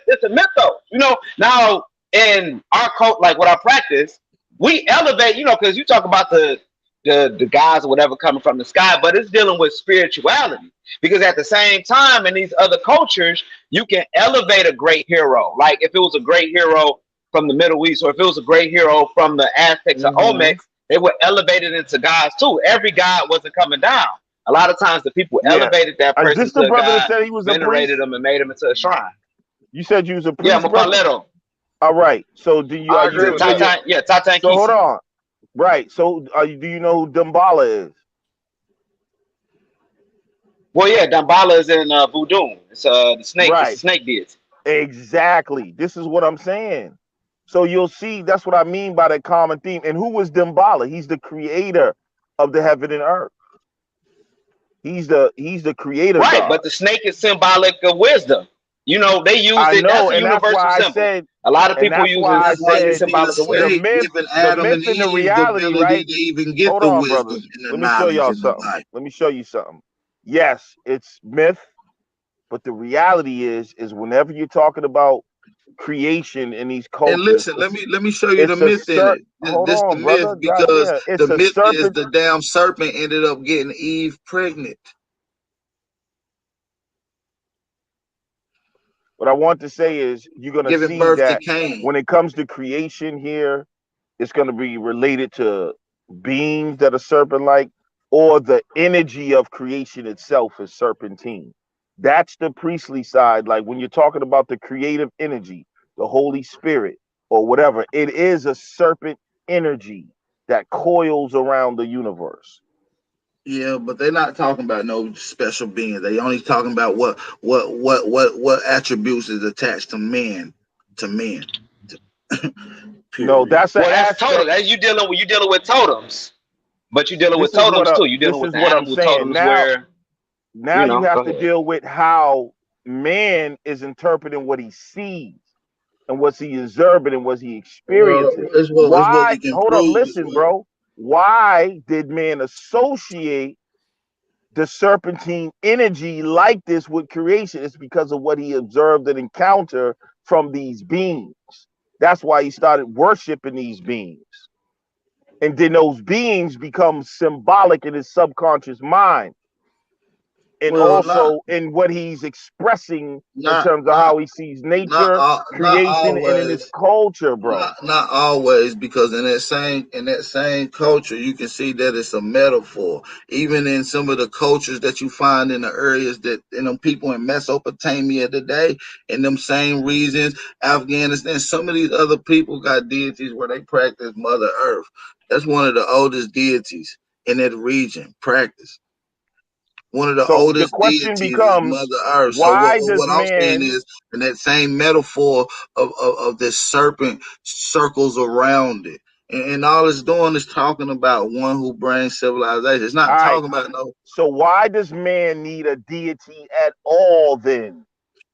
it's a mythos. You know, now in our cult, like what I practice, we elevate, you know, because you talk about the the gods or whatever coming from the sky, but it's dealing with spirituality. Because at the same time, in these other cultures, you can elevate a great hero. Like if it was a great hero from the Middle East, or if it was a great hero from the Aztecs or Olmecs, they would elevate it into gods too. Every god wasn't coming down. A lot of times the people elevated that Is person this to the a brother that god, said he was a venerated priest? them, and made them into a shrine. You said you was a priest, Yeah, I'm a brother? Palero. All right. So do you? I Are agree you with Tatan, yeah, Tatan So hold Kisi. on. Right. So do you know who Damballa is? Well, yeah, Damballa is in Voodoo. It's the snake. It's Right. the snake deity. Exactly. This is what I'm saying. So you'll see. That's what I mean by that common theme. And who was Damballa? He's the creator of the heaven and earth. He's the creator Right, God. but the snake is symbolic of wisdom. You know, they use I it. know, That's a and that's universal why I symbol. said. A lot of And people that's use why I it as said symbolic of wisdom. the myth, giving the Adam myth and and the Eve the reality, ability right? to even get Hold the on, wisdom brothers. and the Let me show y'all knowledge in the something. life. Let me show you something. Yes, it's myth, but the reality is whenever you're talking about creation in these cultures, And listen, let me show you the it's a myth in it. hold This the on, myth brother. because Goddamn, the it's a myth is serpent. the damn serpent ended up getting Eve pregnant. What I want to say is you're gonna Giving see birth to that Cain. when it comes to creation here, it's gonna be related to beings that are serpent-like, or the energy of creation itself is serpentine. That's the priestly side. Like when you're talking about the creative energy, the Holy Spirit, or whatever, it is a serpent energy that coils around the universe. Yeah, but they're not talking about no special being. They only talking about what attributes is attached to men, No, that's an Well, that's aspect. totem. That's you dealing with totems, but you're dealing with This is what totems too. You're dealing this with is the what I'm animal saying. totems where Now you go have to ahead. deal with how man is interpreting what he sees and what's he observing and what's he experiencing. It's what we Why? can Hold up, prove as listen, well. bro. Why did man associate the serpentine energy like this with creation? It's because of what he observed and encountered from these beings. That's why he started worshiping these beings. And then those beings become symbolic in his subconscious mind. And Well, also in what he's expressing in not terms of how he sees nature, not creation, and in his always. culture, bro. Not always, because in that same culture, you can see that it's a metaphor. Even in some of the cultures that you find in the areas that in them people in Mesopotamia today, in them same regions, Afghanistan, some of these other people got deities where they practice Mother Earth. That's one of the oldest deities in that region. Practice. One of the So the oldest question deities is becomes, Mother Earth. So why does what I'm saying man? is, in that same metaphor of this serpent circles around it, and all it's doing is talking about one who brings civilization. It's All not right. talking about no. So why does man need a deity at all then?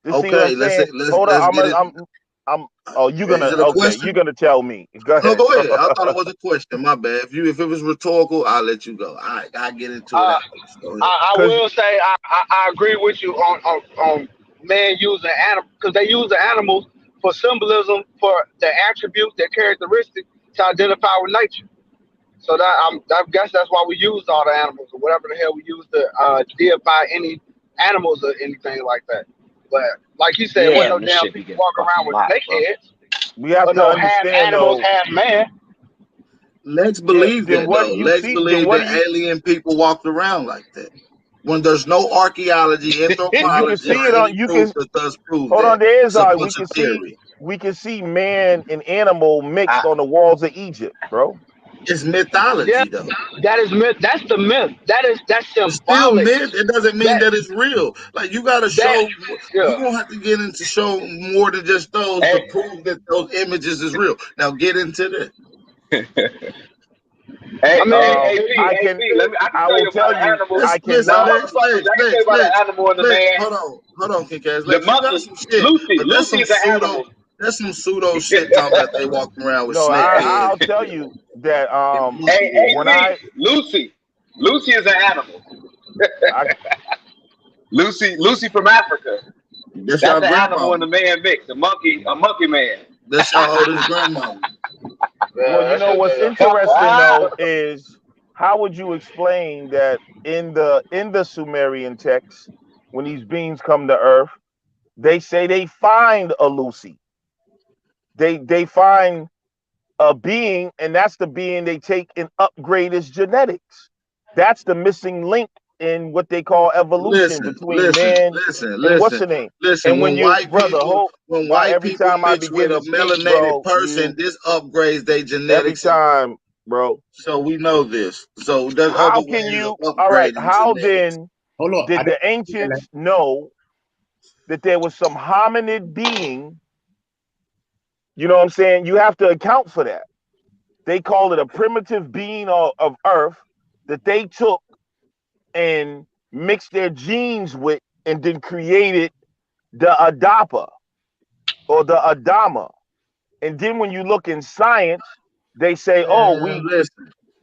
You see what I'm Okay, saying? Hold let's on. get it. Oh, you're gonna. Is it a Okay, question? you're gonna tell me. Go No, ahead. go ahead. I thought it was a question. My bad. If it was rhetorical, I'll let you go. I get into it afterwards. Go ahead. I will say I agree with you on man using animals, because they use the animals for symbolism, for their attributes, their characteristics, to identify with nature. So I guess that's why we use all the animals, or whatever the hell we use to deify any animals or anything like that. But like you said, Yeah. wasn't no damn people walking around with snake heads. We have Or to no half understand animals, though. half man. Lex believed Then that what though. do you Lex see? Then believed what do that you? alien people walked around like that. When there's no archaeology, Well, you can anthropology, see or it on. any You proof can that does prove hold on. that, There is it's a we bunch can of see. theory. We can see man and animal mixed on the walls of Egypt, bro. It's mythology, Yeah, though. that is myth. That's the myth. That's It's still symbolic. myth. It doesn't mean That that it's real. Like you got to that show. yeah. You're gonna have to get into show more than just those to prove that those images is real. Now get into that. Hey, I mean, I hey, can. P, let me. I can I tell will you about tell an you. animal. I Listen, No, cannot. Lex, motherfuckers, Lex, I can tell Lex, you about Lex, an animal and the Lex. man. Hold on, Kick-Ass. The Lex, you got monkey, some shit, Lucy. but Lucy is an animal. that's some pseudo shit talking about they walking around with No, snake heads. I'll tell you that And monkey heads. when P, Lucy. Lucy is an animal. Lucy from Africa. That's That's y'all an animal grandmama. and a man mix. A monkey man. That's y'all oldest grandmama. Well, you know what's interesting though is how would you explain that in the Sumerian text, when these beings come to Earth, they say they find a Lucy. They find a being, and that's the being they take and upgrade its genetics. That's the missing link in what they call evolution between man and what's the name. And when When you, white brother, people, hold, when why white every people time I mix with begin a to speak, melanated bro, person, this upgrades their every genetics. time, bro. So we know this. So there's other How can ways you? of All right. upgrading How genetics. then Hold on. did the ancients know that there was some hominid being? You know what I'm saying? You have to account for that. They call it a primitive being of Earth that they took and mixed their genes with, and then created the Adapa or the Adama. And then when you look in science, they say, "Oh, Man, we." listen.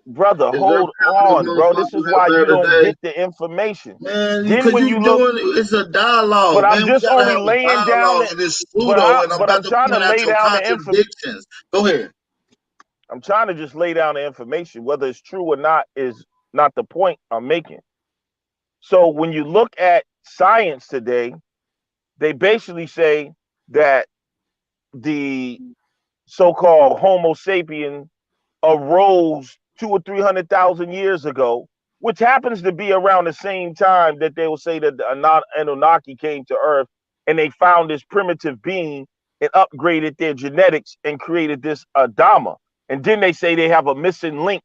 Brother, Is there hold primitive on, bro. This is motherfuckers why out you there don't today? get the information. Man, Then because when you you look, doing it's a but dialogue, I'm man. We just gotta only have a laying down dialogue, the, and it's pseudo, and I'm but I'm about to trying to point out lay your down the contradictions. Go ahead. I'm trying to just lay down the information. Whether it's true or not is not the point I'm making. So when you look at science today, they basically say that the so-called Homo sapien arose 200,000 or 300,000 years ago, which happens to be around the same time that they will say that the Anunnaki came to Earth and they found this primitive being and upgraded their genetics and created this Adama. And then they say they have a missing link.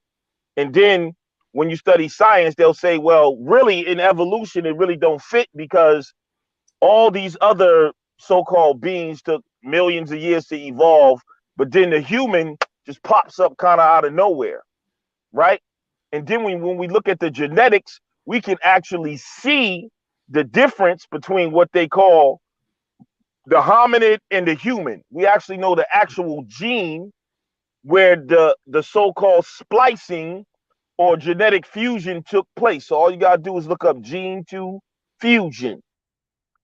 And then when you study science, they'll say, well, really in evolution, it really don't fit because all these other so-called beings took millions of years to evolve, but then the human just pops up kind of out of nowhere, right? And then when we look at the genetics, we can actually see the difference between what they call the hominid and the human. We actually know the actual gene where the so-called splicing or genetic fusion took place. So all you gotta do is look up gene 2 fusion.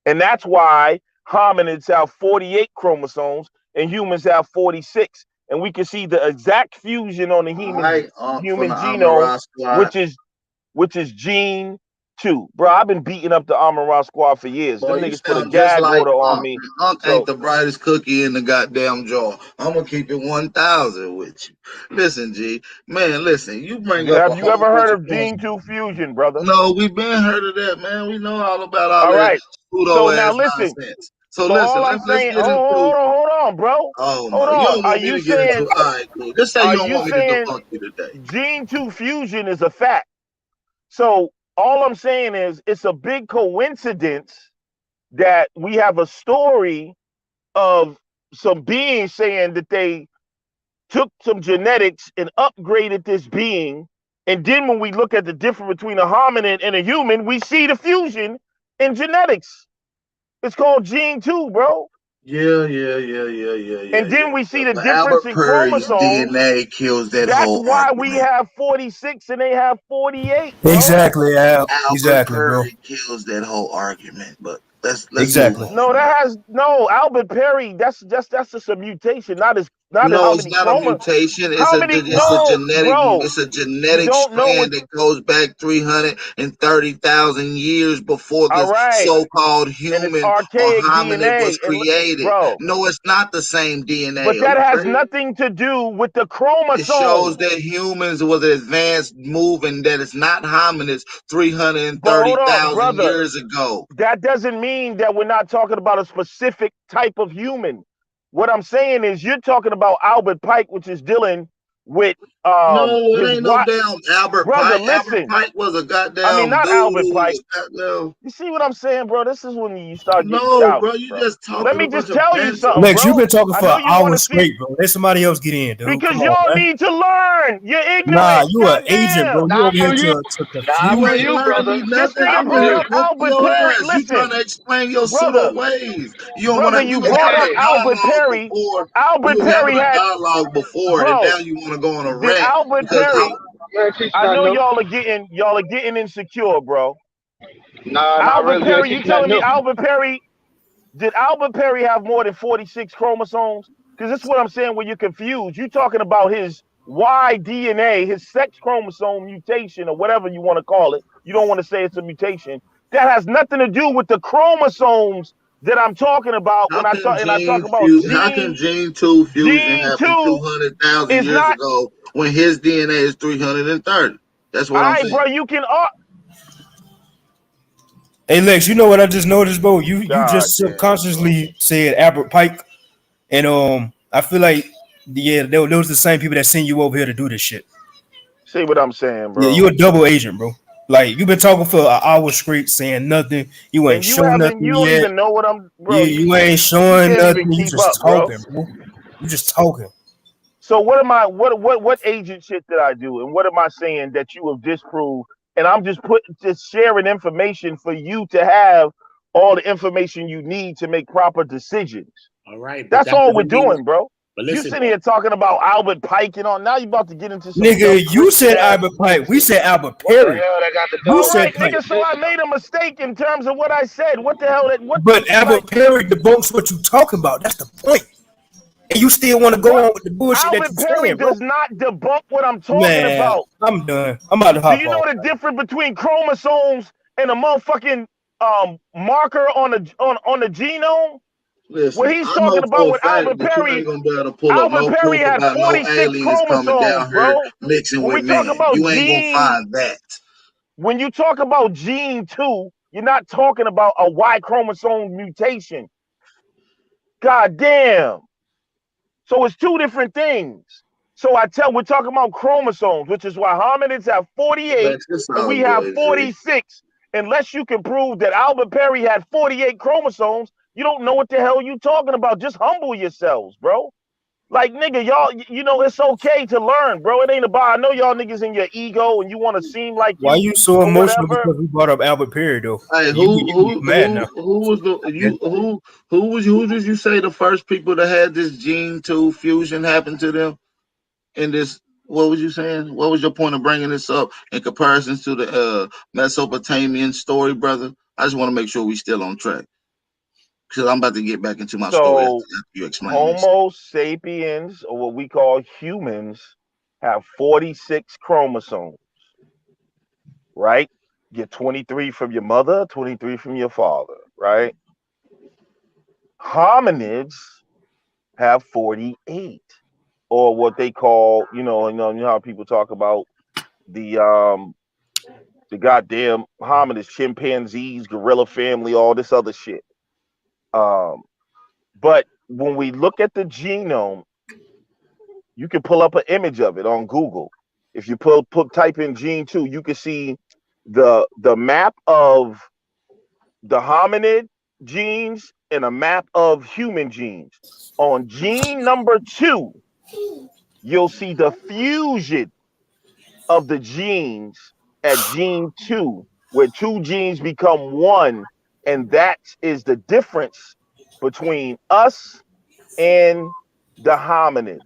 And that's why hominids have 48 chromosomes and humans have 46. And we can see the exact fusion on the All right, from human the genome, Amara squad. which is gene 2. Bro, I've been beating up the Amara squad for years. Boy, Them you niggas put a sound just gag like order on Unc. me. Unc ain't So the brightest cookie in the goddamn jar. I'm gonna keep it 1,000 with you. Listen, G, man, listen. You bring up a have you whole ever bunch heard of of points. gene 2 fusion, brother? No, we've been heard of that, man. We know all about all All that right. pseudo So now ass listen. nonsense. So So listen, all I'm let's saying, get into. hold on, bro. Oh Hold my, you on. don't Are want me you to get into. saying All right, cool. Just say you don't want me to saying debunk you today. gene 2 fusion is a fact? So all I'm saying is it's a big coincidence that we have a story of some beings saying that they took some genetics and upgraded this being. And then when we look at the difference between a hominid and a human, we see the fusion in genetics. It's called gene 2, bro. Yeah. And then we see the But difference Albert in Purry's chromosomes. DNA kills that That's whole why we argument. have 46 and they have 48, bro. Exactly, Al. Albert Exactly, bro. Purry kills that whole argument. But let's move Exactly. on No, from that. that has no Albert Perry. That's just a mutation, not No, how it's many not a chroma. mutation. How many? No, bro. It's a You genetic don't know strand what. that goes back 330,000 years before All this right, so-called and it's human or archaic hominid was DNA, and created. bro. No, it's not the same DNA. But Are that you has crazy? nothing to do with the It shows chromosomes. that humans was advanced moving that it's not hominids But hold on, 330,000 brother. years ago. That doesn't mean that we're not talking about a specific type of human. What I'm saying is you're talking about Albert Pike, which is dealing with No, it his ain't no what damn Albert brother, Pike. Albert listen. Pike was a I mean, goddamn not dude Albert who Pike. was goddamn. You see what I'm saying, bro? This is when you start getting No, bro, childish, you bro. just Let talking a me just bunch of tell you banter. something, Lex, you've bro. been talking I for know an you want hour to see straight, bro. Let somebody else get in, dude. because Come on, y'all man. need to learn. You're Nah, ignorant. you an agent, bro. Goddamn. You Not over here from you. to Not You from confuse. ain't you, learning brother. me This nothing. Not nigga I'm from in brought here you. up whooping Albert your Perry. ass. You trying Listen, to explain your brother, pseudo ways. You don't want brother, to. We you was brought having up Hey, a Albert dialogue Perry. before. We Albert was having Perry a had, dialogue before, and now bro, you want to go on a did rant Albert because Perry, you ain't teach I nothing know new. y'all are getting insecure, bro. Nah, not Albert really. You ain't Perry, you teach nothing telling me new. did Albert Perry have more than 46 chromosomes? Because this is what I'm saying when you're confused. You talking about his Y DNA, his sex chromosome mutation or whatever you want to call it. You don't want to say it's a mutation. That has nothing to do with the chromosomes that I'm talking about when I talk about How can gene. gene 2 fusion Gene happen 2 200,000 is years not. ago when his DNA is 330? That's what All I'm right, saying. bro. You can. Hey Lex, you know what I just noticed, bro? You God just damn, subconsciously said Albert Pike, and I feel like those the same people that send you over here to do this shit. See what I'm saying, Yeah, bro? you a double agent, bro. Like you've been talking for an hour straight, saying nothing. You ain't And you show haven't. You nothing don't yet. even know what I'm, bro. You ain't You showing can't even nothing. You keep up, just bro. talking, bro. You just talking. So what am I? What agent shit did I do? And what am I saying that you have disproved? And I'm just sharing information for you to have all the information you need to make proper decisions. All right, but That's that all we're doesn't mean. doing, bro. But You listen, sitting here talking about Albert Pike and all. Now you about to get into some dumb Nigga, you twisted said ass Albert Pike. We said Albert What the Perry. hell that got to do You all with said right, Pike. nigga. So I made a mistake in terms of what I said. What the hell? But Albert Perry debunks what you talking about. That's the point. And you still want to go on with the bullshit that Albert you Perry saying, bro? does not debunk what I'm talking Man, about. I'm done. I'm about to Do hop you know off. the difference between chromosomes and a motherfucking marker on the genome? What Listen, he's I talking know about for a with fact Albert that you Perry, ain't gonna be able to pull up Albert no Perry proof had about no 46 aliens coming chromosomes, down here bro. mixing When with we talk man. about You ain't gonna gene, find that. when you talk about gene 2, you're not talking about a Y chromosome mutation. God damn. So it's two different things. So we're talking about chromosomes, which is why hominids have 48 Lex, it's and all we have good, G. 46. Unless you can prove that Albert Perry had 48 chromosomes, you don't know what the hell you talking about. Just humble yourselves, bro. Like, nigga, y'all, you know, it's okay to learn, bro. It ain't about, I know y'all niggas in your ego and you want to seem like Why you you so or emotional whatever. because we brought up Albert Perry though? Hey, You mad now? who was the you who did you say the first people that had this gene 2 fusion happen to them in this? What was you saying? What was your point of bringing this up in comparison to the Mesopotamian story, brother? I just want to make sure we still on track because I'm about to get back into my story after So you explain this. Homo sapiens, or what we call humans, have 46 chromosomes, right? Get 23 from your mother, 23 from your father, right? Hominids have 48, or what they call, you know how people talk about the goddamn hominids, chimpanzees, gorilla family, all this other shit. But when we look at the genome, you can pull up an image of it on Google. If you type in gene 2, you can see the map of the hominid genes and a map of human genes. On gene number 2, you'll see the fusion of the genes at gene 2, where two genes become one, and that is the difference between us and the hominids.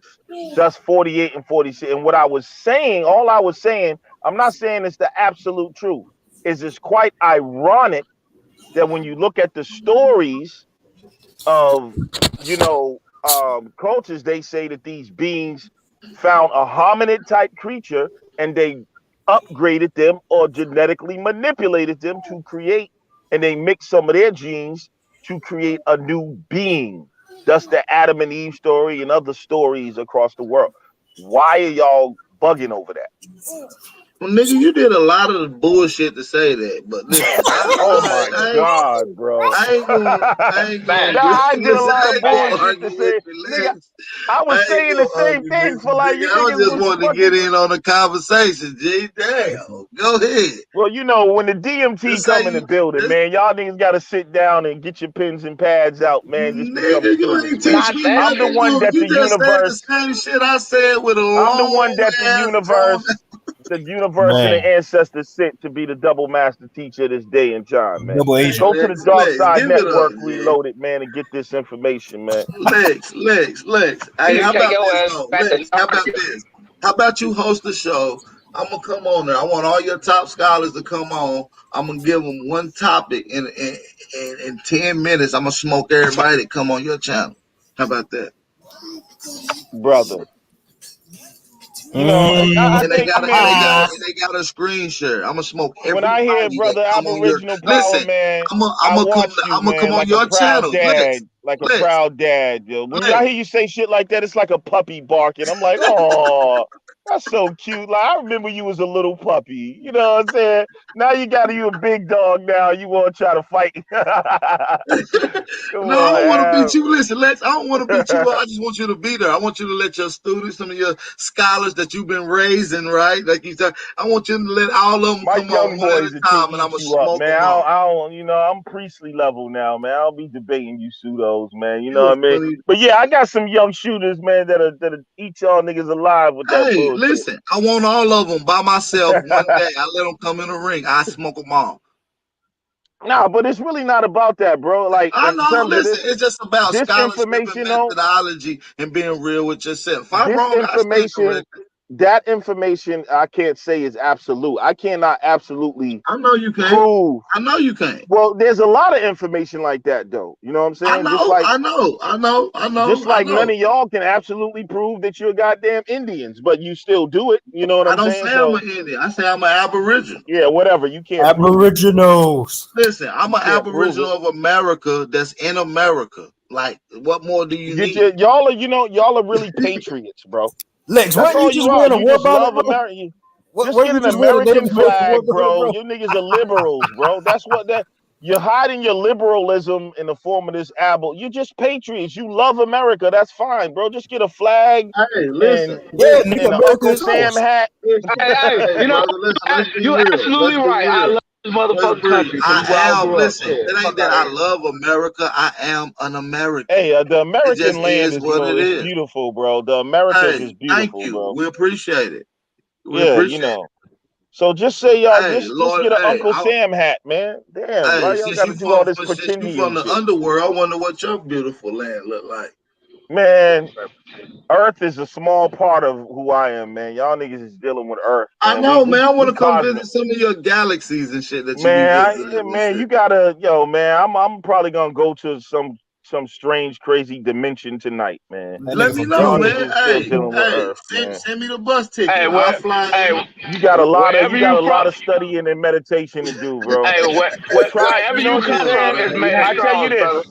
Thus 48 and 46. And what I was saying, all I was saying, I'm not saying it's the absolute truth. It's quite ironic that when you look at the stories of, cultures, they say that these beings found a hominid type creature and they upgraded them or genetically manipulated them to create, and they mixed some of their genes to create a new being. Thus the Adam and Eve story and other stories across the world. Why are y'all bugging over that? Well, nigga, you did a lot of the bullshit to say that, but listen, Oh my God, bro. I ain't gonna Nah, agree. I did a Listen, lot I of ain't gonna bullshit to argue with say, you, nigga. Lex. I was I ain't saying the gonna same argue thing with for you, like nigga. you I was niggas just was wanting to get fucking. in on the conversation, G. Damn, go ahead. Well, you know, when the DMT Just say come in the you, building, just, man, y'all niggas got to sit down and get your pens and pads out, man. Just become nigga, you students, ain't man. teach me I'm the nothing one new. that You the just said the universe. same shit I said with a I'm the one long that the ass drawn. universe and Man, the ancestors sent to be the double master teacher this day and time, man. double Hey, agent. Go to the Lex, Dark Lex, Side give it up, Network man. Reloaded, man, and get this information, man. Lex. Hey, You how take about your this ass though? back to Lex, how about this? How about you host the show? I'm gonna come on there. I want all your top scholars to come on. I'm gonna give them one topic in 10 minutes. I'm gonna smoke everybody that come on your channel. How about that? Brother, You know, I And they think, got man, you know, they got a screen share. I'm gonna smoke when I hear everybody that Brother come on your. Aboriginal Power, Listen, man, I'm I gonna come. watch you, I'm gonna come man, on like a your proud channel. dad, like a Lex, proud dad. Yo. When I Lex. hear you say shit like that, it's like a puppy barking. I'm like, oh, that's so cute. Like I remember you was a little puppy. You know what I'm saying? Now you got you a big dog. Now you want to try to fight? Come No, I on, don't want to Ab. beat you. Listen, Lex, I don't want to beat you up. I just want you to be there. I want you to let your students, some of your scholars that you've been raising, right? Like you said, I want you to let all of them My come on young one at a boys that can time, and I'm eat gonna you up, smoke man. them all. I don't, you know, I'm priestly level now, man. I don't be debating you pseudos, man. You know You what I mean? funny. But yeah, I got some young shooters, man, that'll eat y'all niggas alive with that Hey, bullshit. listen, I want all of them by myself one day. I let them come in the ring. I smoke them all. Nah, but it's really not about that, bro. Like I in know. terms of Listen, it's just about this scholarship and information, though. methodology and being real with yourself. If I'm This wrong, I stand information, corrected. that information, I can't say is absolute. I cannot absolutely I know you can't. prove. I know you can't. Well, there's a lot of information like that, though. You know what I'm I saying? know. I know. Just like none of y'all can absolutely prove that you're goddamn Indians, but you still do it. You know what I I'm don't saying? say So I'm an Indian. I say I'm an Aboriginal. yeah, whatever. You can't Aboriginals. Listen, I'm an prove it. Aboriginal of America that's in America. Like, what more do you need? Y'all are, you know, y'all are really patriots, bro. Lex, That's weren't you all just you are. wearing a You war just bonnet, love bro? America. Just Weren't get you an just wearing a American Native American war flag, bonnet, bro. bro? You niggas are liberals, bro. That's what that you're hiding your liberalism in the form of this apple. You're just patriots. You love America. That's fine, bro. Just get a flag Hey, and listen. Yeah, and nigga, an America Uncle is Sam ours. hat. You know, Brother, listen, let's be you real. absolutely Let's be right. I real. love this Let's motherfucking breathe. country from where I grew up. Listen, Yeah, it ain't fuck that out of I here. love America. I am an American. Hey, the It just American land is is, what it is is. beautiful, bro. The Americas Hey, is thank beautiful, you. bro. We appreciate it. We Yeah, you appreciate know. So just say y'all it. Hey, just Lord, get an hey, Uncle Sam hat, man. Damn, why y'all got to do all this since you pretending from and the shit? underworld, I wonder what your beautiful land look like. Man, Earth is a small part of who I am, man. Y'all niggas is dealing with Earth, I man. know, man. I want We to come cosmic. visit some of your galaxies and shit that you be Man, visiting and man, shit. you gotta, yo, man. I'm probably gonna go to some strange, crazy dimension tonight, man. Let me know, Y'all man. niggas still Hey, dealing with Earth, man. send me the bus ticket. Hey, I'll fly in. You got a lot wherever you from, of studying and meditation to do, bro. hey, Try, wherever you know you what you come saying? from is made of I tell you straws, this. brother.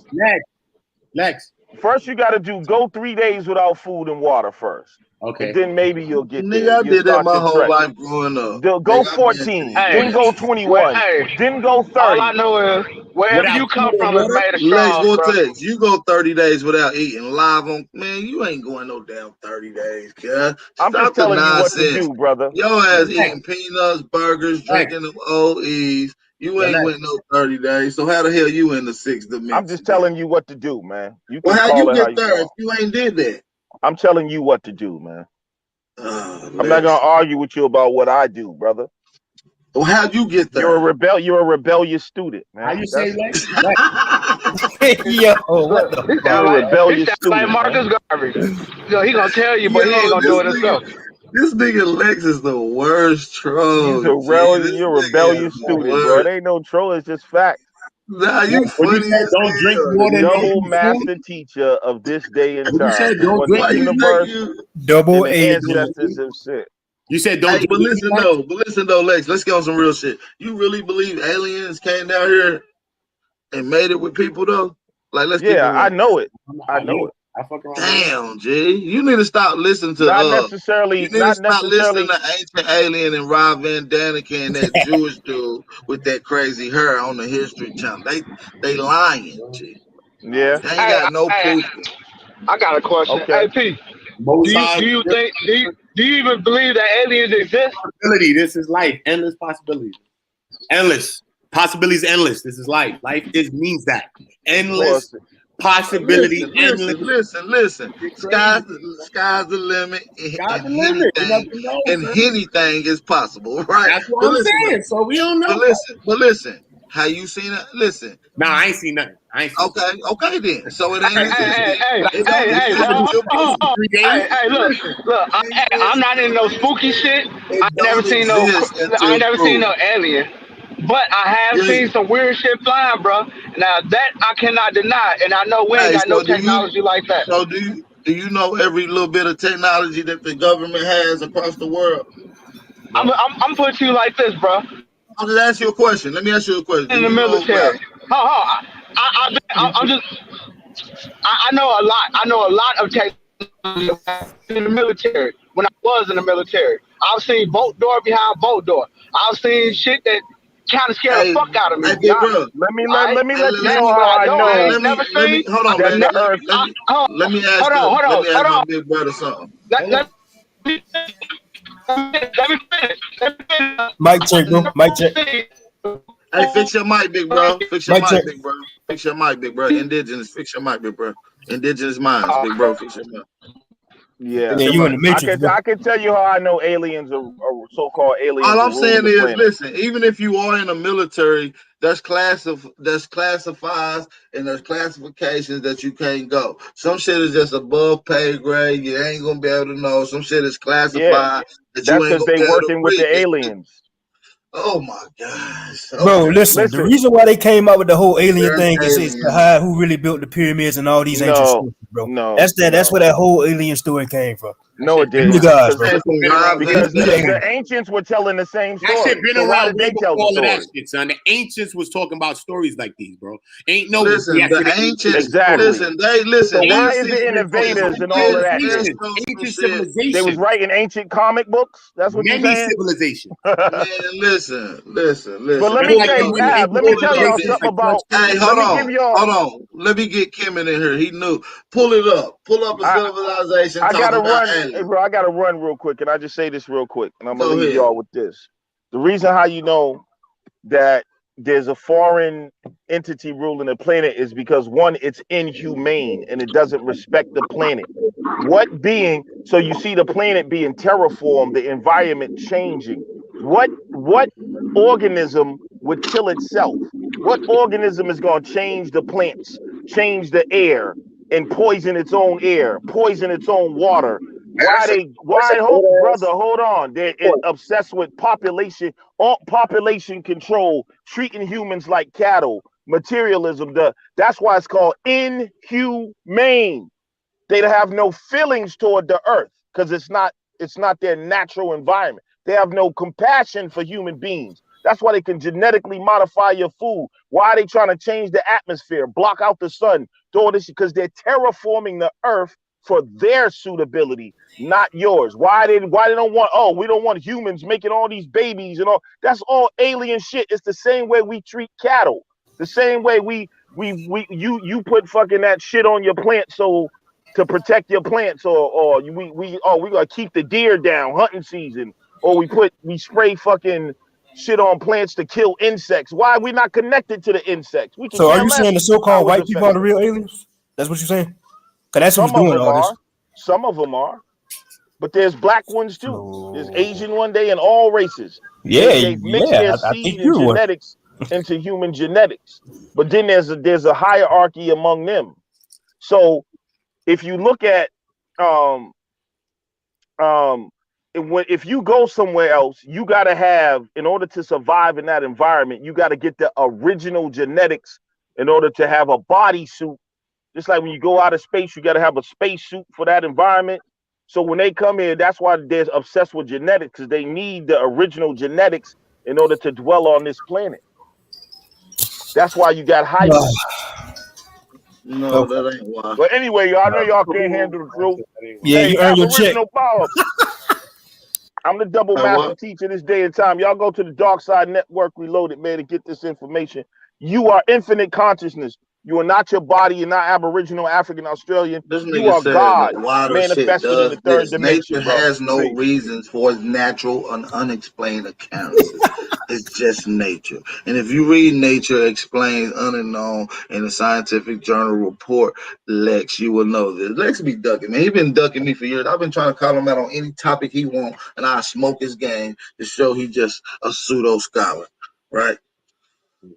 Lex. First, you got to go 3 days without food and water first, and Okay. then maybe you'll get there. Nigga, I You'll did that start my your whole trek. life growing up. Go Nigga, I've been to 14, Hey, then go 21, then go all I 30. know is wherever Without you food come and from is water? made of Lex straws, bro. Vortex, you go 30 days without eating live on. Man, you ain't going no damn 30 days, cuz. I'm just Stop the telling you what to nonsense. do, brother. Your ass Lex. eating peanuts, burgers, Lex. drinking them OEs. You Yeah, ain't Lex. went no 30 days. So how the hell you in the sixth I'm just dimension then? telling you what to do, man. You Well, can how call you it how get you there if want. you ain't did that? I'm telling you what to do, man. I'm not Lex. gonna argue with you about what I do, brother. Well, how'd you get You're there? a rebellious student, How man. you say Lex? Lex. Yo, what the He fuck? sound You're a like rebellious student, man. Marcus Garvey. He gonna tell you, but he ain't Yo, gonna do it himself. this nigga Lex is the worst troll. You're a rebellious student, bro. It ain't no troll, it's just fact. Nah, you When you funny said as don't drink hell. more The than double 80 food, master teacher of this day and when you said time is don't what the drink Why you think universe you? and Double the A. ancestors have said. you said don't Hey, drink too much? but listen though, Lex. Let's get on some real shit. You really believe aliens came down here and made it with people though? Like, let's keep it Yeah, I 100. know it. I Yeah, know it. I fuck around. Damn, G. You need to stop listening to Not you necessarily, need to not stop listening necessarily. to Ancient Alien and Rob Van Daniken and that Jewish dude with that crazy hair on the History Channel. They lying, G. Yeah. They ain't Hey, got no hey, proof. I got a question. Okay. Hey, P, Most do you even believe that aliens exist? possibility. This is life. Endless possibilities. Endless. Possibilities endless. This is life. Life means that. Endless possibility. Listen. Sky's the limit, Sky's the limit. You never know, and man. anything is possible, right? That's what I'm saying. So we don't know. But listen, how you seen it? Listen. Nah, I ain't seen nothing. Okay then. So it ain't exist. Hey, It don't exist with your people. look. I'm not in no spooky shit. It don't exist I ain't until never seen no proven. alien. But I have Yeah. seen some weird shit flying, bro. Now that I cannot deny, and I know we ain't Hey, got no technology like that. Do you know every little bit of technology that the government has across the world? I'm putting you like this, bro. I'll just ask you a question. Let me ask you a question. In Do the you know military. I know a lot. I know a lot of technology in the military. When I was in the military, I've seen boat door behind boat door. I've seen shit that kind of scared the fuck out of me. To be big honest. bro. Let me That's you know what how I know ain't never seen. Hold on, that man. the earth. Let me ask my big brother something. Let me finish. Mic check, bro. Mic check. Hey, fix your mic, big bro. Fix your Mic check. mic, big bro. Fix your mic, big bro. Indigenous, fix your mic, big bro. Indigenous minds, big bro. Fix your mic. Yeah, Fix your mic. I can tell you how I know aliens are so-called aliens. All are I'm ruling saying the is, planet. listen. Even if you are in the military, there's classifies and there's classifications that you can't go. Some shit is just above pay grade. You ain't gonna be able to know. Some shit is classified that That's you ain't because gonna they be able to working with read. the aliens. Oh my gosh. Bro, Okay. listen. The reason why they came out with the whole alien There's thing is to aliens. hide who really built the pyramids and all these ancient No, structures, bro. no, That's where that whole alien story came from. No, it You didn't. the gods, bro. Because the ancients were telling the same That story. shit been So why around did way they tell before the all of that story? shit, son. The ancients was talking about stories like these, bro. Ain't no Listen, the ancients. Exactly. Listen, So why these is it in the civilizations Vedas and all of that been shit? through ancient some shit. civilization. They was writing ancient comic books. That's what you're Many saying. civilization. Man, listen. But let me tell you, Ab, let me tell y'all something about. Hey, Let me give y'all. hold on. Let me get Kim in here. He knew. Pull it up. Pull up a civilization. I talk gotta about run, aliens. hey bro. I gotta run real quick, and I just say this real quick, and I'm gonna Go leave ahead. y'all with this. The reason how you know that there's a foreign entity ruling the planet is because one, it's inhumane and it doesn't respect the planet. What being? So you see the planet being terraformed, the environment changing. What organism would kill itself? What organism is going to change the plants, change the air, and poison its own air, poison its own water? Hold on. They're obsessed with population control, treating humans like cattle, materialism. That's why it's called inhumane. They have no feelings toward the earth because it's not their natural environment. They have no compassion for human beings. That's why they can genetically modify your food. Why are they trying to change the atmosphere, block out the sun, do all this? Because they're terraforming the earth for their suitability, not yours. Why they don't want, we don't want humans making all these babies and all. That's all alien shit. It's the same way we treat cattle. The same way you put fucking that shit on your plant so to protect your plants, or we gotta keep the deer down hunting season, or we spray fucking shit on plants to kill insects. Why are we not connected to the insects? We can So are care you less saying the so-called how it's white people are the affecting real us. aliens? That's what you're saying? Because that's who's Some of doing them all this. are. Some of them are. But there's black ones too. There's Asian one day and all races. They've mixed their I think seed and you're one. genetics into human genetics. But then there's a hierarchy among them. So if you look at if you go somewhere else, you got to have, in order to survive in that environment, you got to get the original genetics in order to have a bodysuit. Just like when you go out of space, you got to have a spacesuit for that environment. So when they come here, that's why they're obsessed with genetics, because they need the original genetics in order to dwell on this planet. That's why you got hybrids. No, that ain't why. But anyway, y'all know y'all can't handle the truth. Yeah, Hey, you earn your check. Aboriginal power. I'm the double master teacher this day and time. Y'all go to the Dark Side Network Reloaded, man, to get this information. You are infinite consciousness. You are not your body. You're not Aboriginal, African, Australian. You are God manifested in the third dimension, Nature bro. has no reasons for its natural and unexplained occurrences. It's just nature. And if you read Nature Explains Unknown in the Scientific Journal report, Lex, you will know this. Lex be ducking, man. He been ducking me for years. I've been trying to call him out on any topic he want, and I smoke his game to show he just a pseudo scholar, right?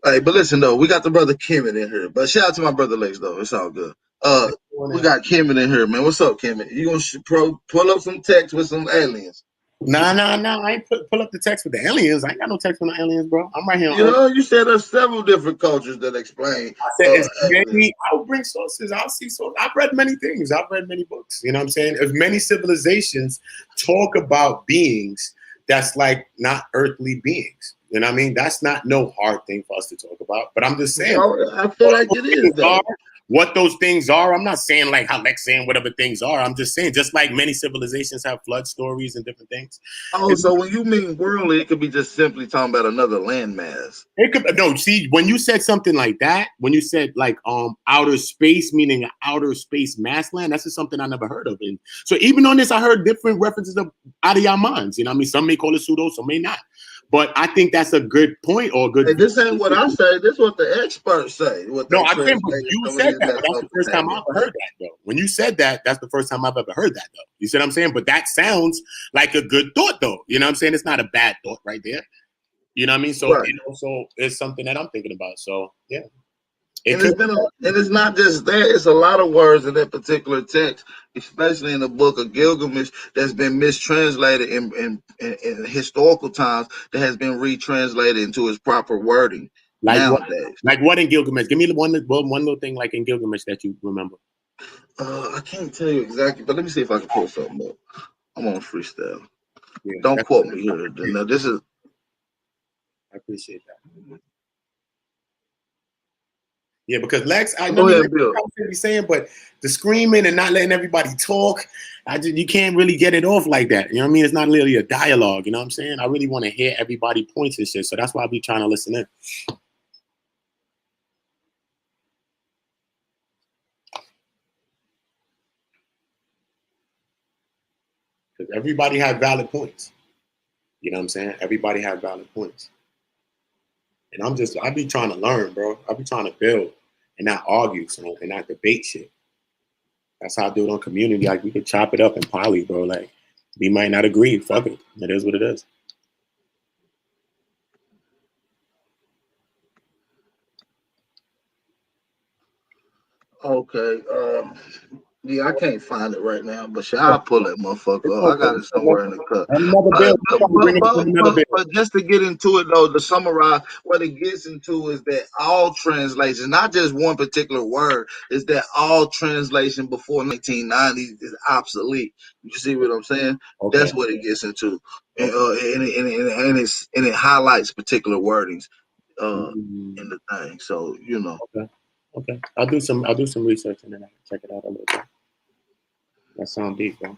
Hey, but listen though, we got the brother Kemet in here. But shout out to my brother Lex though. It's all good. We got Kemet in here, man. What's up, Kemet? You gonna pull up some text with some aliens? Nah. I ain't pull up the text with the aliens. I ain't got no text from the aliens, bro. I'm right here on You Earth. know, you said there's several different cultures that explain. I said it's many. I'll bring sources. I'll see sources. I've read many things. I've read many books. You know what I'm saying? If many civilizations talk about beings that's like not earthly beings. You know what I mean? That's not no hard thing for us to talk about. But I'm just saying, I feel like it is though. What those things are. I'm not saying like how Lex saying whatever things are. I'm just saying, just like many civilizations have flood stories and different things. Oh, so when you mean worldly, it could be just simply talking about another landmass. It could no. See, when you said something like that, when you said like outer space, meaning outer space mass land, that's just something I never heard of. And so even on this, I heard different references out of your minds. You know what I mean? Some may call it pseudo, some may not. But I think that's a good point or a good. Hey, this ain't what I say. This is what the experts say. No, I think you said that, but that's the first time I've ever heard that, though. When you said that, that's the first time I've ever heard that, though. You see what I'm saying? But that sounds like a good thought, though. You know what I'm saying? It's not a bad thought right there. You know what I mean? So, you know, so it's something that I'm thinking about. So, yeah. And it's not just that. It's a lot of words in that particular text, especially in the book of Gilgamesh, that's been mistranslated in historical times that has been retranslated into its proper wording nowadays. Like what in Gilgamesh? Give me one little thing like in Gilgamesh that you remember. I can't tell you exactly, but let me see if I can pull something up. I'm on freestyle. Yeah, don't quote me here. No, this is. I appreciate that. Yeah, because Lex, I know what you're saying, but the screaming and not letting everybody talk, you can't really get it off like that. You know what I mean? It's not really a dialogue. You know what I'm saying? I really want to hear everybody points and shit. So that's why I be trying to listen in. Because everybody has valid points. You know what I'm saying? Everybody has valid points. And I be trying to learn, bro. I be trying to build and not argue, so, and not debate shit. That's how I do it on community. Like, we could chop it up in poly, bro. Like, we might not agree. Fuck it. It is what it is. Okay. Yeah, I can't find it right now, but shit, I'll pull that motherfucker up. I got it somewhere in the cut. But just to get into it, though, to summarize, what it gets into is that all translation, not just one particular word, is that all translation before 1990 is obsolete. You see what I'm saying? Okay. That's what it gets into, and it highlights particular wordings in the thing. So you know. Okay. I'll do some research and then I can check it out a little bit. That sounds deep, bro.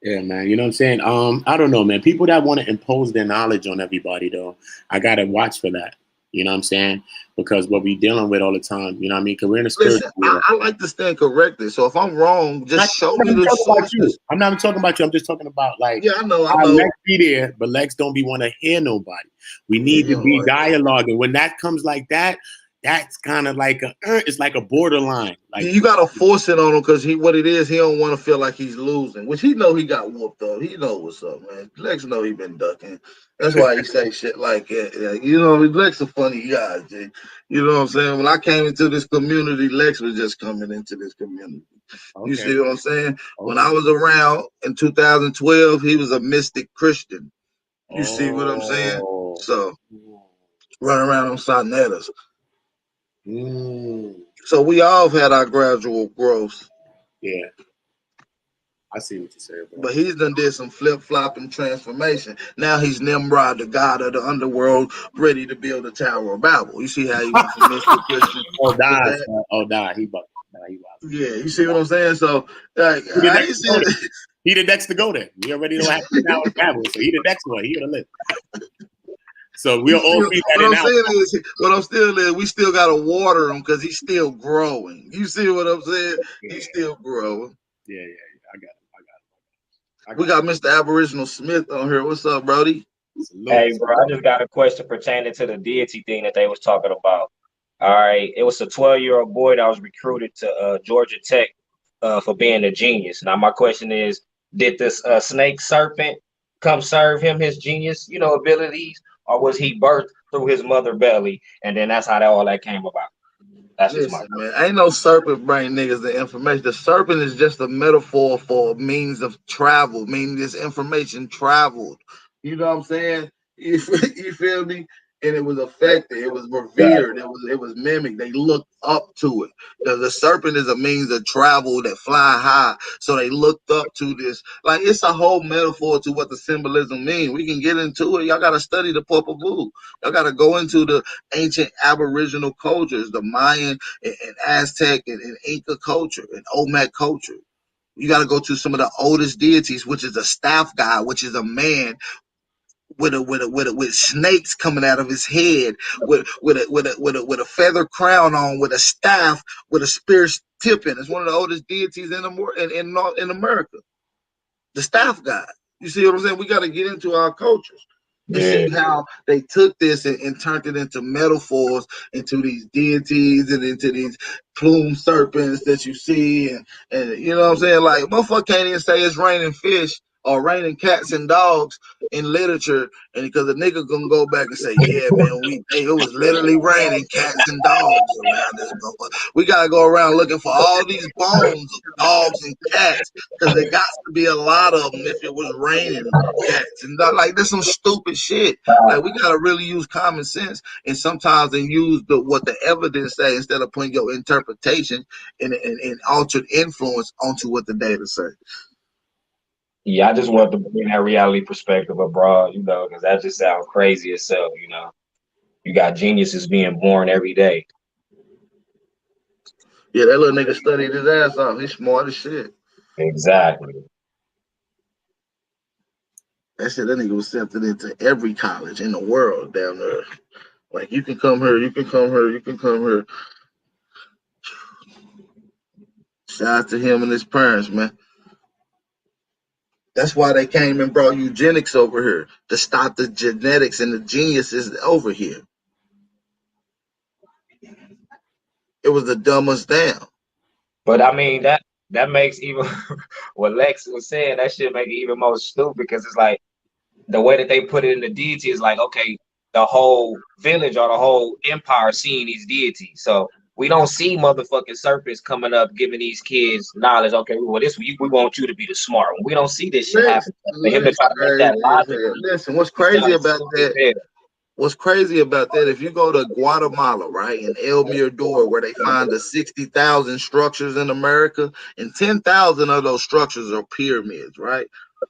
Yeah, man. You know what I'm saying? I don't know, man. People that want to impose their knowledge on everybody, though, I gotta watch for that. You know what I'm saying? Because what we dealing with all the time, you know what I mean? Because we're in a spiritual. Listen, I like to stand corrected. So if I'm wrong, just show me the sources. I'm not talking about you. I'm just talking about like. Yeah, I know. Lex be there, but Lex don't be want to hear nobody. We need to be dialoguing. When that comes like that, that's kind of like it's like a borderline. Like you gotta force it on him because what it is, he don't want to feel like he's losing, which he know he got whooped up. He know what's up, man. Lex know he been ducking. That's why he say shit like that. You know, Lex a funny guy, G. You know what I'm saying? When I came into this community, Lex was just coming into this community. Okay. You see what I'm saying? Okay. When I was around in 2012, he was a mystic Christian. You see what I'm saying? So run around on Sonetas. So we all have had our gradual growth. Yeah. I see what you're saying, bro. But he's done did some flip-flopping transformation. Now he's Nimrod, the god of the underworld, ready to build a Tower of Babel. You see how he went from Mystic Christian. He bucked. Yeah, you see what I'm saying? So like, he the next to go there. We already don't have the Tower of Babel, so he the next one. He gonna live. So we'll all see that. What I'm still is we still gotta water him because he's still growing. You see what I'm saying? Yeah. He's still growing. Yeah. I got it. We got Mr. Aboriginal Smith on here. What's up, Brody? Hey, bro, I just got a question pertaining to the deity thing that they was talking about. All right, it was a 12-year-old boy that was recruited to Georgia Tech for being a genius. Now, my question is, did this snake serpent come serve him his genius, abilities, or was he birthed through his mother belly, and then that's how all that came about? That's just my. Listen, man, ain't no serpent bring niggas the information. The serpent is just a metaphor for a means of travel, meaning this information traveled. You know what I'm saying? You feel me? And it was affected, it was revered, it was mimicked. They looked up to it. The serpent is a means of travel that fly high. So they looked up to this. Like it's a whole metaphor to what the symbolism means. We can get into it. Y'all gotta study the Popol Vuh. Y'all gotta go into the ancient aboriginal cultures, the Mayan and Aztec and Inca culture and Olmec culture. You got to go to some of the oldest deities, which is a staff god, which is a man with snakes coming out of his head, with a feather crown on, with a staff, with a spear tip in. It's one of the oldest deities in America. The staff god. You see what I'm saying? We got to get into our cultures and see how they took this and turned it into metaphors, into these deities and into these plume serpents that you see, and you know what I'm saying? Like motherfucker can't even say it's raining fish or raining cats and dogs in literature, and because the nigga gonna go back and say, yeah, man, it was literally raining cats and dogs around this motherfucker. We gotta go around looking for all these bones of dogs and cats because there got to be a lot of them if it was raining cats and dogs. Like there's some stupid shit. Like we gotta really use common sense and sometimes then use what the evidence say instead of putting your interpretation and altered influence onto what the data say. Yeah, I just want to bring that reality perspective abroad, because that just sounds crazy itself, You got geniuses being born every day. Yeah, that little nigga studied his ass off. He's smart as shit. Exactly. That shit, that nigga was accepted into every college in the world down there. Like you can come here, you can come here, you can come here. Shout out to him and his parents, man. That's why they came and brought eugenics over here to stop the genetics and the geniuses over here. It was the dumbest down. But I mean that makes even what Lex was saying, that shit make it even more stupid because it's like the way that they put it in the deity is like, okay, the whole village or the whole empire seeing these deities. So we don't see motherfucking serpents coming up giving these kids knowledge. Okay, well, we want you to be the smart one. We don't see this shit happen. For him to try to make that logic. Listen, what's crazy about that? What's crazy about that? If you go to Guatemala, right, in El Mirador, where they find the 60,000 structures in America, and 10,000 of those structures are pyramids, right?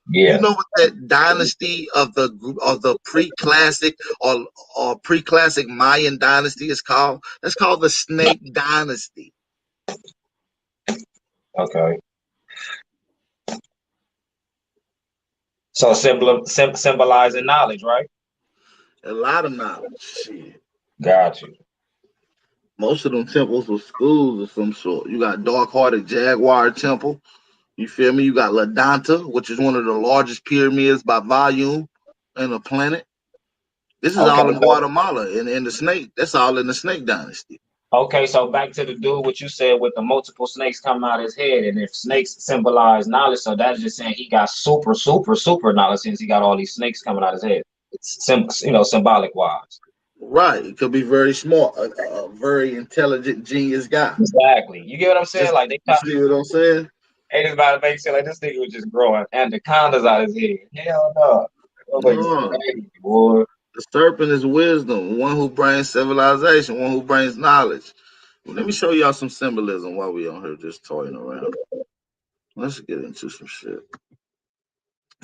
Yeah. You know what that dynasty of the pre-classic or pre-classic Mayan dynasty is called? That's called the Snake Dynasty. Okay. So symbolizing knowledge, right? A lot of knowledge. Shit. Got you. Most of them temples were schools of some sort. You got Dark-Hearted Jaguar Temple. You feel me? You got La Danta, which is one of the largest pyramids by volume in the planet. This is all in Guatemala and in the snake. That's all in the Snake Dynasty. Okay, so back to the dude, what you said with the multiple snakes coming out of his head, and if snakes symbolize knowledge, so that's just saying he got super knowledge since he got all these snakes coming out of his head. It's symbolic wise. Right, it could be very smart, a very intelligent, genius guy. Exactly. You get what I'm saying? Like you see what I'm saying? Ain't just about to make shit like this nigga was just growing anacondas out his head. Hell no. Crazy, boy. The serpent is wisdom, one who brings civilization, one who brings knowledge. Let me show y'all some symbolism while we on here just toying around. Let's get into some shit.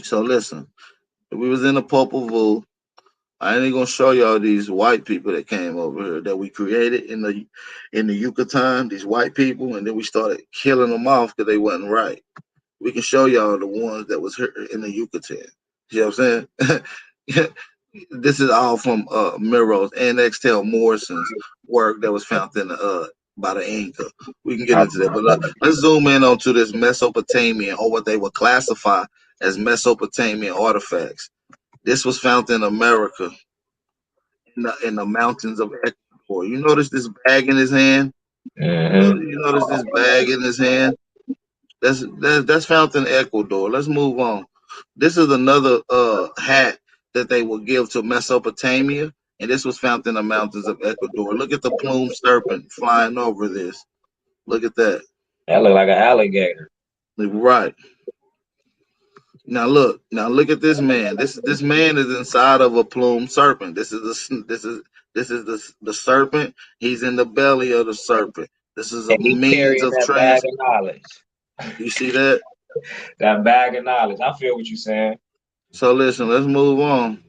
So listen, we was in the Popol Vuh. I ain't gonna show y'all these white people that came over here that we created in the Yucatan, these white people, and then we started killing them off because they wasn't right. We can show y'all the ones that was here in the Yucatan. You know what I'm saying? This is all from Miros and Extel Morrison's work that was found in by the Inca. We can get into that, but let's zoom in onto this Mesopotamian, or what they would classify as Mesopotamian artifacts. This was found in America, in the mountains of Ecuador. You notice this bag in his hand? You notice this bag in his hand? That's found in Ecuador. Let's move on. This is another hat that they will give to Mesopotamia, and this was found in the mountains of Ecuador. Look at the plumed serpent flying over this. Look at that. That look like an alligator. Right. Now look at this man. This man is inside of a plumed serpent. This is the serpent. He's in the belly of the serpent. This is a And he means carrying of that bag of knowledge. You see that? That bag of knowledge. I feel what you're saying. So listen, let's move on.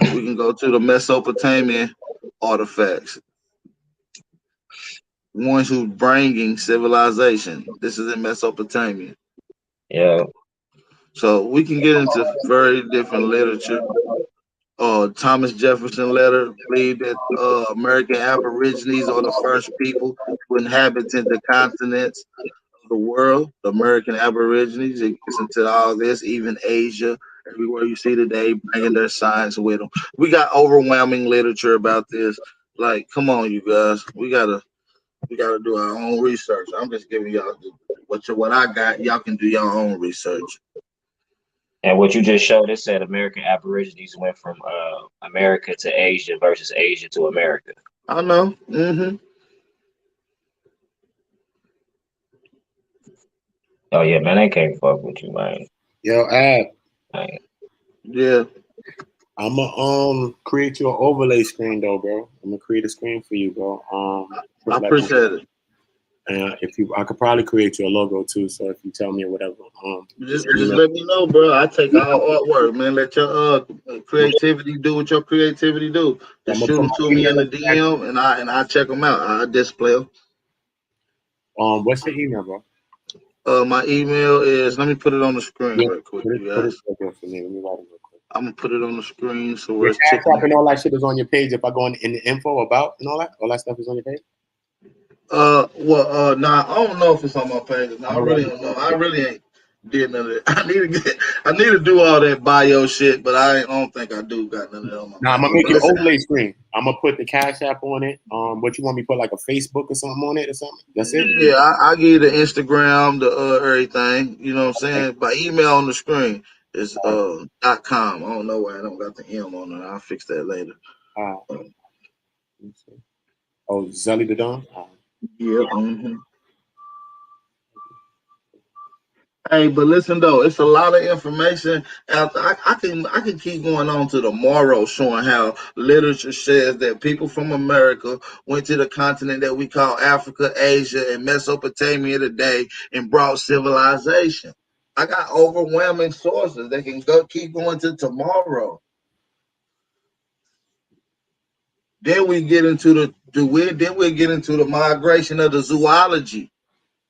We can go to the Mesopotamian artifacts. Ones who's bringing civilization. This is in Mesopotamia. Yeah. So we can get into very different literature. Thomas Jefferson letter believed that American Aborigines are the first people to inhabit the continents of the world. The American Aborigines, it gets into all this, even Asia, everywhere you see today, bringing their science with them. We got overwhelming literature about this. Like, come on, you guys, we gotta do our own research. I'm just giving y'all what I got. Y'all can do your own research. And what you just showed, it said American Aborigines went from America to Asia versus Asia to America. I know. Mm-hmm. Oh yeah, man, they can't fuck with you, man. Yo, Ab. Man. Yeah. I'ma create you an overlay screen though, bro. I'm gonna create a screen for you, bro. I appreciate it. And I could probably create you a logo too. So if you tell me or whatever, just let me know, bro. I take all artwork, man. Let your creativity do what your creativity do. Just shoot them to me in the DM, and I check them out. I display them. What's your email, bro? My email is. Let me put it on the screen real quick, you guys. For me. Let me write it real quick. I'm gonna put it on the screen so where it's and all that shit is on your page. If I go in the info about and all that stuff is on your page. Nah, I don't know if it's on my page. No, I really don't know. I really ain't did none of it. I need to do all that bio shit, but I don't think I do got none of that on my page. I'm gonna make an overlay screen. I'm gonna put the Cash App on it. What you want me to put like a Facebook or something on it or something? That's it. Yeah, I give you the Instagram, the everything. You know what I'm saying? By email on the screen is .com. I don't know why I don't got the M on it. I'll fix that later. Zelly the Don. Yeah. Mm-hmm. Hey, but listen though, it's a lot of information. I can keep going on to tomorrow, showing how literature says that people from America went to the continent that we call Africa, Asia, and Mesopotamia today and brought civilization. I got overwhelming sources that can keep going to tomorrow. Then we get into the migration of the zoology.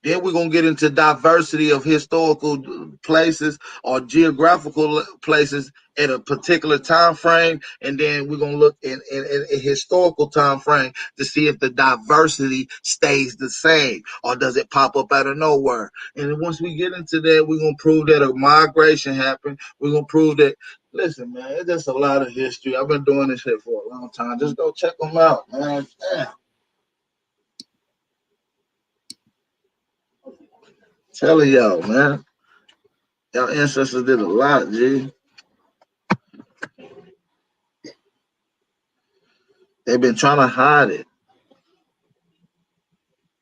Then we're going to get into diversity of historical places or geographical places at a particular time frame. And then we're going to look in a historical time frame to see if the diversity stays the same or does it pop up out of nowhere. And then once we get into that, we're going to prove that a migration happened. We're going to prove that, listen, man, it's just a lot of history. I've been doing this shit for a long time. Just go check them out, man. Damn. Telling y'all, man. Y'all ancestors did a lot, G. They've been trying to hide it.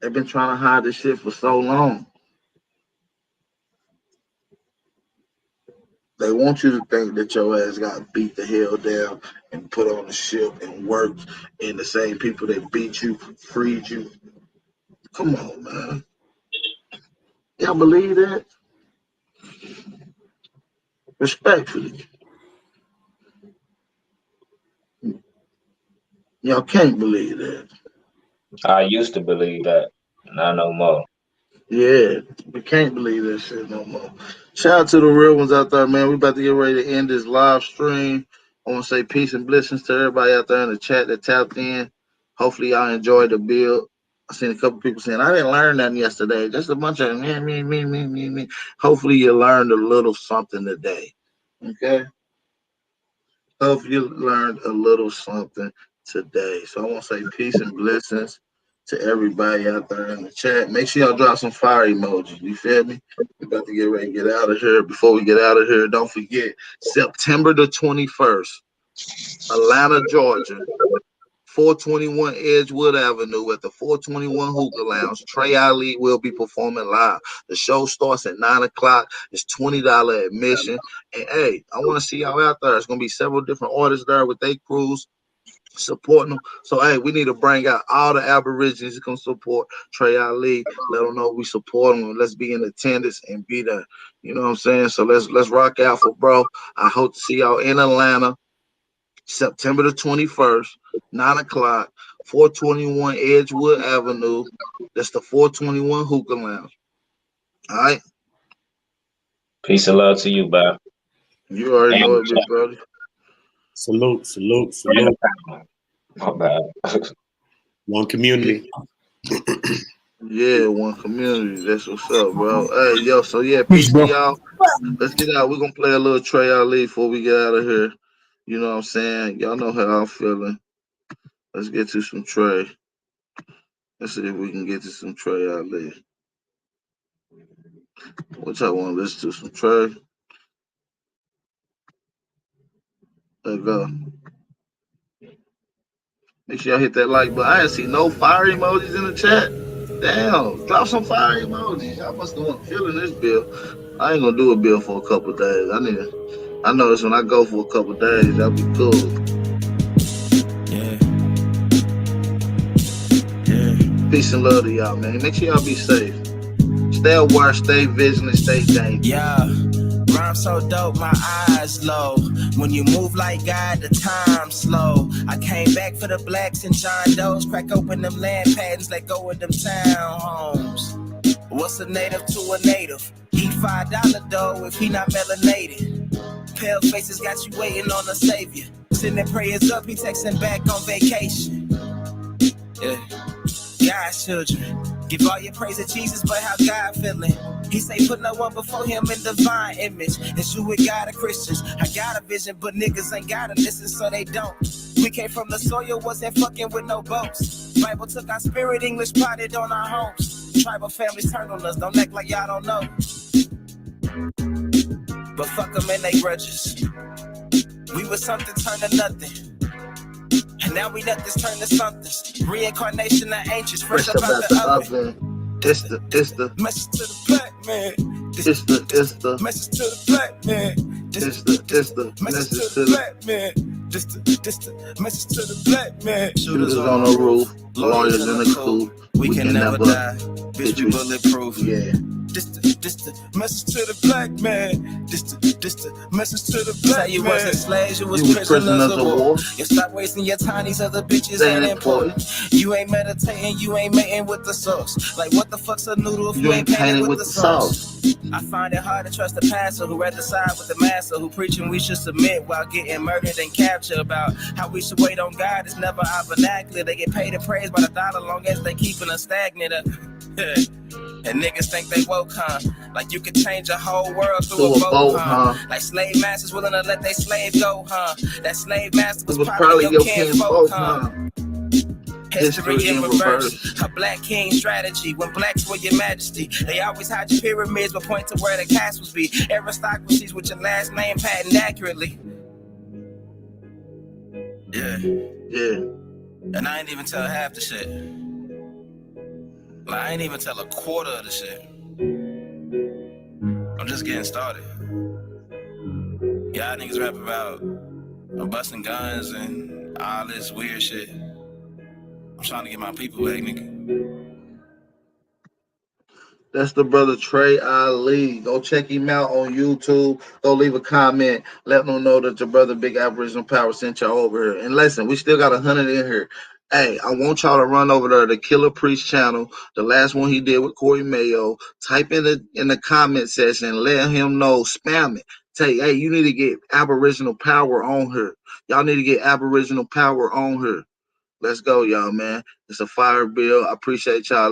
They've been trying to hide this shit for so long. They want you to think that your ass got beat the hell down and put on the ship and worked, and the same people that beat you, freed you. Come on, man. Y'all believe that? Respectfully. Y'all can't believe that. I used to believe that, not no more. Yeah, we can't believe that shit no more. Shout out to the real ones out there, man. We about to get ready to end this live stream. I want to say peace and blessings to everybody out there in the chat that tapped in. Hopefully y'all enjoyed the build. I seen a couple people saying, I didn't learn nothing yesterday. Just a bunch of me. Hopefully you learned a little something today. Okay? Hope you learned a little something today. So I want to say peace and blessings to everybody out there in the chat. Make sure y'all drop some fire emojis. You feel me? We're about to get ready to get out of here. Before we get out of here, don't forget September the 21st. Atlanta, Georgia. 421 Edgewood Avenue at the 421 Hookah Lounge. Trey Ali will be performing live. The show starts at 9 o'clock. It's $20 admission. And hey, I want to see y'all out there. It's going to be several different artists there with their crews supporting them. So hey, we need to bring out all the Aborigines to come support Trey Ali. Let them know we support them. Let's be in attendance and be there. You know what I'm saying? So let's rock out for bro. I hope to see y'all in Atlanta. September the 21st, 9 o'clock, 421 Edgewood Avenue. That's the 421 Hookah Lounge. All right. Peace and love to you, Bob. You already know it, big brother. Salute, salute, salute. My bad. One community. Yeah, one community. That's what's up, bro. Hey, yo, so yeah, peace to y'all. Let's get out. We're going to play a little Trey Ali before we get out of here. You know what I'm saying? Y'all know how I'm feeling. Let's get to some Trey. Let's see if we can get to some Trey Ali. What y'all want to listen to? Some Trey? There you go. Make sure y'all hit that like button. I didn't see no fire emojis in the chat. Damn, drop some fire emojis. Y'all must have been feeling this bill. I ain't gonna do a bill for a couple days. I notice when I go for a couple days, that'll be cool. Peace and love to y'all, man. Make sure y'all be safe. Stay aware, stay vigilant, stay dangerous. Yeah. Rhyme so dope, my eyes low. When you move like God, the time slow. I came back for the blacks and John Doe's. Crack open them land patents, let go of them townhomes. What's a native to a native? Eat $5 dough if he not melanated. Pale faces got you waiting on a savior. Sending prayers up, he texting back on vacation. Yeah. God's children. Give all your praise to Jesus, but how God feeling? He say put no one before him in divine image. It's you with God of Christians. I got a vision, but niggas ain't gotta listen, so they don't. We came from the soil, wasn't fucking with no boats. Bible took our spirit, English potted on our homes. Tribal families turned on us, don't act like y'all don't know. But fuck them and they grudges. We was something turned to nothing. And now we let this turn to something. Reincarnation of ancients, fresh up out the oven. It's the message to the black man. It's the message to the black man. It's the message to the black man. This the message to the black man. Shooters on the roof, lawyers in the coop. We can never die. Bitch, we bulletproof. Yeah. This the message to the black man. This the message to the black man. Say you wasn't slaves, you was prisoners of war. You stop wasting your time, these other bitches ain't important. You ain't meditating, you ain't mating with the sauce. Like what the fuck's a noodle if you ain't painted with the sauce? I find it hard to trust the pastor who rather side with the master who preaching we should submit while getting murdered and captured. About how we should wait on God is never our vernacular. They get paid and praised by the dollar long as they keeping us stagnant. And niggas think they woke, huh? Like you could change a whole world through a boat, huh? Like slave masters willing to let their slave go, huh? That slave master was probably your kinfolk, huh? History in reverse. A black king strategy. When blacks were your majesty, they always hide your pyramids but point to where the castles be. Aristocracies with your last name patent accurately. Yeah. And I ain't even tell half the shit. Like, I ain't even tell a quarter of the shit. I'm just getting started. Y'all niggas rap about busting guns and all this weird shit. I'm trying to get my people back, nigga. That's the brother Trey Ali. Go check him out on YouTube. Go leave a comment. Let them know that your brother Big Aboriginal Power sent y'all over here. And listen, we still got 100 in here. Hey, I want y'all to run over there to Killer Priest channel, the last one he did with Corey Mayo. Type in the comment section, let him know, spam it. Say, hey, you need to get Aboriginal Power on here. Y'all need to get Aboriginal Power on here. Let's go, y'all, man. It's a fire bill. I appreciate y'all.